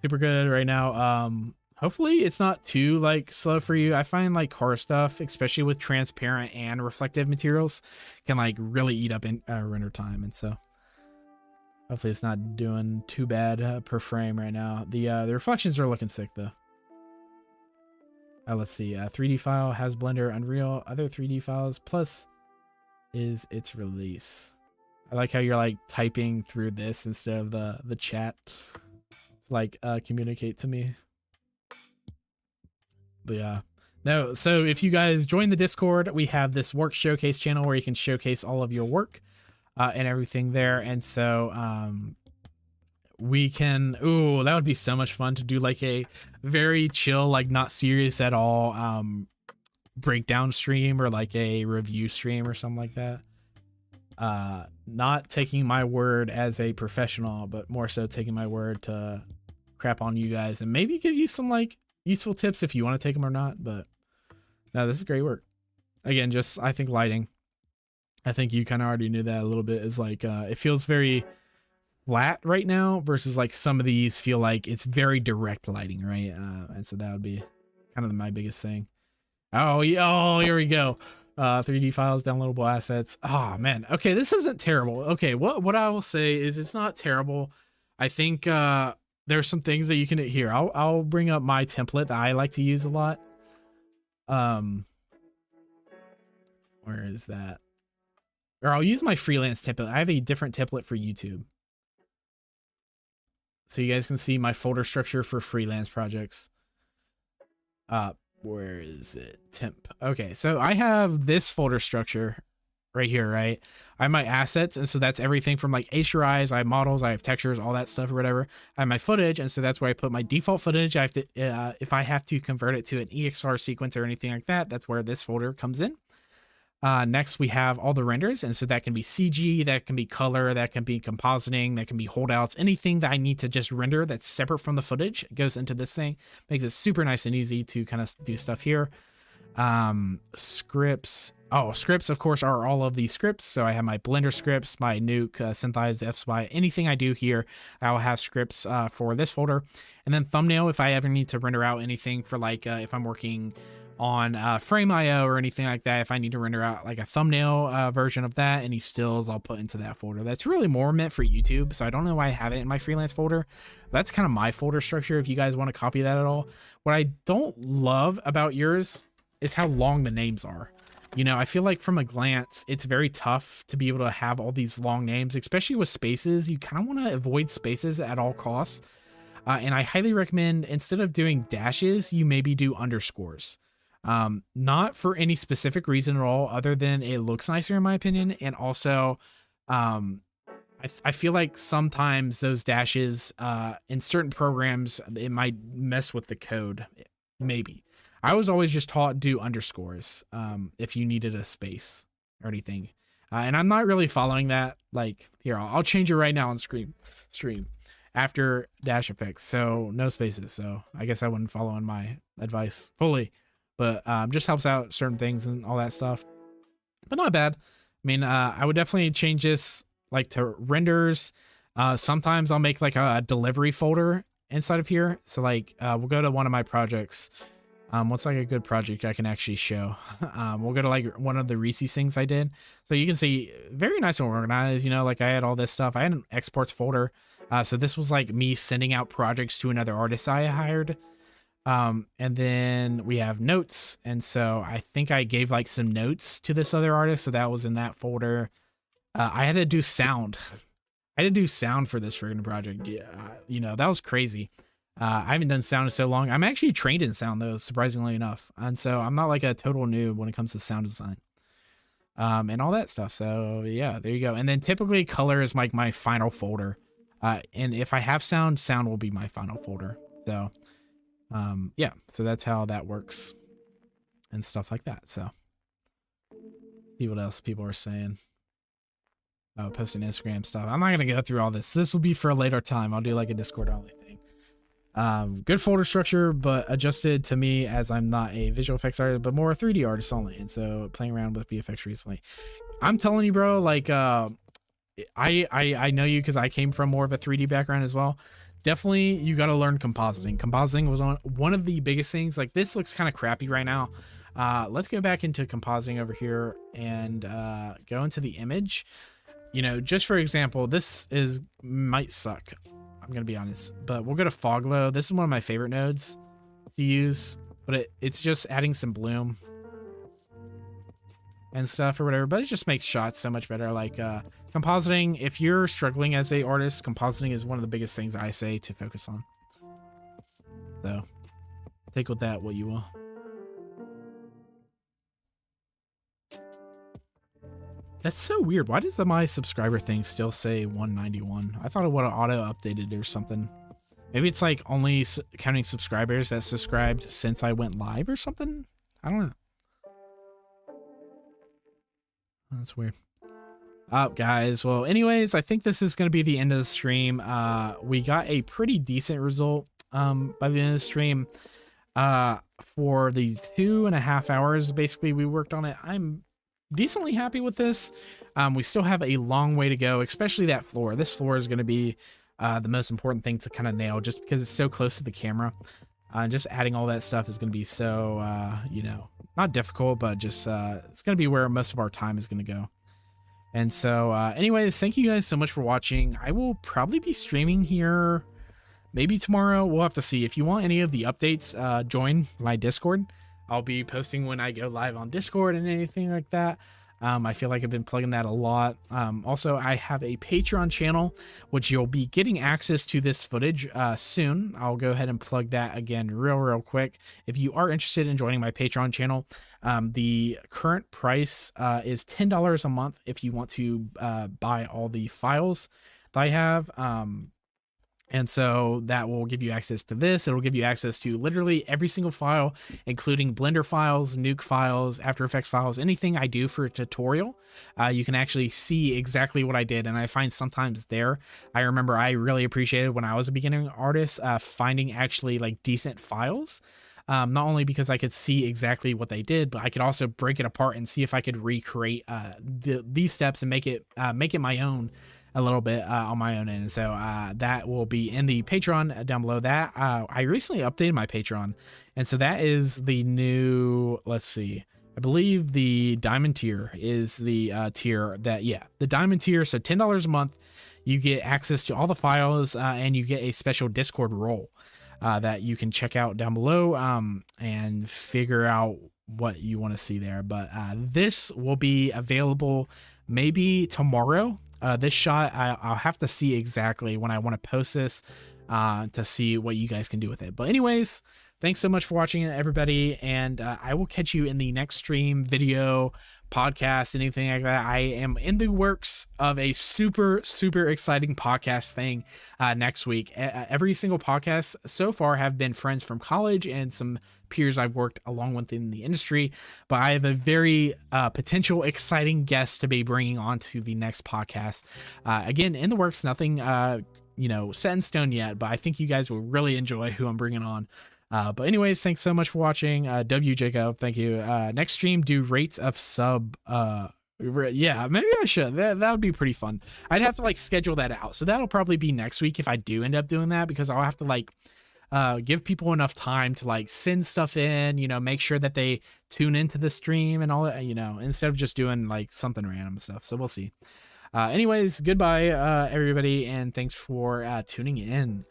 super good right now. Hopefully it's not too like slow for you. I find like car stuff, especially with transparent and reflective materials, can like really eat up in render time, and so hopefully it's not doing too bad per frame right now. The reflections are looking sick though. Let's see. 3D file has Blender, Unreal, other 3D files, plus is its release. I like how you're like typing through this instead of the chat to like communicate to me. But yeah. No, so if you guys join the Discord, we have this work showcase channel where you can showcase all of your work and everything there. And so we can, ooh, that would be so much fun to do like a very chill, like not serious at all breakdown stream or like a review stream or something like that. Not taking my word as a professional, but more so taking my word to crap on you guys and maybe give you some like useful tips if you want to take them or not. But no, this is great work. Again, just I think lighting, I think you kind of already knew that a little bit, is like it feels very flat right now versus like some of these feel like it's very direct lighting, right? And so that would be kind of my biggest thing. Oh yeah, oh here we go. 3D files, downloadable assets. Oh man, okay, this isn't terrible. Okay, what I will say is it's not terrible. I think there's some things that you can here. I'll bring up my template that I like to use a lot. Where is that? Or I'll use my freelance template. I have a different template for YouTube, so you guys can see my folder structure for freelance projects. Where is it? Temp. Okay, so I have this folder structure right here, right? I have my assets, and so that's everything from like HDRIs, I have models, I have textures, all that stuff or whatever. I have my footage, and so that's where I put my default footage. I have to, if I have to convert it to an EXR sequence or anything like that, that's where this folder comes in. Next, we have all the renders, and so that can be CG, that can be color, that can be compositing, that can be holdouts, anything that I need to just render that's separate from the footage goes into this thing. Makes it super nice and easy to kind of do stuff here. Scripts. Oh, scripts, of course, are all of these scripts. So I have my Blender scripts, my Nuke, Synthesize, Fspy, anything I do here, I will have scripts for this folder. And then thumbnail, if I ever need to render out anything for like if I'm working on Frame.io or anything like that, if I need to render out like a thumbnail version of that, any stills I'll put into that folder. That's really more meant for YouTube, so I don't know why I have it in my freelance folder. That's kind of my folder structure if you guys want to copy that at all. What I don't love about yours is how long the names are. You know, I feel like from a glance, it's very tough to be able to have all these long names, especially with spaces. You kind of want to avoid spaces at all costs. And I highly recommend, instead of doing dashes, you maybe do underscores. Not for any specific reason at all, other than it looks nicer in my opinion. And also, I feel like sometimes those dashes in certain programs, it might mess with the code. Maybe. I was always just taught do underscores if you needed a space or anything. And I'm not really following that. Like, here, I'll change it right now on stream after dash effects. So no spaces. So I guess I wouldn't follow in my advice fully, but just helps out certain things and all that stuff. But not bad. I mean, I would definitely change this like to renders. Sometimes I'll make like a delivery folder inside of here. So like we'll go to one of my projects. What's like a good project I can actually show? We'll go to like one of the Reese's things I did. So you can see very nice and organized, you know, like I had all this stuff. I had an exports folder. So this was like me sending out projects to another artist I hired. And then we have notes. And so I think I gave like some notes to this other artist. So that was in that folder. I had to do sound. I had to do sound for this friggin' project. Yeah, you know, that was crazy. I haven't done sound in so long. I'm actually trained in sound though, surprisingly enough. And so I'm not like a total noob when it comes to sound design. And all that stuff. So yeah, there you go. And then typically color is like my final folder. And if I have sound, sound will be my final folder. So yeah, so that's how that works and stuff like that. So see what else people are saying. Posting Instagram stuff. I'm not going to go through all this. This will be for a later time. I'll do like a Discord only thing. Good folder structure, but adjusted to me as I'm not a visual effects artist, but more a 3D artist only. And so playing around with VFX recently. I'm telling you, bro, like, I know you because I came from more of a 3D background as well. Definitely, you got to learn compositing. Compositing was one of the biggest things. Like, this looks kind of crappy right now. Let's go back into compositing over here and go into the image. You know, just for example, this might suck. I'm going to be honest, but we'll go to fog glow. This is one of my favorite nodes to use, but it's just adding some bloom and stuff or whatever, but it just makes shots so much better. Like compositing, if you're struggling as a artist, compositing is one of the biggest things I say to focus on. So take with that what you will. That's so weird. Why does my subscriber thing still say 191? I thought it would have auto updated or something. Maybe it's like only counting subscribers that subscribed since I went live or something. I don't know. That's weird. Guys. Well, anyways, I think this is going to be the end of the stream. We got a pretty decent result by the end of the stream. For the 2.5 hours, basically, we worked on it. I'm decently happy with this. We still have a long way to go, especially that floor. This floor is going to be the most important thing to kind of nail, just because it's so close to the camera. Just adding all that stuff is going to be so, you know, not difficult, but just it's going to be where most of our time is going to go. And so anyways, thank you guys so much for watching. I will probably be streaming here maybe tomorrow. We'll have to see. If you want any of the updates, join my Discord. I'll be posting when I go live on Discord and anything like that. I feel like I've been plugging that a lot. Also, I have a Patreon channel, which you'll be getting access to this footage soon. I'll go ahead and plug that again real quick. If you are interested in joining my Patreon channel, the current price is $10 a month if you want to buy all the files that I have. And so that will give you access to this. It'll give you access to literally every single file, including Blender files, Nuke files, After Effects files, anything I do for a tutorial. You can actually see exactly what I did. And I find sometimes there, I remember I really appreciated when I was a beginning artist, finding actually like decent files. Not only because I could see exactly what they did, but I could also break it apart and see if I could recreate these steps and make it my own a little bit on my own end. So that will be in the Patreon down below. That I recently updated my Patreon, and so that is the new, let's see, I believe the diamond tier is the tier that, yeah, the diamond tier. So $10 a month, you get access to all the files, and you get a special Discord role that you can check out down below and figure out what you want to see there. But this will be available maybe tomorrow. This shot, I'll have to see exactly when I want to post this to see what you guys can do with it. But anyways, thanks so much for watching, everybody, and I will catch you in the next stream, video, podcast, anything like that. I am in the works of a super exciting podcast thing next week. Every single podcast so far have been friends from college and some peers I've worked along with in the industry, but I have a very potential exciting guest to be bringing on to the next podcast. Again, in the works, nothing set in stone yet, but I think you guys will really enjoy who I'm bringing on. But anyways, thanks so much for watching. W Jacob, thank you. Next stream, do rates of sub. Yeah, maybe I should. That would be pretty fun. I'd have to like schedule that out, so that'll probably be next week if I do end up doing that, because I'll have to like give people enough time to like send stuff in, make sure that they tune into the stream and all that, instead of just doing like something random stuff. So we'll see. Anyways, goodbye, everybody, and thanks for tuning in.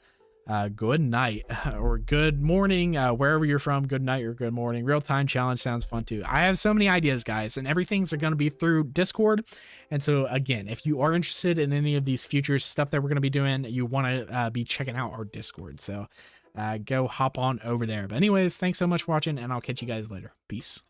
Good night or good morning, wherever you're from. Good night or good morning. Real-time challenge sounds fun too. I have so many ideas, guys, and everything's going to be through Discord. And so again, if you are interested in any of these future stuff that we're going to be doing, you want to be checking out our Discord. So go hop on over there. But anyways, thanks so much for watching, and I'll catch you guys later. Peace.